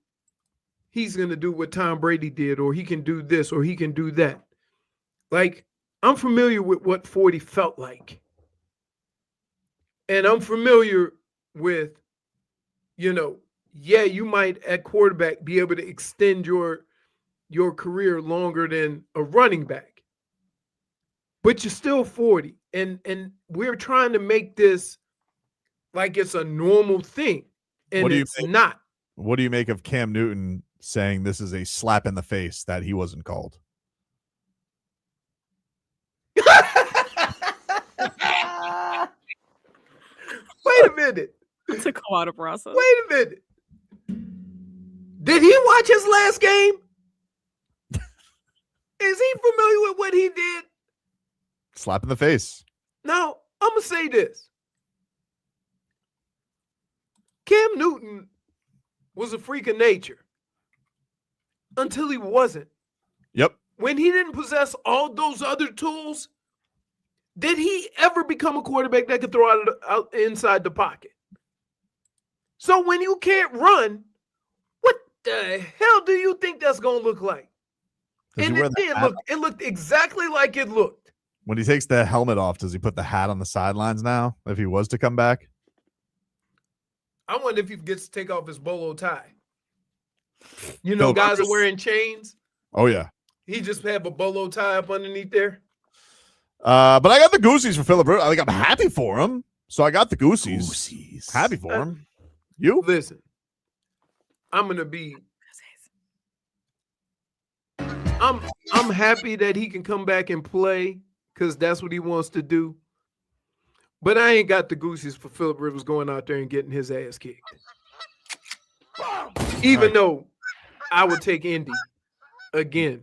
he's going to do what Tom Brady did, or he can do this, or he can do that. Like, I'm familiar with what 40 felt like. And I'm familiar with, you might at quarterback be able to extend your career longer than a running back. But you're still 40. And we're trying to make this like it's a normal thing. And it's not. What do you make of Cam Newton saying this is a slap in the face that he wasn't called? Wait a minute. It's a co-op process. Wait a minute. Did he watch his last game? Is he familiar with what he did? Slap in the face. Now, I'm going to say this. Cam Newton was a freak of nature until he wasn't. Yep. When he didn't possess all those other tools, did he ever become a quarterback that could throw out inside the pocket? So when you can't run, what the hell do you think that's going to look like? And it looked exactly like it looked. When he takes the helmet off, does he put the hat on the sidelines now if he was to come back? I wonder if he gets to take off his bolo tie. Guys are wearing chains. Oh, yeah. He just have a bolo tie up underneath there. But I got the Goosies for Philip Rivers. I think I'm happy for him. So I got the Goosies. Happy for him. You? Listen, I'm going to be... I'm happy that he can come back and play because that's what he wants to do. But I ain't got the Goosies for Philip Rivers going out there and getting his ass kicked. Even though I would take Indy. Again,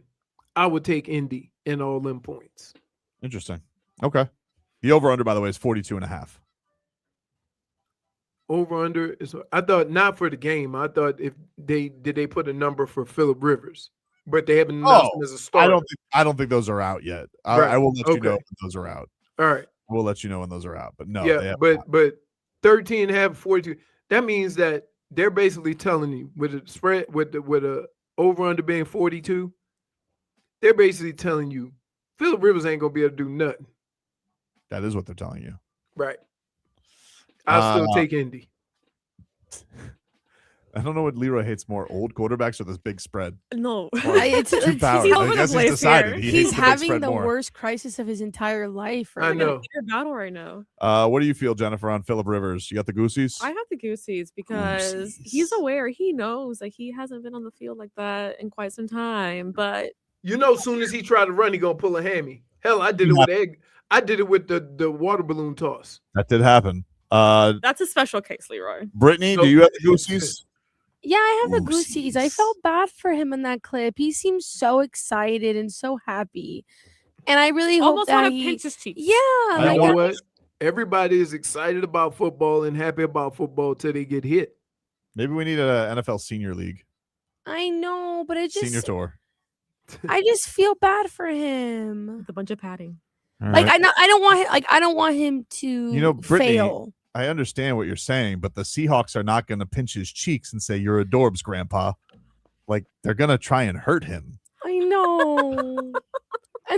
I would take Indy in all them points. Interesting. Okay. The over-under, by the way, is 42.5. Over-under is, I thought not for the game. I thought if they put a number for Philip Rivers, but they haven't announced him as a starter. I don't think those are out yet. Right. I will let you know when those are out. All right. We'll let you know when those are out. But no. Yeah, but 13.5, 42. That means that they're basically telling you with a spread with a over-under being 42. They're basically telling you Philip Rivers ain't gonna be able to do nothing. That is what they're telling you. Right. I'll still take Indy. I don't know what Leroy hates more, old quarterbacks or this big spread. No. It's he's all over the place here. He's having the worst crisis of his entire life right now. I know. It's a battle right now. What do you feel, Jennifer, on Philip Rivers? You got the Goosies? I have the Goosies because he's aware. He knows like he hasn't been on the field like that in quite some time. But as soon as he tried to run, he gonna pull a hammy. Hell, I did it with the water balloon toss. That did happen. That's a special case, Leroy. Brittany, do you have the Goosies? Yeah, I have the Goosies. I felt bad for him in that clip. He seems so excited and so happy. And I really hope almost that want to pinch his cheeks. Yeah. You know what? Everybody is excited about football and happy about football till they get hit. Maybe we need an NFL senior league, I know, but it just senior tour. I just feel bad for him. With a bunch of padding. All Like right. I don't want him. Like I don't want him to You know, Brittney, fail. I understand what you're saying, but the Seahawks are not going to pinch his cheeks and say, "You're adorbs, Grandpa." Like, they're going to try and hurt him. I know, and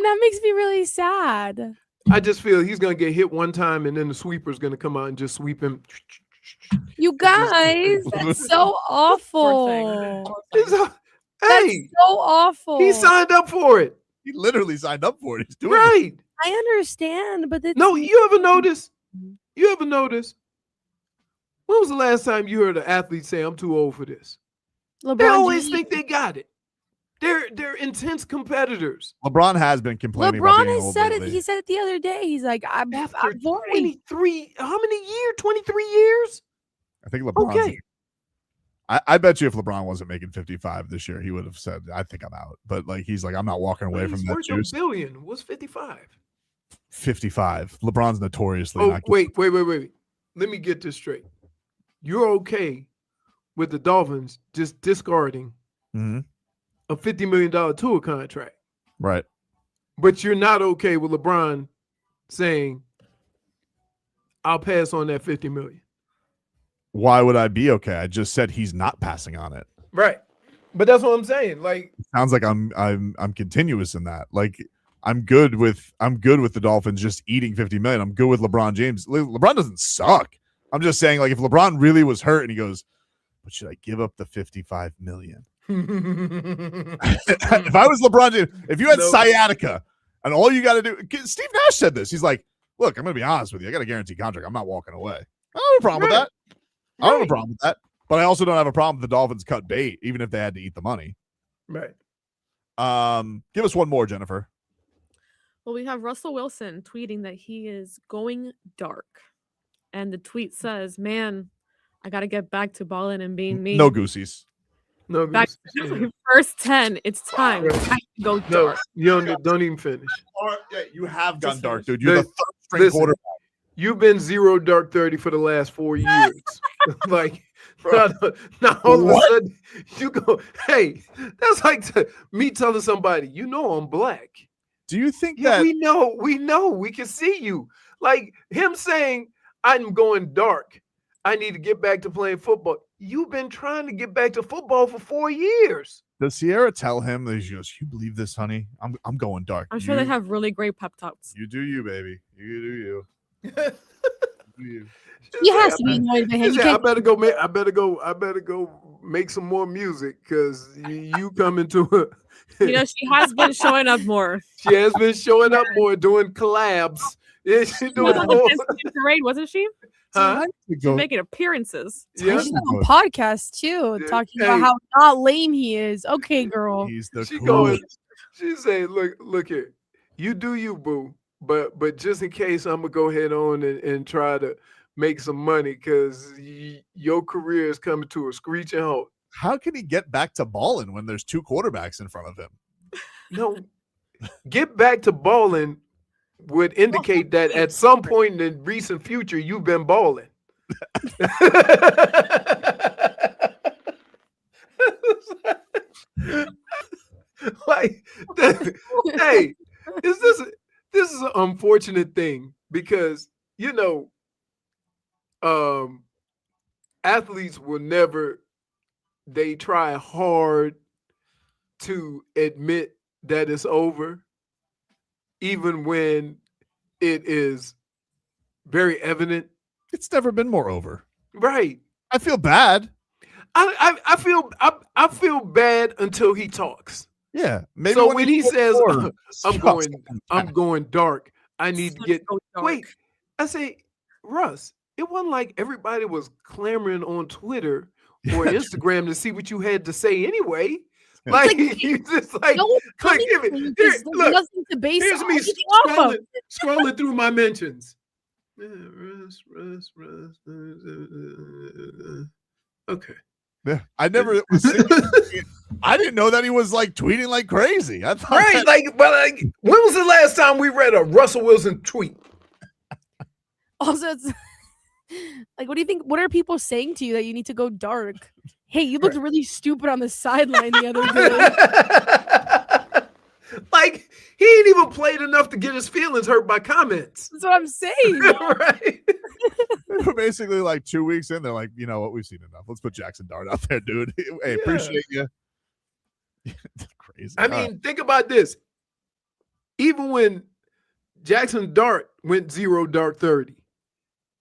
that makes me really sad. I just feel he's gonna get hit one time, and then the sweeper's gonna come out and just sweep him. You guys, that's so awful. It's a- That's hey, so awful. he signed up for it, He literally signed up for it. He's doing it. right? I understand, but it's No, you ever notice? You ever notice? When was the last time you heard an athlete say, "I'm too old for this"? LeBron They always James- think they got it. They're intense competitors. LeBron has been complaining about LeBron being has old said lately. it. He said it the other day. He's like, I'm 40. 23. How many years? 23 years? I think LeBron's. Okay. I bet you if LeBron wasn't making 55 this year, he would have said, "I think I'm out." But like, he's like, "I'm not walking away from He's that worth juice." $1 billion. What's 55? 55. LeBron's notoriously Oh, not. wait. Let me get this straight. You're okay with the Dolphins just discarding Mhm. a $50 million tour contract, Right. but you're not okay with LeBron saying, "I'll pass on that $50 million." Why would I be okay? I just said he's not passing on it. Right. But that's what I'm saying. Like, Sounds like I'm continuous in that. Like, I'm good with the Dolphins just eating 50 million. I'm good with LeBron James. LeBron doesn't suck. I'm just saying, like, if LeBron really was hurt and he goes, "But should I give up the 55 million?" If I was LeBron James, if you had sciatica and all you got to do, Steve Nash said this. He's like, "Look, I'm going to be honest with you. I got a guaranteed contract. I'm not walking away. I don't have a problem with that. I don't have a problem with that. But I also don't have a problem with the Dolphins cut bait, even if they had to eat the money." right. Give us one more, Jennifer. Well, we have Russell Wilson tweeting that he is going dark. And the tweet says, "Man, I got to get back to balling and being me. No goosies. No, Back to my first 10. It's time. I have to go no, dark." you don't even finish. Yeah, you have gone Just dark, finish. dude. You're the third string Listen, quarterback. You've been 0 dark 30 for the last 4 years. Like, now all of a sudden you go, hey, that's like me telling somebody, "You know I'm black." Do you think Yeah, that we know, we can see you. Like him saying, "I'm going dark. I need to get back to playing football." You've been trying to get back to football for 4 years. does Sierra tell him that she goes, "You believe this, honey? I'm going dark." I'm sure they have really great pep talks. You do you, baby. You do you. Do you. He has to be annoyed by him. He You said, I can't- better go make some more music because you coming to a You know, she has been showing up more. She has been showing up more, doing collabs. Yeah, she's She doing was on the more. Thanksgiving parade, wasn't she? Huh? She's making appearances. Yeah. She's on a podcast too, talking about Hey. how not lame he is. Okay, girl. He's the She coolest. going. She say, "Look here. You do you, boo. But just in case, I'm gonna go ahead on and try to make some money because your career is coming to a screeching halt." How can he get back to balling when there's two quarterbacks in front of him? No, get back to balling would indicate that at some point in the recent future you've been balling. Like, hey, this is an unfortunate thing because athletes will never, they try hard to admit that it's over, even when it is very evident. It's never been more over. Right. I feel bad. I feel bad until he talks. Yeah. Maybe So when he says, forward, I'm going dark, I need to get wait. I say, Russ, it wasn't like everybody was clamoring on Twitter or Instagram to see what you had to say anyway. Like you just like, no one's look, coming give for it. you Here, 'cause there's look, nothing to base here's me anything off of. scrolling through my mentions. Okay. Yeah, I never was I didn't know that he was like tweeting like crazy. I thought Right, when was the last time we read a Russell Wilson tweet? Also, it's like, what do you think? What are people saying to you that you need to go dark? Hey, you looked really stupid on the sideline the other day. Like, he ain't even played enough to get his feelings hurt by comments. That's what I'm saying. Right? Basically, like 2 weeks in, they're like, you know what? We've seen enough. Let's put Jackson Dart out there, dude. Hey, appreciate you. Crazy. I mean, think about this. Even when Jackson Dart went 0 Dart 30,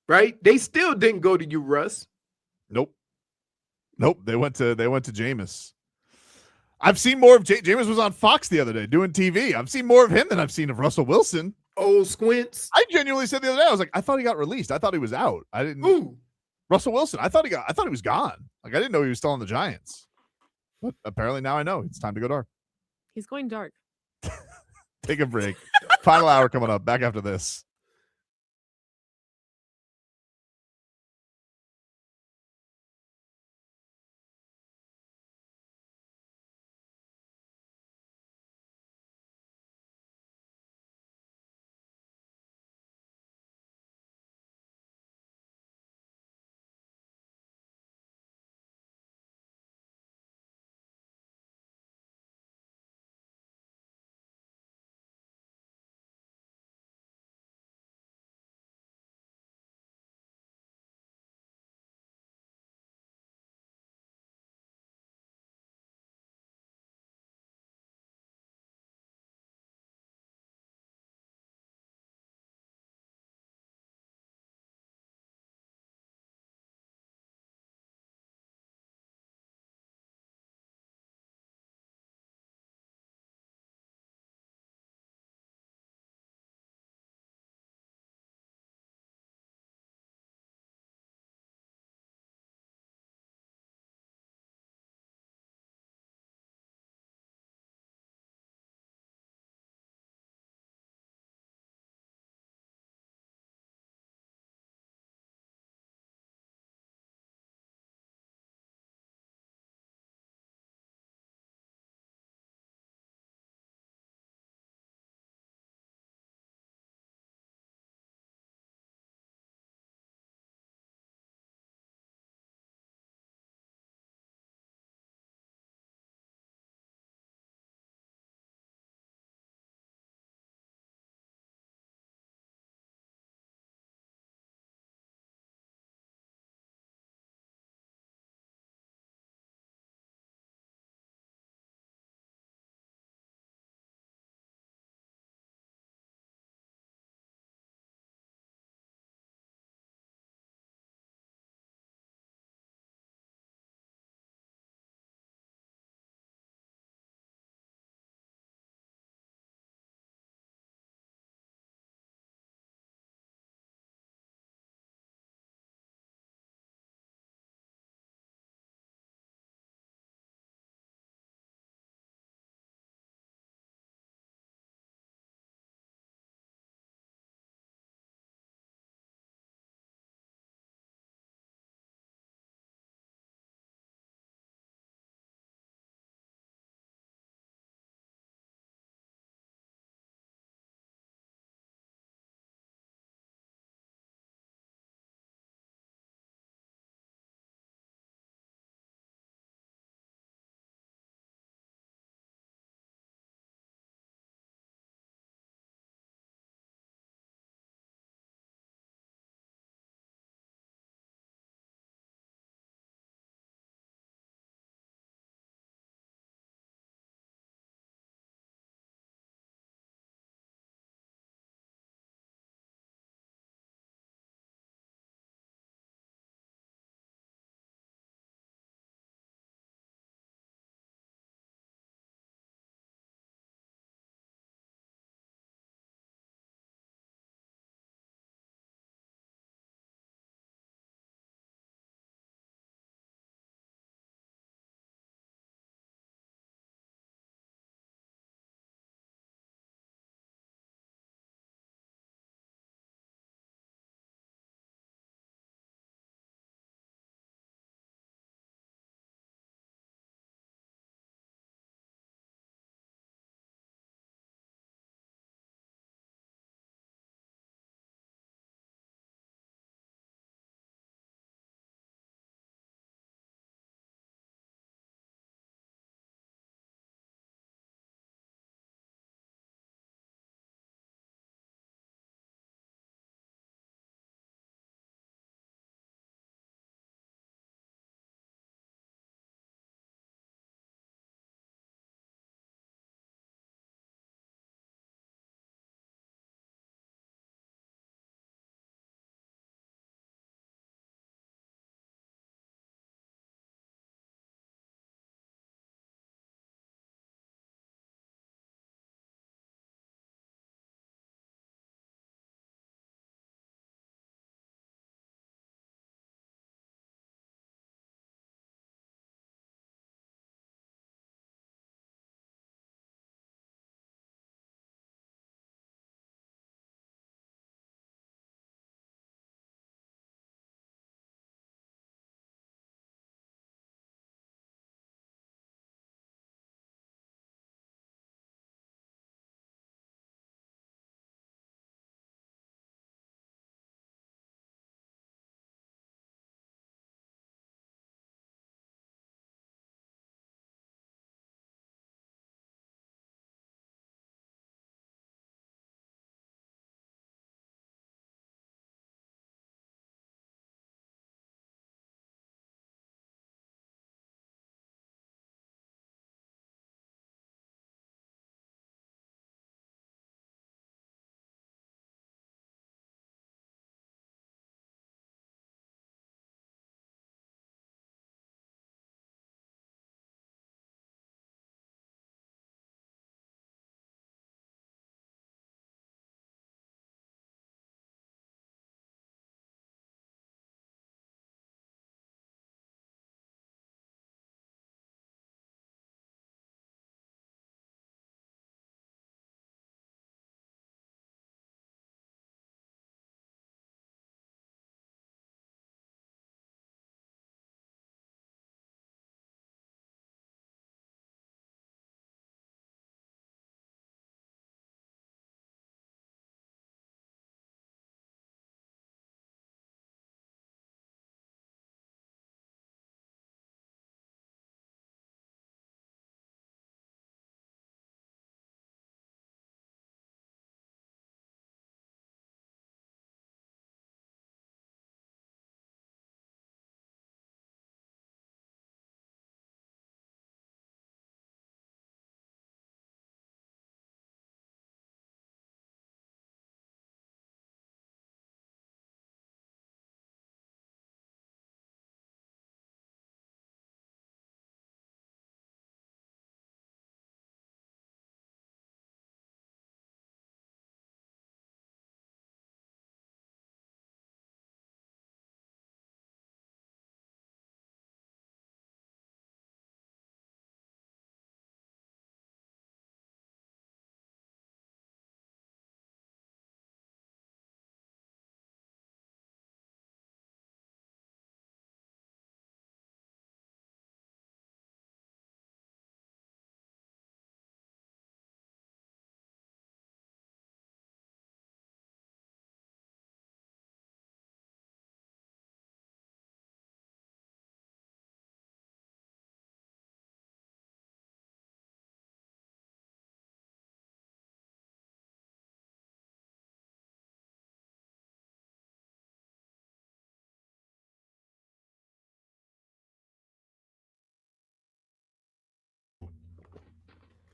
right? They still didn't go to you, Russ. Nope. They went to Jameis. I've seen more of Jameis was on Fox the other day doing TV. I've seen more of him than I've seen of Russell Wilson. Old squints. I genuinely said the other day, I was like, I thought he got released. I thought he was out. I didn't. Ooh. Russell Wilson. I thought he was gone. Like, I didn't know he was still on the Giants. But apparently now I know it's time to go dark. He's going dark. Take a break. Final hour coming up. Back after this.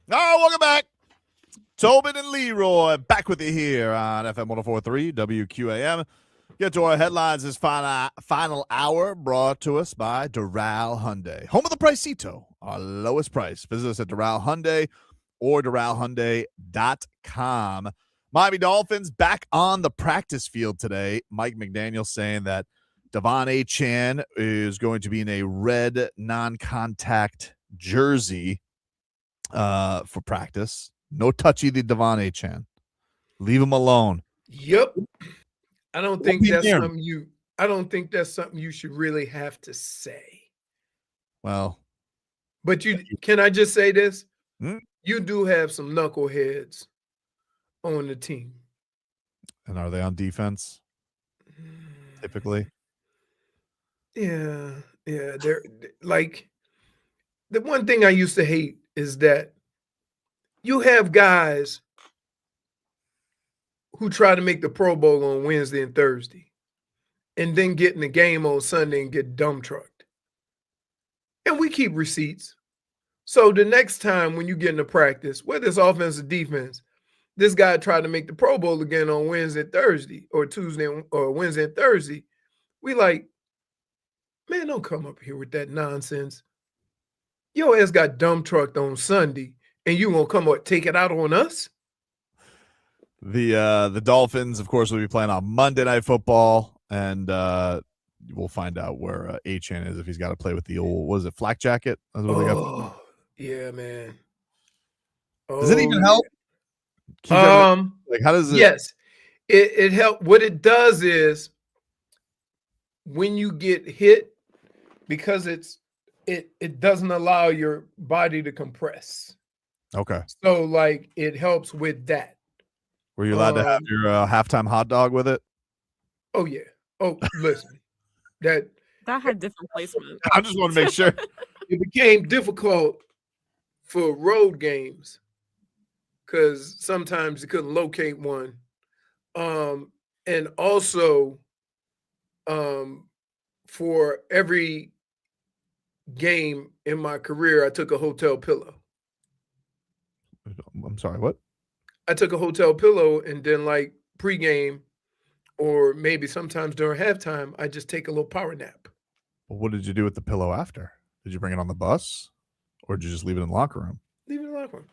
Oh, welcome back. Tobin and Leroy back with you here on FM 104.3 WQAM. Get to our headlines this final hour, brought to us by Doral Hyundai. Home of the Pricito, our lowest price. Visit us at Doral Hyundai or DoralHyundai.com. Miami Dolphins back on the practice field today. Mike McDaniel saying that De'Von Achane is going to be in a red non-contact jersey for practice. No touchy the De'Von Achane. Leave him alone. Yep. I don't think be that's near him. something you. I don't think that's something you should really have to say. Well, but can I just say this? Hmm? You do have some knuckleheads on the team. And are they on defense? Typically. Yeah. They're like the one thing I used to hate is that you have guys who try to make the Pro Bowl on Wednesday and Thursday and then get in the game on Sunday and get dumb trucked. And we keep receipts. So the next time when you get into practice, whether it's offense or defense, this guy tried to make the Pro Bowl again on Wednesday and Thursday or Tuesday or Wednesday and Thursday. We like, man, don't come up here with that nonsense. Your ass got dumb trucked on Sunday and you gonna come up take it out on us? The Dolphins, of course, will be playing on Monday Night Football, and we'll find out where Achane is if he's got to play with the old, what is it, flak jacket? That's what they got. Yeah, man. Does it even help? Like, how does it? Yes, it helps. What it does is when you get hit, because it doesn't allow your body to compress. Okay. So like it helps with that. Were you allowed to have your halftime hot dog with it? Oh yeah. Oh, listen, that had different placement. I just want to make sure. It became difficult for road games because sometimes you couldn't locate one. And also for every game in my career, I took a hotel pillow. I'm sorry, what? I took a hotel pillow and then like pregame or maybe sometimes during halftime, I just take a little power nap. Well, what did you do with the pillow after? Did you bring it on the bus or did you just leave it in the locker room? Leave it in the locker room.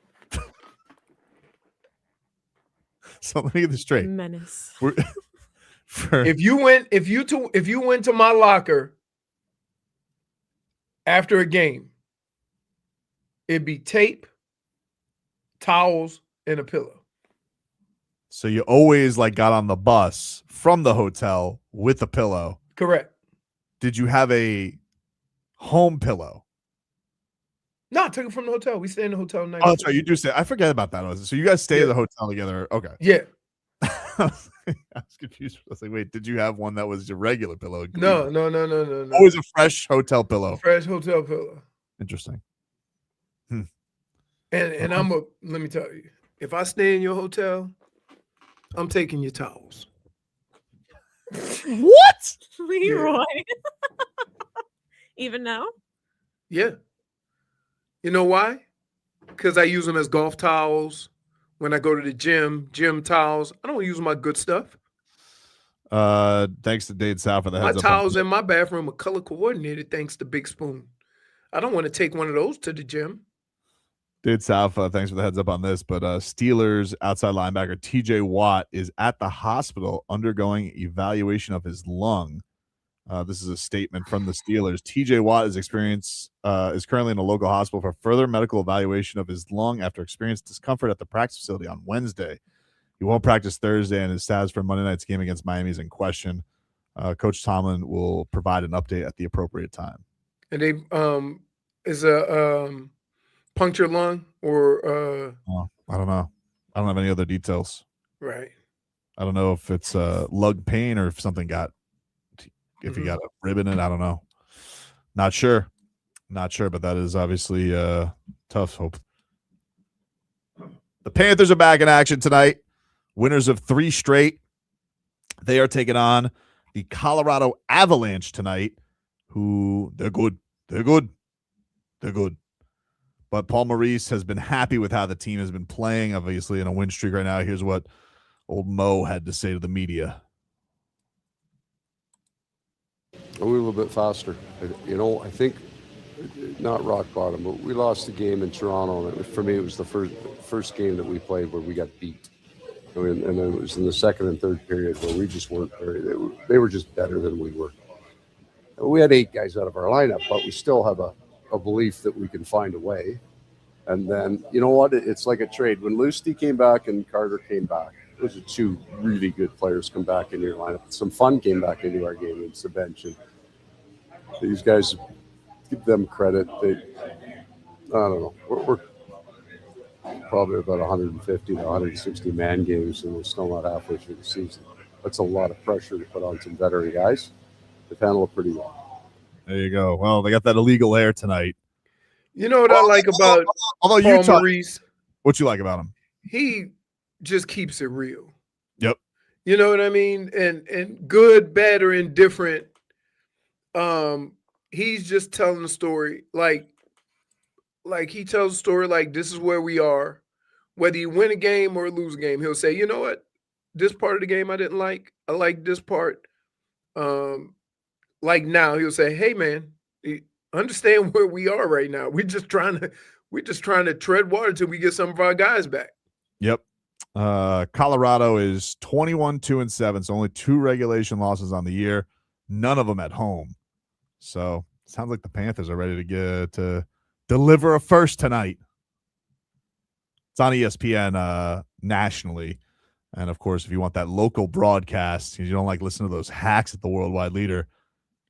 So let me get this straight. Menace. If you went to my locker after a game, it'd be tape, towels, and a pillow. So you always like got on the bus from the hotel with a pillow. Correct. Did you have a home pillow? No, I took it from the hotel. We stayed in the hotel night. Oh, that's right. You do stay. I forget about that. So you guys stay at the hotel together. Okay. Yeah. I was confused. I was like, wait, did you have one that was your regular pillow? No. Always a fresh hotel pillow. Fresh hotel pillow. Interesting. And let me tell you, if I stay in your hotel, I'm taking your towels. What? Leroy. Even now? Yeah. You know why? Because I use them as golf towels. When I go to the gym towels. I don't use my good stuff. Thanks to Dade South for the My heads up. towels in my bathroom are color coordinated thanks to Big Spoon. I don't want to take one of those to the gym. Dade South, thanks for the heads up on this. But Steelers outside linebacker TJ Watt is at the hospital undergoing evaluation of his lung. This is a statement from the Steelers. TJ Watt is currently in a local hospital for further medical evaluation of his lung after experienced discomfort at the practice facility on Wednesday. He won't practice Thursday and is status for Monday night's game against Miami is in question. Coach Tomlin will provide an update at the appropriate time. And they is a punctured lung or I don't know. I don't have any other details. right. I don't know if it's lung pain or if something got if he got a rib in it. I don't know. Not sure, but that is obviously tough. Hope the Panthers are back in action tonight. Winners of 3 straight. They are taking on the Colorado Avalanche tonight, who they're good. But Paul Maurice has been happy with how the team has been playing, obviously in a win streak right now. Here's what old Mo had to say to the media. A little bit faster. I think not rock bottom, but we lost the game in Toronto. And for me, it was the first game that we played where we got beat. And then it was in the second and third period where we just weren't they were just better than we were. We had 8 guys out of our lineup, but we still have a belief that we can find a way. And then, you know what? It's like a trade. When Luostarinen came back and Carter came back, those are 2 really good players come back into your lineup. Some fun came back into our game into the bench. And these guys, give them credit. I don't know. We're probably about 150 to 160 man games, and we're still not halfway through the season. That's a lot of pressure to put on some veteran guys. They've handled it pretty well. There you go. Well, they got that illegal air tonight. You know what I like about Although Paul Utah, Maurice? what you like about him? He just keeps it real. Yep. You know what I mean? And good, bad, or indifferent. He's just telling the story like he tells a story like this is where we are. Whether you win a game or lose a game, he'll say, you know what? This part of the game I didn't like. I like this part. Like now he'll say, hey man, understand where we are right now. We're just trying to tread water till we get some of our guys back. Yep. Colorado is 21-2-7, so only 2 regulation losses on the year, none of them at home. So sounds like the Panthers are ready to deliver a first tonight. It's on ESPN nationally. And, of course, if you want that local broadcast, you don't like listening to those hacks at the worldwide leader,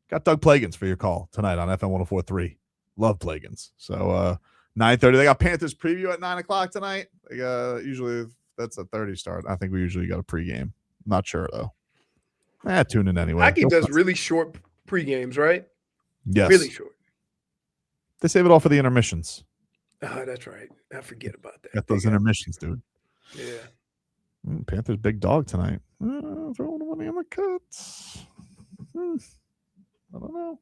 got Doug Plagans for your call tonight on FM 104.3. Love Plagans. So 9:30. They got Panthers preview at 9 o'clock tonight. Usually that's a 30 start. I think we usually got a pregame. Not sure, though. Tune in anyway. Hockey does really short pregames, right? Yes. Really short. They save it all for the intermissions. Oh, that's right. I forget about that. Got those intermissions, dude. Yeah. Panthers big dog tonight. Throwing the money on the cuts. I don't know.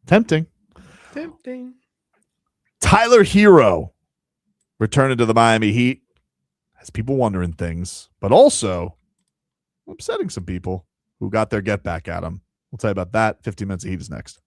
Tempting. Tyler Herro returning to the Miami Heat has people wondering things, but also upsetting some people who got their get back at him. We'll tell you about that. 15 minutes of Heat is next.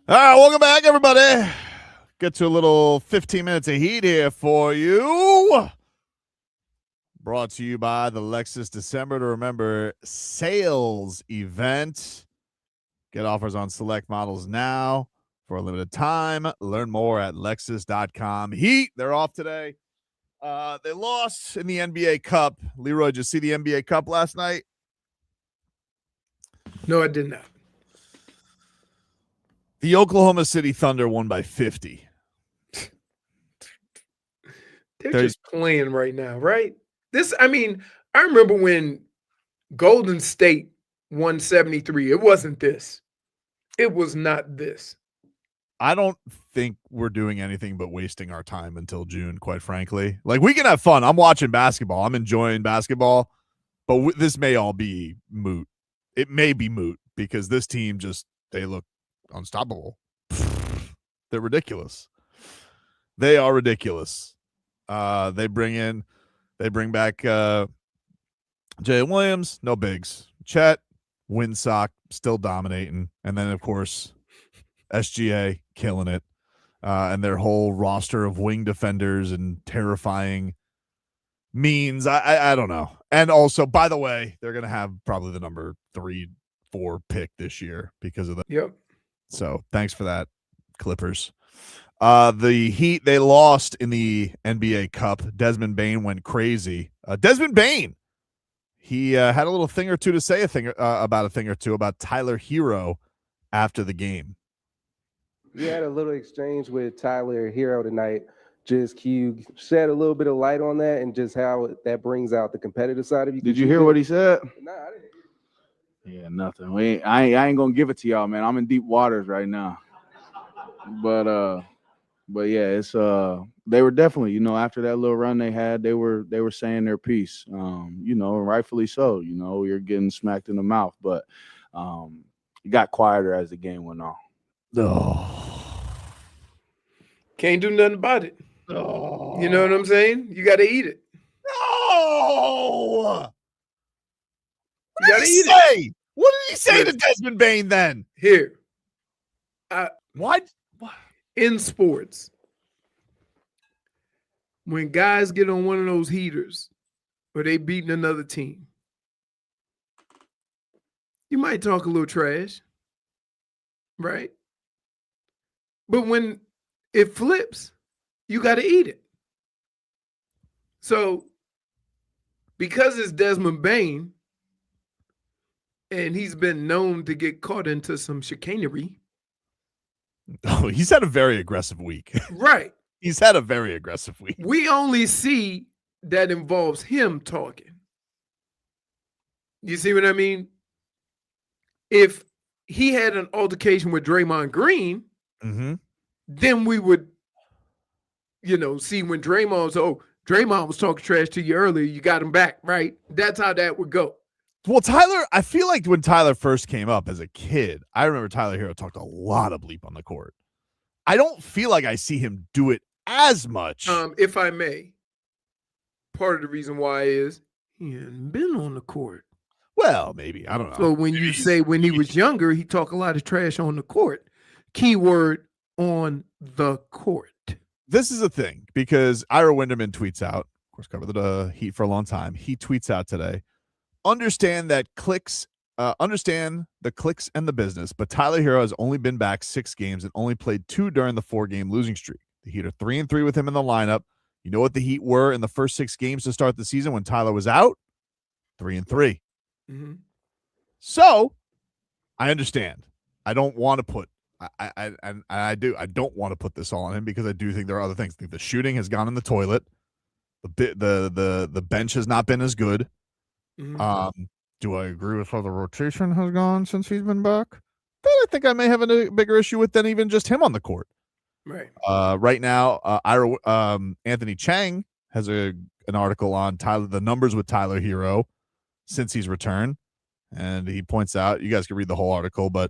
All right, welcome back, everybody. Get to a little 15 minutes of heat here for you. Brought to you by the Lexus December to Remember sales event. Get offers on select models now for a limited time. Learn more at Lexus.com. Heat, they're off today. They lost in the NBA Cup. Leroy, did you see the NBA Cup last night? No, I did not. The Oklahoma City Thunder won by 50. They're just playing right now, right? I remember when Golden State won 73. It wasn't this. It was not this. I don't think we're doing anything but wasting our time until June, quite frankly. Like, we can have fun. I'm watching basketball. I'm enjoying basketball. But this may all be moot. It may be moot because this team they look unstoppable. They're ridiculous. They are ridiculous. They bring back Jay Williams, no bigs. Chet, Windsock, still dominating. And then, of course, SGA killing it. And their whole roster of wing defenders and terrifying means. I don't know. And also, by the way, they're going to have probably the number 3-4 pick this year because of that. Yep. So thanks for that, Clippers. The Heat, they lost in the NBA Cup. Desmond Bane went crazy. Desmond Bane, he had a little thing or two to say about Tyler Herro after the game. We had a little exchange with Tyler Herro tonight. Just can you shed a little bit of light on that and just how that brings out the competitive side of you? Did you hear what he said? Nah, I didn't. Yeah, nothing. I ain't gonna give it to y'all, man. I'm in deep waters right now. But yeah, it's they were definitely, after that little run they had, they were saying their piece. And rightfully so. You're getting smacked in the mouth, but it got quieter as the game went on. Oh. Can't do nothing about it. Oh. You know what I'm saying? You got to eat it. No. You got to eat it. What did he say to Desmond Bane then? Here. What? In sports, when guys get on one of those heaters or they beating another team, you might talk a little trash, right? But when it flips, you got to eat it. So, because it's Desmond Bane, and he's been known to get caught into some chicanery. Oh, he's had a very aggressive week. Right. He's had a very aggressive week. We only see that involves him talking. You see what I mean? If he had an altercation with Draymond Green, then we would, see when Draymond was talking trash to you earlier, you got him back, right? That's how that would go. Well, Tyler, I feel like when Tyler first came up as a kid, I remember Tyler Herro talked a lot of bleep on the court. I don't feel like I see him do it as much. If I may, part of the reason why is he hadn't been on the court. Well, maybe. I don't know. So when you say when he was younger, he talked a lot of trash on the court. Keyword on the court. This is a thing because Ira Winderman tweets out, of course, covered the Heat for a long time. He tweets out today. Understand the clicks and the business, but Tyler Herro has only been back 6 games and only played 2 during the 4-game losing streak. The Heat are 3-3 with him in the lineup. You know what the Heat were in the first 6 games to start the season when Tyler was out? 3-3. So I understand. I don't want to put I don't want to put this all on him because I do think there are other things. I think the shooting has gone in the toilet. The bench has not been as good. Do I agree with how the rotation has gone since he's been back? That I think I may have a bigger issue with than even just him on the court. Right. Right now, Anthony Chang has an article on the numbers with Tyler Herro since he's returned, and he points out, you guys can read the whole article, but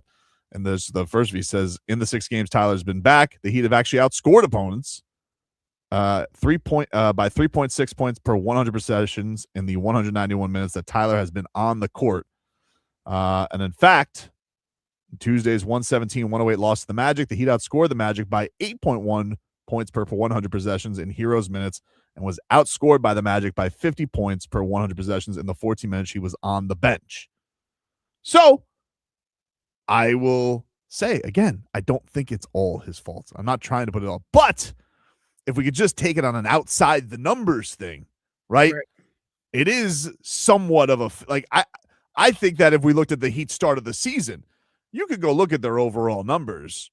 and the first V says in the 6 games Tyler's been back, the Heat have actually outscored opponents by 3.6 points per 100 possessions in the 191 minutes that Tyler has been on the court. And in fact, Tuesday's 117-108 loss to the Magic. The Heat outscored the Magic by 8.1 points per 100 possessions in Herro's minutes and was outscored by the Magic by 50 points per 100 possessions in the 14 minutes he was on the bench. So I will say, again, I don't think it's all his fault. I'm not trying to put it all. But if we could just take it on an outside the numbers thing, right? It is somewhat of a like I think that if we looked at the Heat start of the season, you could go look at their overall numbers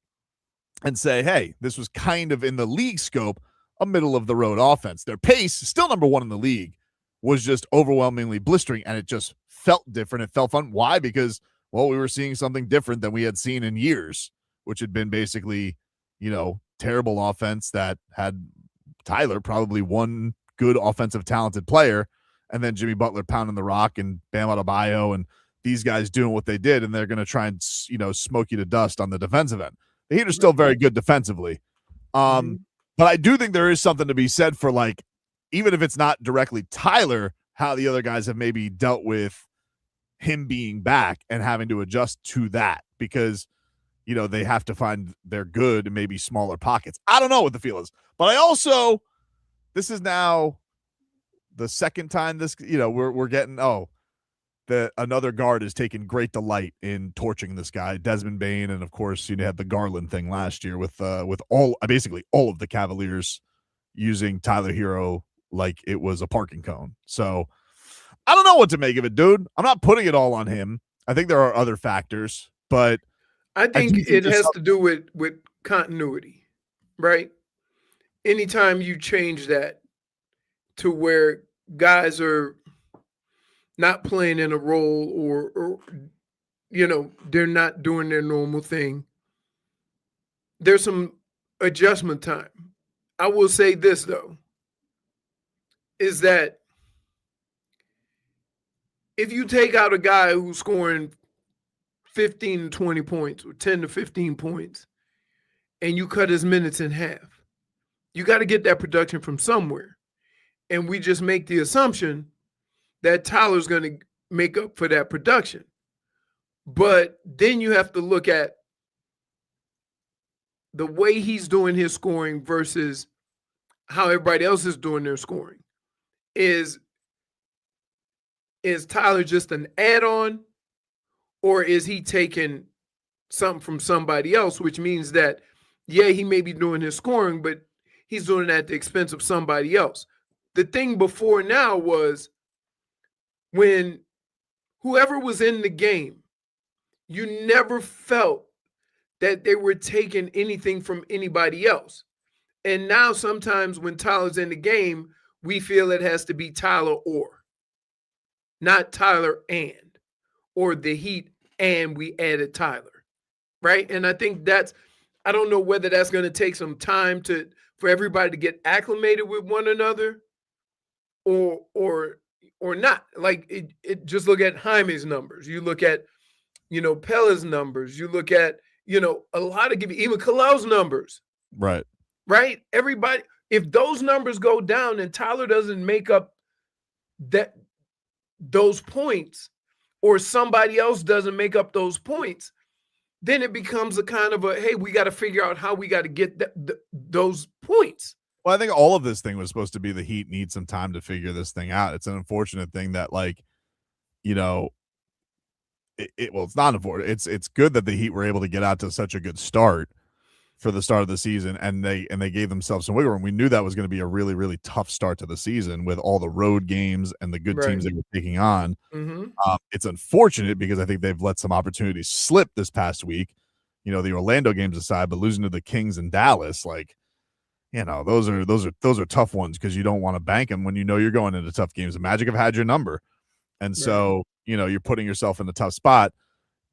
and say, hey, this was kind of in the league scope, a middle of the road offense. Their pace, still number one in the league, was just overwhelmingly blistering, and it just felt different. It felt fun. Why? Because, well, we were seeing something different than we had seen in years, which had been basically, terrible offense that had Tyler, probably one good offensive talented player, and then Jimmy Butler pounding the rock and Bam Adebayo and these guys doing what they did, and they're going to try and, smoke you to dust on the defensive end. The Heat are still very good defensively. But I do think there is something to be said for, like, even if it's not directly Tyler, how the other guys have maybe dealt with him being back and having to adjust to that because, they have to find their good in maybe smaller pockets. I don't know what the feel is. But I also, this is now the second time this, we're getting, another guard is taking great delight in torching this guy, Desmond Bane, and of course, you had the Garland thing last year with basically all of the Cavaliers using Tyler Herro like it was a parking cone. So I don't know what to make of it, dude. I'm not putting it all on him. I think there are other factors, but I think it has to do with continuity, right? Anytime you change that to where guys are not playing in a role or they're not doing their normal thing, there's some adjustment time. I will say this, though, is that if you take out a guy who's scoring 15 to 20 points or 10 to 15 points and you cut his minutes in half, you got to get that production from somewhere. And we just make the assumption that Tyler's going to make up for that production. But then you have to look at the way he's doing his scoring versus how everybody else is doing their scoring. Is Tyler just an add-on, or is he taking something from somebody else, which means that, yeah, he may be doing his scoring, but he's doing it at the expense of somebody else. The thing before now was when whoever was in the game, you never felt that they were taking anything from anybody else. And now sometimes when Tyler's in the game, we feel it has to be Tyler or, not Tyler and, or the Heat and we added Tyler, right? And I think I don't know whether that's going to take some time for everybody to get acclimated with one another or not. Like it just look at Jaime's numbers. You look at, Pella's numbers. You look at, a lot of even Kel'el's numbers. Right. Right? Everybody, if those numbers go down and Tyler doesn't make up those points, or somebody else doesn't make up those points, then it becomes a kind of a, hey, we got to figure out how we got to get those points. Well, I think all of this thing was supposed to be the Heat need some time to figure this thing out. It's an unfortunate thing that, like, well, it's not unfortunate. It's good that the Heat were able to get out to such a good start for the start of the season, and they gave themselves some wiggle room. We knew that was going to be a really, really tough start to the season with all the road games and the good teams they were taking on. Mm-hmm. It's unfortunate because I think they've let some opportunities slip this past week. The Orlando games aside, but losing to the Kings and Dallas, like, those are tough ones because you don't want to bank them when you're going into tough games. The Magic have had your number, and so you're putting yourself in a tough spot.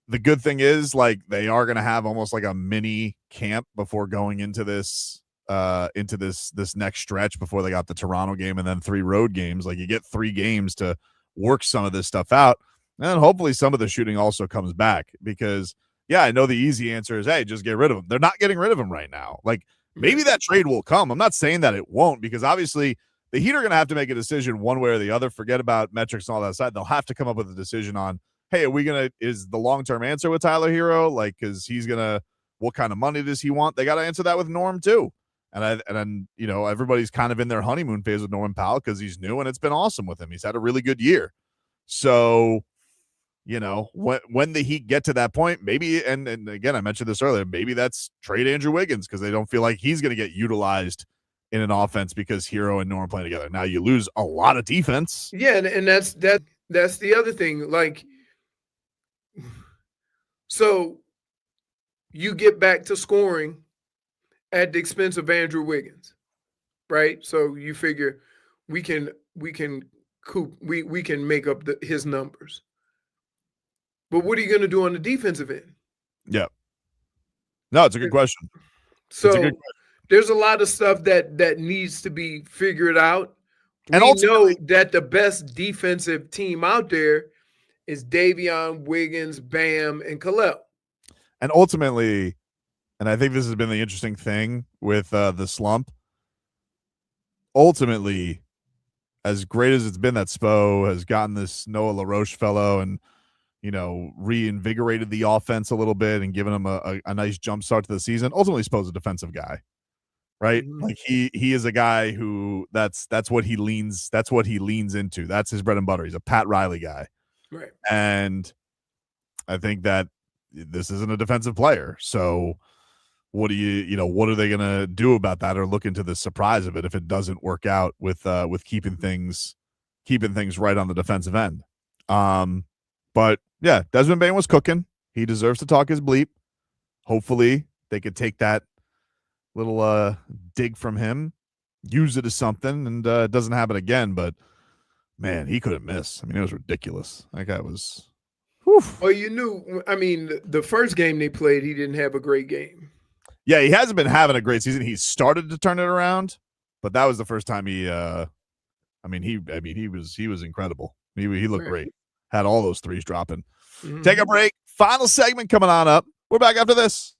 The good thing is, like, they are going to have almost like a mini camp before going into this next stretch before they got the Toronto game and then 3 road games. Like, you get 3 games to work some of this stuff out, and hopefully some of the shooting also comes back because, yeah, I know the easy answer is, hey, just get rid of them. They're not getting rid of them right now. Like, maybe that trade will come. I'm not saying that it won't because obviously the Heat are going to have to make a decision one way or the other. Forget about metrics and all that side. They'll have to come up with a decision on, hey, is the long-term answer with Tyler Herro? Like, because what kind of money does he want? They got to answer that with Norm too. And then, everybody's kind of in their honeymoon phase with Norman Powell because he's new and it's been awesome with him. He's had a really good year. So, when the Heat get to that point, maybe, and again, I mentioned this earlier, maybe that's trade Andrew Wiggins because they don't feel like he's going to get utilized in an offense because Herro and Norm playing together. Now you lose a lot of defense. Yeah, and that's the other thing. Like, so you get back to scoring at the expense of Andrew Wiggins, right? So you figure we can make up his numbers. But what are you going to do on the defensive end? Yeah. No, it's a good question. So there's a lot of stuff that needs to be figured out. And we know that the best defensive team out there is Davion, Wiggins, Bam, and Kel'el. And ultimately, and I think this has been the interesting thing with the slump, ultimately, as great as it's been that Spo has gotten this Noah LaRoche fellow and, reinvigorated the offense a little bit and given him a nice jump start to the season, ultimately Spo's a defensive guy, right? Mm-hmm. Like he is a guy who that's what he leans into. That's his bread and butter. He's a Pat Riley guy. Right. And I think that this isn't a defensive player. So what are they going to do about that or look into the surprise of it if it doesn't work out with keeping things right on the defensive end? But yeah, Desmond Bane was cooking. He deserves to talk his bleep. Hopefully they could take that little dig from him, use it as something, and it doesn't happen again. But man, he couldn't miss. I mean, it was ridiculous. That guy was. Whew. Well, the first game they played, he didn't have a great game. Yeah, he hasn't been having a great season. He started to turn it around, but that was the first time he was incredible. He looked great. Had all those threes dropping. Mm-hmm. Take a break. Final segment coming on up. We're back after this.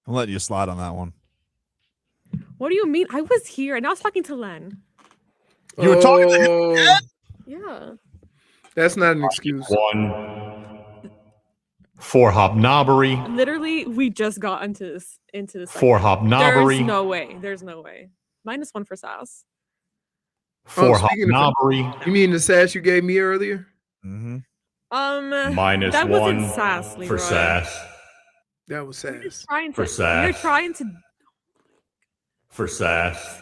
I'm letting you slide on that one. What do you mean? I was here and I was talking to Len. You were talking to him again? Yeah. That's not an excuse. One for hobnobbery. Literally, we just got into this For segment. hobnobbery. There's no way. -1 for Sass. For speaking of- hobnobbery. You mean the sass you gave me earlier? Mm-hmm. -1 that wasn't Sass, for Leroy. Sass. That was sass. For Sass. You're trying to. For Sass.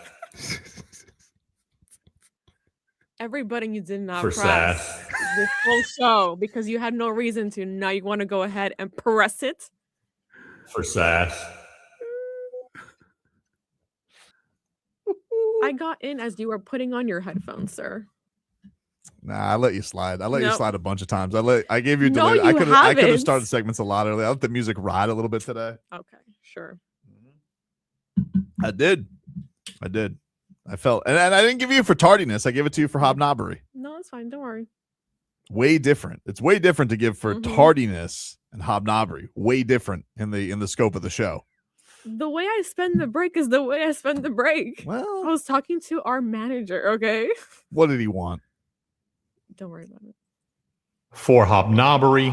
Every button you did not For press Sass. this whole show because you had no reason to. Now you want to go ahead and press it. For Sass. I got in as you were putting on your headphones, sir. Nah, I let you slide. I let you Nope. slide a bunch of times. I gave you No, delay. I you could have haven't. started segments a lot earlier. I let the music ride a little bit today. Okay, sure. I did. I felt, and I didn't give you for tardiness. I gave it to you for hobnobbery. No, it's fine. Don't worry. Way different. It's way different to give for Mhm. tardiness and hobnobbery. Way different in the scope of the show. The way I spend the break is the way I spend the break. Well, I was talking to our manager. Okay. What did he want? Don't worry about it. For hobnobbery.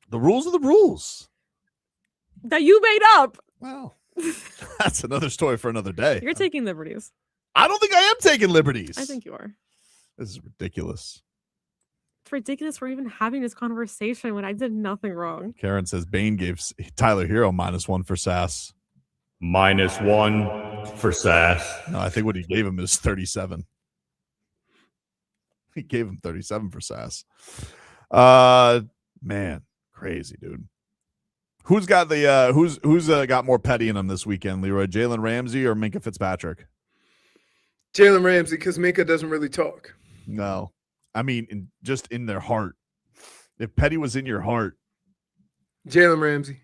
The rules are the rules. That you made up. Well, that's another story for another day. You're taking liberties. I don't think I am taking liberties. I think you are. This is ridiculous. It's ridiculous we're even having this conversation when I did nothing wrong. Karen says Bane gave Tyler Herro -1 for Sass. -1 for Sass. No, I think what he gave him is 37. He gave him 37 for Sass. Man, crazy, dude. Who's got the who's got more petty in him this weekend, Leroy? Jalen Ramsey or Minkah Fitzpatrick? Jalen Ramsey, because Minkah doesn't really talk. No. I mean, just in their heart. If petty was in your heart. Jalen Ramsey.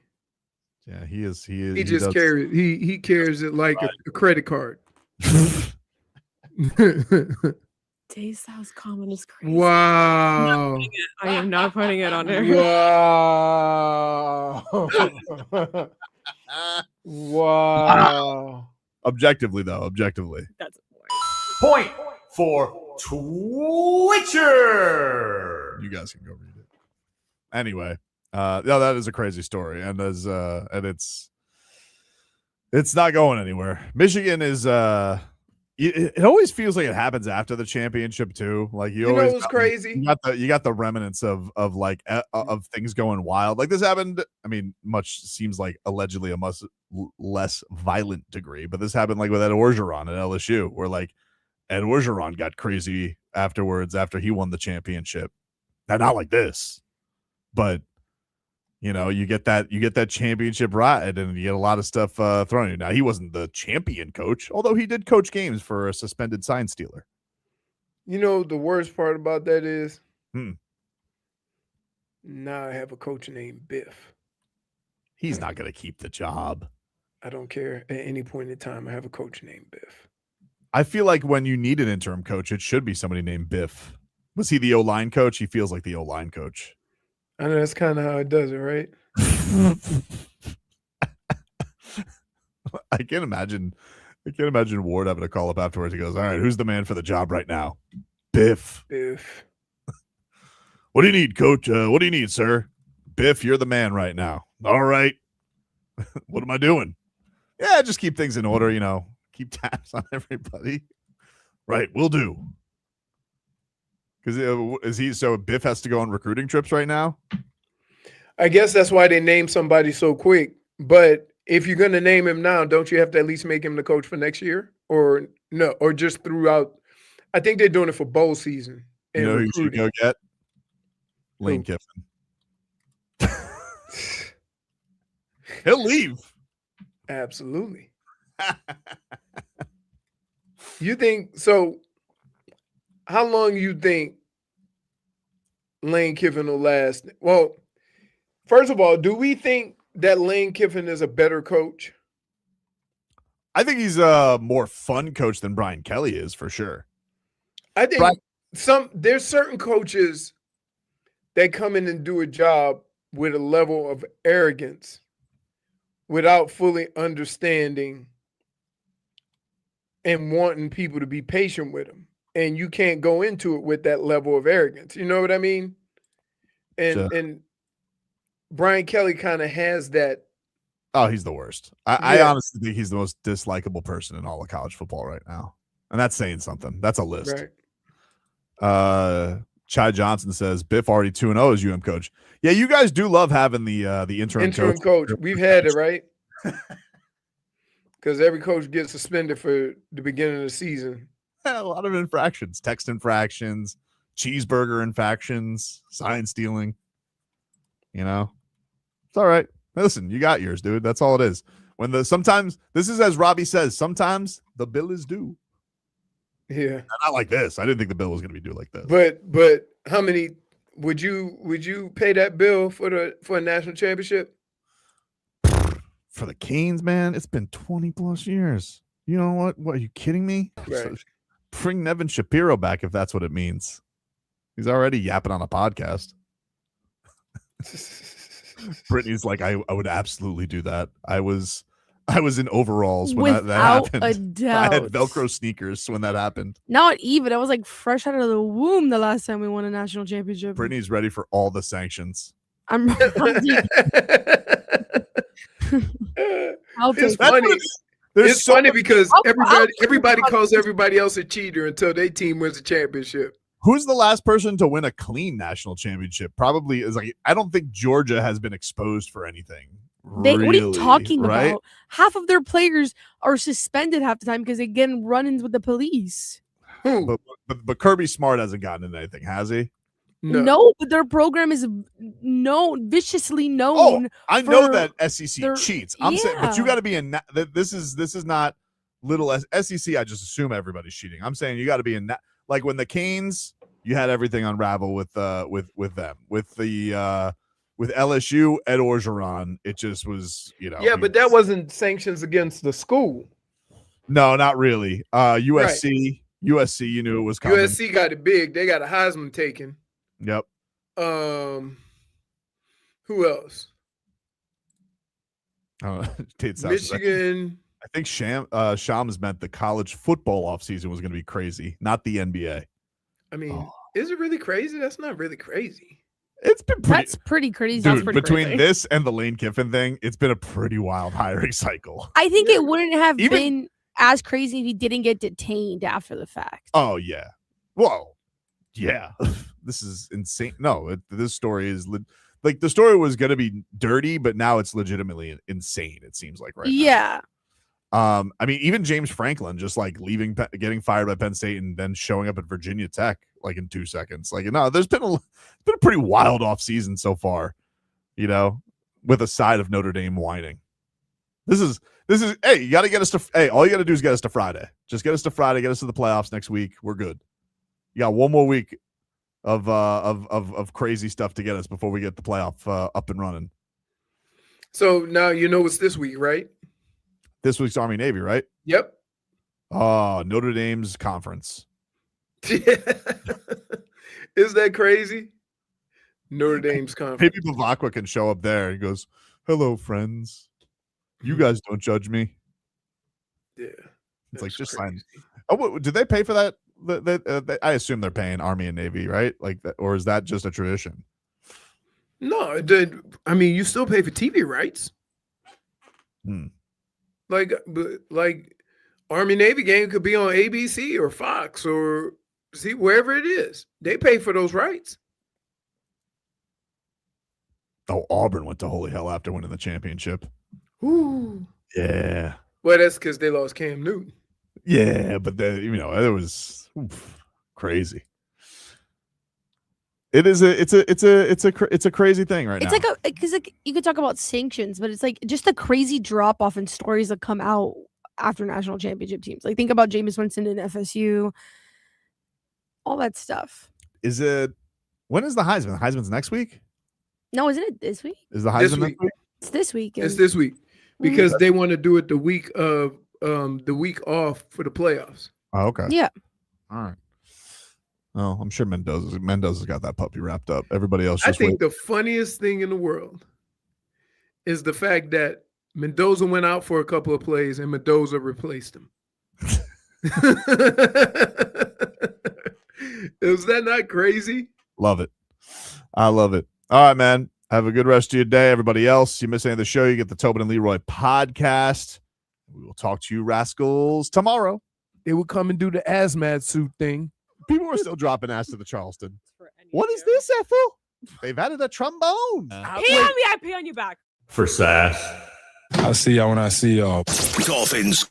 Yeah, he is. He just carries. He carries it like a credit card. Day Sal's comment is crazy. Wow. I am not putting it on there. Wow. Wow. Objectively, though. Objectively. That's Point for Twitcher. You guys can go read it. Anyway, that is a crazy story, and it's not going anywhere. Michigan is it always feels like it happens after the championship too. Like you always know what's crazy? You got the remnants of things going wild. Like this happened. I mean, much seems like allegedly a much less violent degree, but this happened like with Ed Orgeron at LSU, where like Ed Orgeron got crazy afterwards after he won the championship. Now, not like this, but you know, you get that championship ride, and you get a lot of stuff thrown at you. Now, he wasn't the champion coach, although he did coach games for a suspended sign stealer. You know, the worst part about that is now I have a coach named Biff. He's not going to keep the job. I don't care. At any point in time, I have a coach named Biff. I feel like when you need an interim coach, it should be somebody named Biff. Was he the O-line coach? He feels like the O-line coach. I know that's kind of how it does it, right? I can't imagine Ward having a call up afterwards. He goes, "All right, who's the man for the job right now?" Biff. Biff. What do you need, coach? What do you need, sir? Biff, you're the man right now. All right. What am I doing? Yeah, just keep things in order, you know. Keep tabs on everybody. Right, we'll do. Because so Biff has to go on recruiting trips right now? I guess that's why they named somebody so quick. But if you're going to name him now, don't you have to at least make him the coach for next year? Or no, or just throughout? I think they're doing it for bowl season. You know who you should go get? Lane Kiffin. He'll leave. Absolutely. You think so? How long you think Lane Kiffin will last? Well, first of all, do we think that Lane Kiffin is a better coach? I think he's a more fun coach than Brian Kelly is, for sure. I think there's certain coaches that come in and do a job with a level of arrogance without fully understanding and wanting people to be patient with him. And you can't go into it with that level of arrogance. You know what I mean? And Brian Kelly kind of has that. Oh, he's the worst. I honestly think he's the most dislikable person in all of college football right now. And that's saying something. That's a list. Right. Chai Johnson says Biff already 2-0 as UM coach. Yeah, you guys do love having the interim coach. We've had it, right? Because every coach gets suspended for the beginning of the season. A lot of infractions, text infractions, cheeseburger infractions, sign stealing. You know, it's all right. Listen, you got yours, dude. That's all it is. Sometimes this is as Robbie says. Sometimes the bill is due. Yeah, not like this. I didn't think the bill was going to be due like this. But how many would you pay that bill for a national championship? For the Canes, man, it's been 20 plus years. You know what? What are you kidding me? Right. Bring Nevin Shapiro back if that's what it means. He's already yapping on a podcast. Brittany's like, I would absolutely do that. I was in overalls when that happened. Without a doubt. I had Velcro sneakers when that happened. Not even. I was like fresh out of the womb the last time we won a national championship. Brittany's ready for all the sanctions. I'm It's funny. It's funny because everybody calls everybody else a cheater until their team wins a championship. Who's the last person to win a clean national championship? Probably is like, I don't think Georgia has been exposed for anything. What are you talking about? Half of their players are suspended half the time because they get in run-ins with the police. But Kirby Smart hasn't gotten into anything, has he? No, but their program is viciously known. Oh, I know that SEC cheats. I'm saying, but you got to be in. This is not little SEC. I just assume everybody's cheating. I'm saying you got to be in. Like when the Canes, you had everything unravel with them. With LSU, Ed Orgeron, it just was, Yeah, but that wasn't sanctions against the school. No, not really. USC, you knew it was coming. USC got it big. They got a Heisman taken. Yep. Who else? Michigan. I think Shams meant the college football offseason was going to be crazy, not the NBA. I mean, is it really crazy? That's not really crazy. It's been pretty. That's pretty crazy. Dude, pretty between crazy. this and the Lane Kiffin thing, it's been a pretty wild hiring cycle. I think it wouldn't have been as crazy if he didn't get detained after the fact. Oh, yeah. Whoa. Yeah. This is insane. No, this story is like the story was going to be dirty, but now it's legitimately insane. It seems like right now. I mean, even James Franklin just like getting fired by Penn State and then showing up at Virginia Tech like in 2 seconds. Like, no, there's been a pretty wild off season so far, with a side of Notre Dame whining. This is hey, you got to get us to all you got to do is get us to Friday. Just get us to Friday, get us to the playoffs next week. We're good. You got one more week of crazy stuff to get us before we get the playoff up and running. So now it's this week, right? This week's Army Navy, right? Yep. Notre Dame's conference. Is that crazy? Notre Dame's conference. Maybe Bavacqua can show up there. He goes, "Hello, friends. You guys don't judge me." Yeah. It's like just sign. Oh, did they pay for that? I assume they're paying Army and Navy, right? Like that, or is that just a tradition? No, I mean, you still pay for TV rights. Like Army Navy game could be on ABC or Fox or wherever it is. They pay for those rights. Oh, Auburn went to holy hell after winning the championship. Ooh. Yeah. Well, that's because they lost Cam Newton. Yeah, but it was crazy. It's a crazy thing right now. It's because you could talk about sanctions, but it's like just the crazy drop off in stories that come out after national championship teams. Like think about Jameis Winston and FSU, all that stuff. When is the Heisman? The Heisman's next week? No, isn't it this week? Is the Heisman week? Next week? It's this week. It's this week because they want to do it the week of the week off for the playoffs. Oh, okay. Yeah. All right. Oh, I'm sure Mendoza's got that puppy wrapped up. Everybody else I just think the funniest thing in the world is the fact that Mendoza went out for a couple of plays, and Mendoza replaced him. Is that not crazy? Love it. I love it. All right, man. Have a good rest of your day. Everybody else, you miss any of the show, you get the Tobin and Leroy podcast. We will talk to you rascals tomorrow. They would come and do the hazmat suit thing. People were still dropping ass to the Charleston. What is this, Ethel? They've added a trombone. Pee on me, I pee on you back. For sass. I'll see y'all when I see y'all. Dolphins.